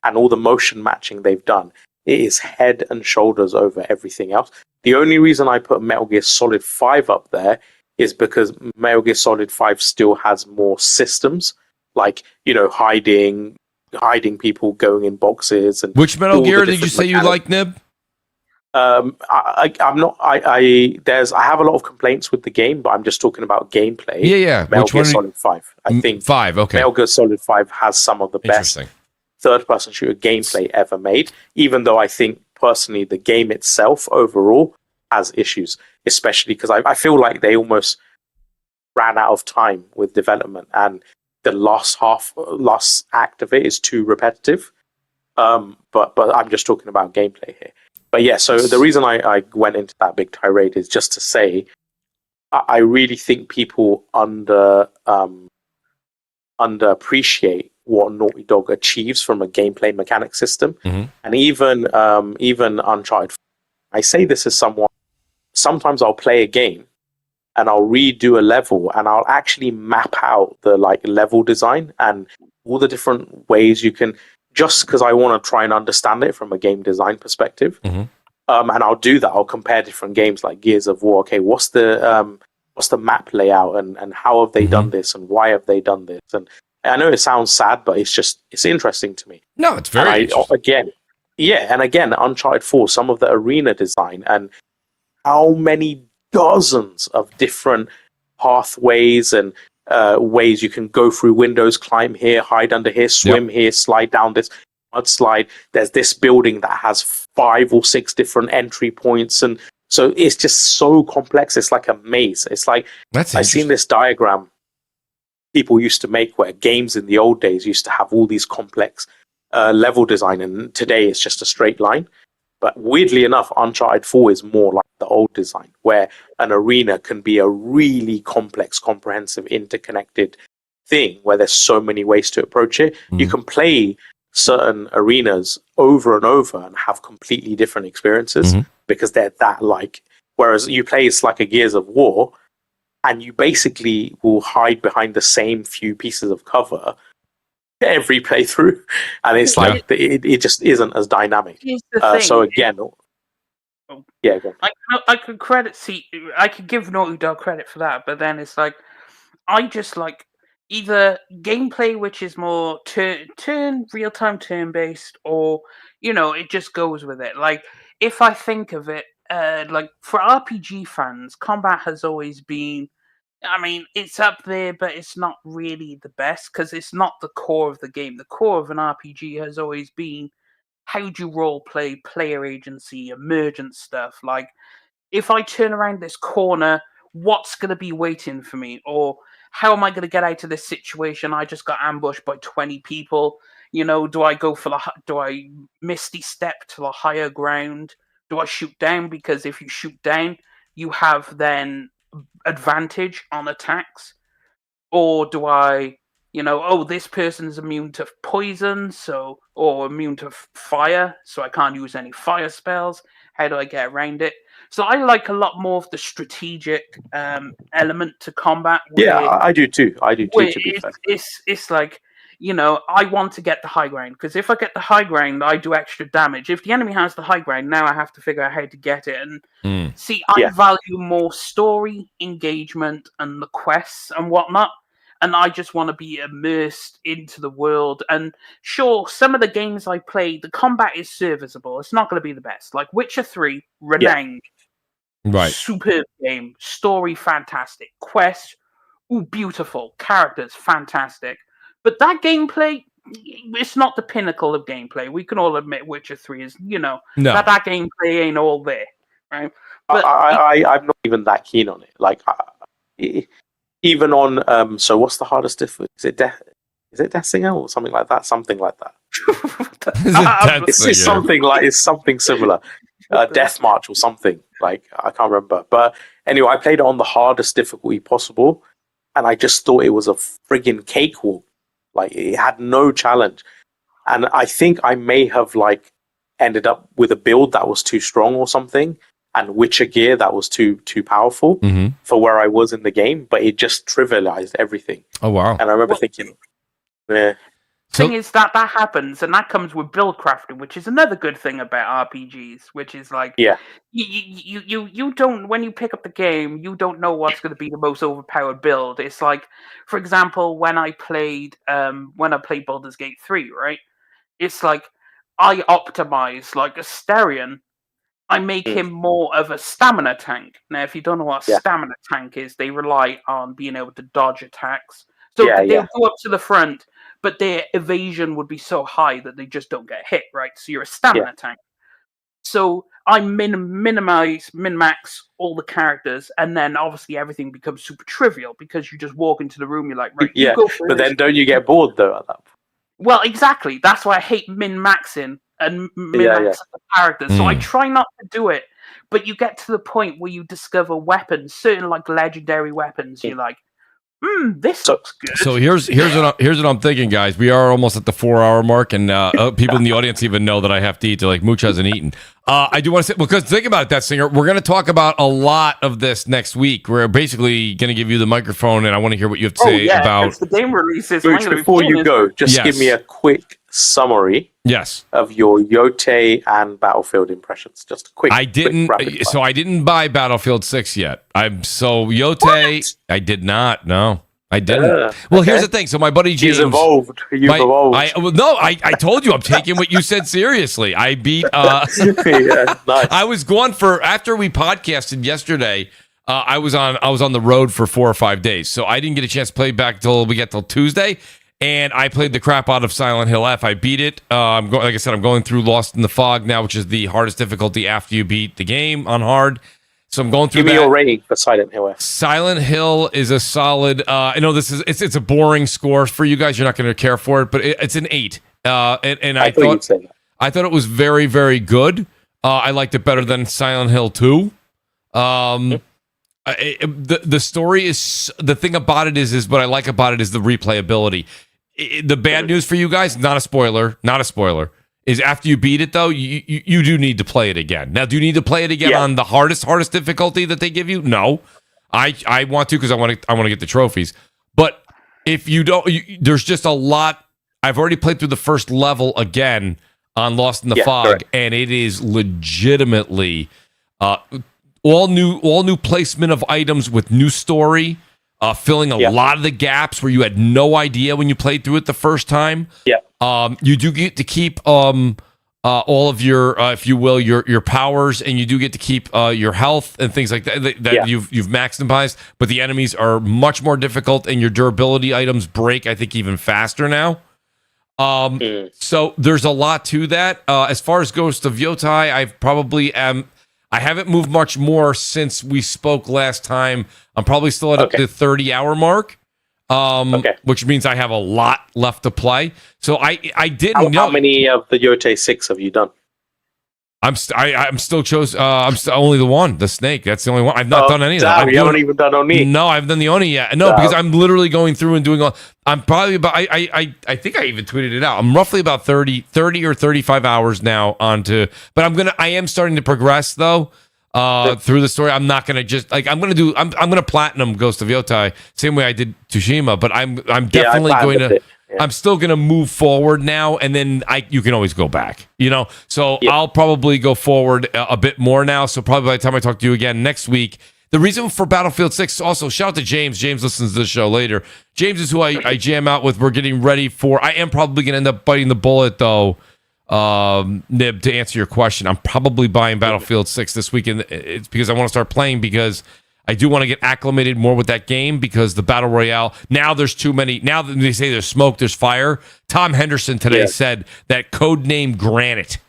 and all the motion matching they've done, it is head and shoulders over everything else. The only reason I put Metal Gear Solid 5 up there is because Metal Gear Solid 5 still has more systems, like, hiding people, going in boxes, and which Metal Gear did you say you like, Nib? I'm not. I have a lot of complaints with the game, but I'm just talking about gameplay. Yeah. Metal Gear Solid 5. I think 5. Okay. Metal Gear Solid 5 has some of the best third-person shooter gameplay ever made. Even though I think personally the game itself overall has issues, especially because I feel like they almost ran out of time with development, and the last act of it is too repetitive. But I'm just talking about gameplay here. But yeah, so the reason I went into that big tirade is just to say I really think people underappreciate what Naughty Dog achieves from a gameplay mechanic system, and even Uncharted. I say this as someone. Sometimes I'll play a game and I'll redo a level, and I'll actually map out the level design and all the different ways you can, just because I want to try and understand it from a game design perspective. And I'll do that. I'll compare different games like Gears of War. Okay, what's the map layout, and how have they done this, and why have they done this? And I know it sounds sad, but it's interesting to me. No, it's very interesting. Again, Uncharted 4, some of the arena design, and how many dozens of different pathways and ways you can go through windows, climb here, hide under here, swim here, slide down this mudslide. There's this building that has 5 or 6 different entry points, and so it's just so complex. It's like a maze. It's like I've seen this diagram people used to make where games in the old days used to have all these complex level design, and today it's just a straight line. But weirdly enough, Uncharted 4 is more like the old design, where an arena can be a really complex, comprehensive, interconnected thing where there's so many ways to approach it. You can play certain arenas over and over and have completely different experiences because they're that like. Whereas you play it's like a Gears of War, and you basically will hide behind the same few pieces of cover every playthrough, and it's like it just isn't as dynamic. So again, go on. I could give Naughty Dog credit for that, but then it's like I just like either gameplay which is more real-time turn-based, or it just goes with it. Like if I think of it, like for RPG fans, combat has always been, I mean, it's up there, but it's not really the best because it's not the core of the game. The core of an RPG has always been how do you role play, player agency, emergent stuff? Like, if I turn around this corner, what's going to be waiting for me? Or how am I going to get out of this situation? I just got ambushed by 20 people. Do I misty step to the higher ground? Do I shoot down? Because if you shoot down, you have then advantage on attacks. Or do I, this person's immune to poison, or immune to fire, so I can't use any fire spells. How do I get around it? So I like a lot more of the strategic element to combat. Yeah, I do too. To be fair, it's like, I want to get the high ground, because if I get the high ground, I do extra damage. If the enemy has the high ground, now I have to figure out how to get it. And I value more story engagement and the quests and whatnot. And I just want to be immersed into the world. And sure, some of the games I play, the combat is serviceable. It's not going to be the best. Like Witcher 3, renowned. Right. Superb game. Story, fantastic. Quest, beautiful. Characters, fantastic. But that gameplay, it's not the pinnacle of gameplay. We can all admit Witcher 3 is, that gameplay ain't all there. Right? But I'm not even that keen on it. Like, even on so what's the hardest difficulty? Is it Death Singer or something like that? Something like that. It's something similar. Death March or something. Like, I can't remember. But anyway, I played it on the hardest difficulty possible, and I just thought it was a friggin' cakewalk. Like, it had no challenge. And I think I may have ended up with a build that was too strong or something, and Witcher gear that was too powerful for where I was in the game, but it just trivialized everything. Oh, wow. And I remember thinking, yeah. Thing is that happens, and that comes with build crafting, which is another good thing about RPGs, which is like, you don't, when you pick up the game, you don't know what's going to be the most overpowered build. It's like, for example, when I played Baldur's Gate 3, right? It's like, I optimize like Asterion. I make him more of a stamina tank. Now, if you don't know what a stamina tank is, they rely on being able to dodge attacks. So they'll go up to the front, but their evasion would be so high that they just don't get hit, right? So you're a stamina tank. So I min-max all the characters, and then obviously everything becomes super trivial because you just walk into the room, you're like, right, you go first. But then don't you get bored though at that point? Well, exactly. That's why I hate min-maxing and min-max the characters. So I try not to do it, but you get to the point where you discover weapons, certain like legendary weapons. You're like, this looks good. So here's what I'm thinking, guys. We are almost at the 4-hour mark, and people in the audience even know that I have to eat. They're like, Mooch hasn't eaten. I do want to say, because think about it, that singer. We're going to talk about a lot of this next week. We're basically going to give you the microphone, and I want to hear what you have to say about the game releases. Mooch, before you go, just give me a quick summary. Of your Yotei and Battlefield impressions. Just a quick. I didn't buy Battlefield 6 yet. Yotei. What? I did not. No, I didn't. Well, here's the thing. So my buddy James. You've evolved. I told you I'm taking what you said seriously. I beat. Nice. I was gone after we podcasted yesterday. I was on the road for 4 or 5 days, so I didn't get a chance to play back till Tuesday. And I played the crap out of Silent Hill F. I beat it. Like I said, I'm going through Lost in the Fog now, which is the hardest difficulty after you beat the game on hard. So I'm going through that. Give me your rating for Silent Hill F. Silent Hill is a solid. I know it's a boring score for you guys. You're not going to care for it, but it's an 8. And I thought you'd say that. I thought it was very, very good. I liked it better than Silent Hill 2. The story is, the thing about it is what I like about it is the replayability. The bad news for you guys, not a spoiler, is after you beat it though, you do need to play it again. Now, do you need to play it again on the hardest difficulty that they give you? No, I want to, because I want to get the trophies. But if you don't, there's just a lot. I've already played through the first level again on Lost in the Fog, correct. And it is legitimately all new placement of items with new story. Filling a lot of the gaps where you had no idea when you played through it the first time. You do get to keep all of your, if you will, your powers, and you do get to keep your health and things like that you've maximized. But the enemies are much more difficult, and your durability items break, I think, even faster now. So there's a lot to that. As far as Ghost of Yotei, I haven't moved much more since we spoke last time. I'm probably still at the 30-hour mark, which means I have a lot left to play. So I didn't know. How many of the Yotei 6 have you done? I'm still only the one, the snake. That's the only one. I've not done any of that. You haven't even done Oni. No, I've done the Oni yet. No, because I'm literally going through and doing all. I'm probably about. I think I even tweeted it out. I'm roughly about 30 or 35 hours now onto. But I am starting to progress though. Through the story, I'm not gonna just I'm gonna platinum Ghost of Yotei same way I did Tsushima. But I'm definitely going to. Yeah. I'm still going to move forward now, and then you can always go back, So I'll probably go forward a bit more now. So probably by the time I talk to you again next week, the reason for Battlefield 6, also shout out to James. James listens to the show later. James is who I jam out with. We're getting ready for. I am probably going to end up biting the bullet though, Nib, to answer your question. I'm probably buying Battlefield 6 this weekend. It's because I want to start playing because I do want to get acclimated more with that game because the Battle Royale, now there's too many. Now that they say there's smoke, there's fire. Tom Henderson today said that Codename Granite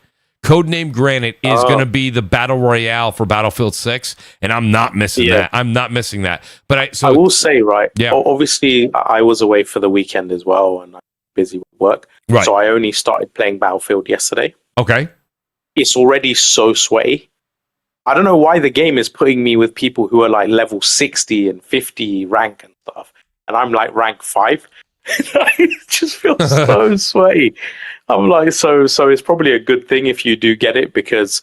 is going to be the Battle Royale for Battlefield 6, and I'm not missing that. I'm not missing that. But I will say, obviously I was away for the weekend as well, and I'm busy with work. Right. So I only started playing Battlefield yesterday. Okay. It's already so sweaty. I don't know why the game is putting me with people who are like level 60 and 50 rank and stuff. And I'm like rank 5. It just feels so sweaty. I'm like, so it's probably a good thing if you do get it because,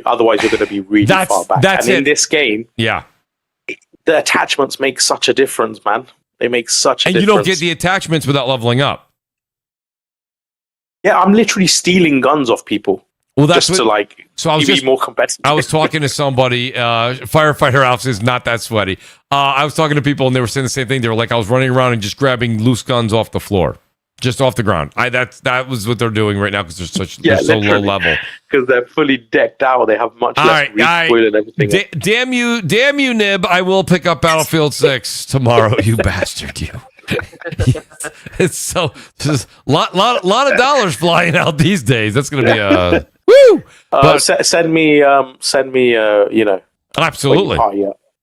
otherwise you're going to be really far back. In this game, the attachments make such a difference, man. They make such a difference. And you don't get the attachments without leveling up. Yeah, I'm literally stealing guns off people. Well, that's just to be more competitive. I was talking to somebody. Firefighter Alf is not that sweaty. I was talking to people, and they were saying the same thing. They were like, I was running around and just grabbing loose guns off the floor, just off the ground. That was what they're doing right now because they're so low level. Because they're fully decked out. They have much less recoil and everything. Damn you, Nib! I will pick up Battlefield 6 tomorrow. You bastard, you. It's so just lot of dollars flying out these days. That's going to be a woo. But send me absolutely.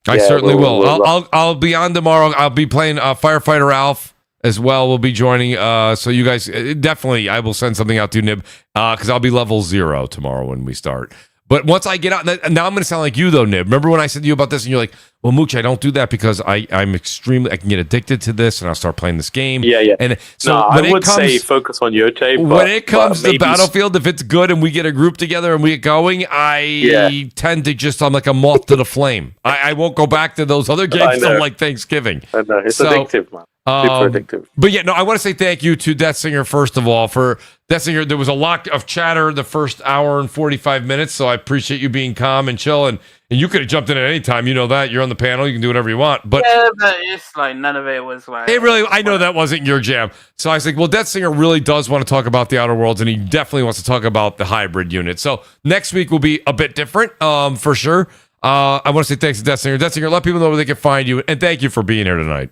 I certainly will. I'll be on tomorrow. I'll be playing Firefighter Alf as well. We'll be joining. So you guys definitely, I will send something out to Nib because I'll be level 0 tomorrow when we start. But once I get out, now I'm going to sound like you though, Nib. Remember when I said to you about this and you're like, well, Mooch, I don't do that because I can get addicted to this and I'll start playing this game. Yeah. And so I would say focus on Yotei. When it comes to Battlefield, if it's good and we get a group together and we get going, I tend to I'm like a moth to the flame. I won't go back to those other games till like Thanksgiving. I know. It's addictive, man. Super addictive. But I want to say thank you to Death Singer first of all. For Death Singer, there was a lot of chatter the first hour and 45 minutes, so I appreciate you being calm and chill. And you could have jumped in at any time. You know that you're on the panel, you can do whatever you want. But it's like none of it was like. I know that wasn't your jam. So I was like, well, Death Singer really does want to talk about the Outer Worlds, and he definitely wants to talk about the hybrid unit. So next week will be a bit different, for sure. I want to say thanks to Death Singer. Death Singer, let people know where they can find you, and thank you for being here tonight.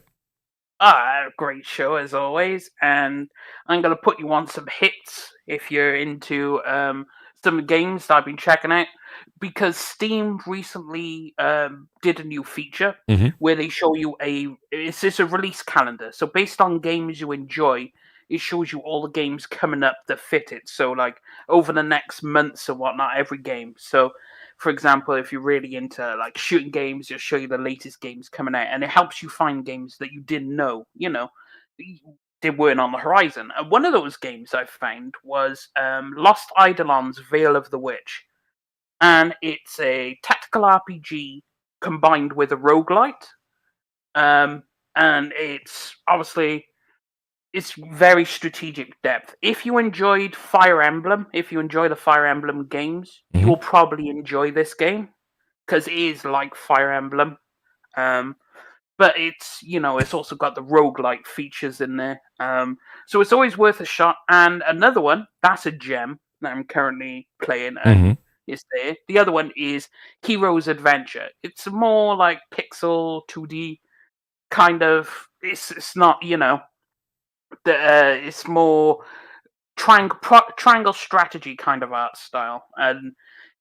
Great show as always, and I'm going to put you on some hits if you're into some games that I've been checking out, because Steam recently did a new feature where they show you it's a release calendar. So based on games you enjoy, it shows you all the games coming up that fit it. So like over the next months and whatnot, every game. So for example, if you're really into like shooting games, it'll show you the latest games coming out, and it helps you find games that you didn't know, they weren't on the horizon. And one of those games I found was Lost Eidolon's Veil of the Witch, and it's a tactical RPG combined with a roguelite, and it's obviously. It's very strategic depth. If you enjoyed Fire Emblem, if you enjoy the Fire Emblem games, you will probably enjoy this game because it is like Fire Emblem. But it's, it's also got the roguelike features in there. So it's always worth a shot. And another one, that's a gem that I'm currently playing. Is there. The other one is Hero's Adventure. It's more like pixel 2D kind of. It's not, It's more triangle strategy kind of art style, and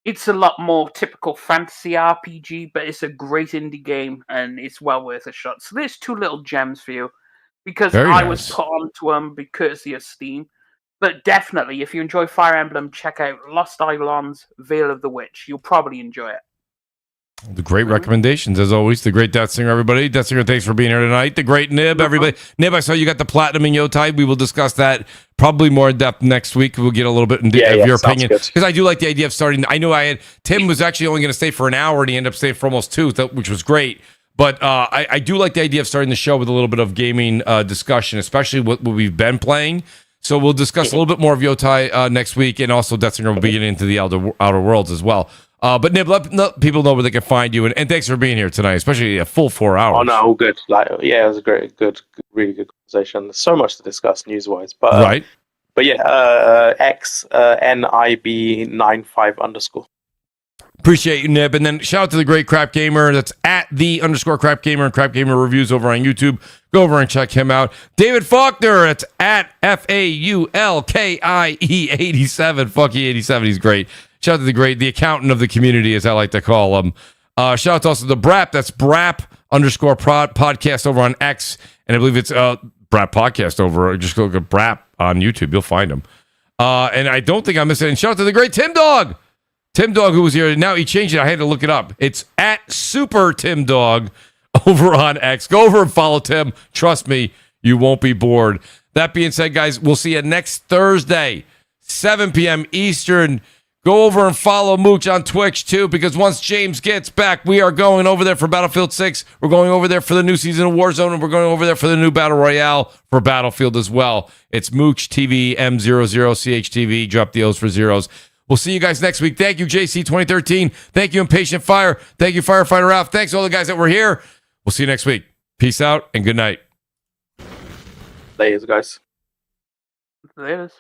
it's a lot more typical fantasy RPG, but it's a great indie game, and it's well worth a shot. So there's 2 little gems for you, because I was put onto them courtesy of Steam. But definitely, if you enjoy Fire Emblem, check out Lost Islands, Veil of the Witch. You'll probably enjoy it. The great recommendations, as always. The great Death Singer, everybody. Death Singer, thanks for being here tonight. The great Nib, everybody. Nib, I saw you got the Platinum in Yotei. We will discuss that probably more in depth next week. We'll get a little bit of your opinion. Because I do like the idea of starting. I know Tim was actually only going to stay for an hour, and he ended up staying for almost 2, which was great. But I do like the idea of starting the show with a little bit of gaming discussion, especially what we've been playing. So we'll discuss a little bit more of Yotei next week, and also Death Singer will be getting into the Outer Worlds as well. But Nib, let people know where they can find you, and thanks for being here tonight, especially a full 4 hours. Oh no, all good. It was a really good conversation. There's so much to discuss news-wise, but right. But yeah, XNIB95_. Appreciate you, Nib. And then shout out to the great Crap Gamer. That's at _Crap Gamer and Crap Gamer Reviews over on YouTube. Go over and check him out. David Faulkner. It's at FAULKIE87. Funky87. He's great. Shout out to the accountant of the community, as I like to call him. Shout out to also the Brap. That's Brap_podcast over on X. And I believe it's Brap Podcast over. Just go look at Brap on YouTube. You'll find him. And I don't think I missed it. And shout out to the great Tim Dog. Tim Dog, who was here. Now he changed it. I had to look it up. It's at Super Tim Dog over on X. Go over and follow Tim. Trust me, you won't be bored. That being said, guys, we'll see you next Thursday, 7 p.m. Eastern. Go over and follow Mooch on Twitch, too, because once James gets back, we are going over there for Battlefield 6. We're going over there for the new season of Warzone, and we're going over there for the new Battle Royale for Battlefield as well. It's Mooch TV, M00CHTV. Drop the O's for zeros. We'll see you guys next week. Thank you, JC 2013. Thank you, Impatient Fire. Thank you, Firefighter Ralph. Thanks to all the guys that were here. We'll see you next week. Peace out and good night. Laters, guys. Laters.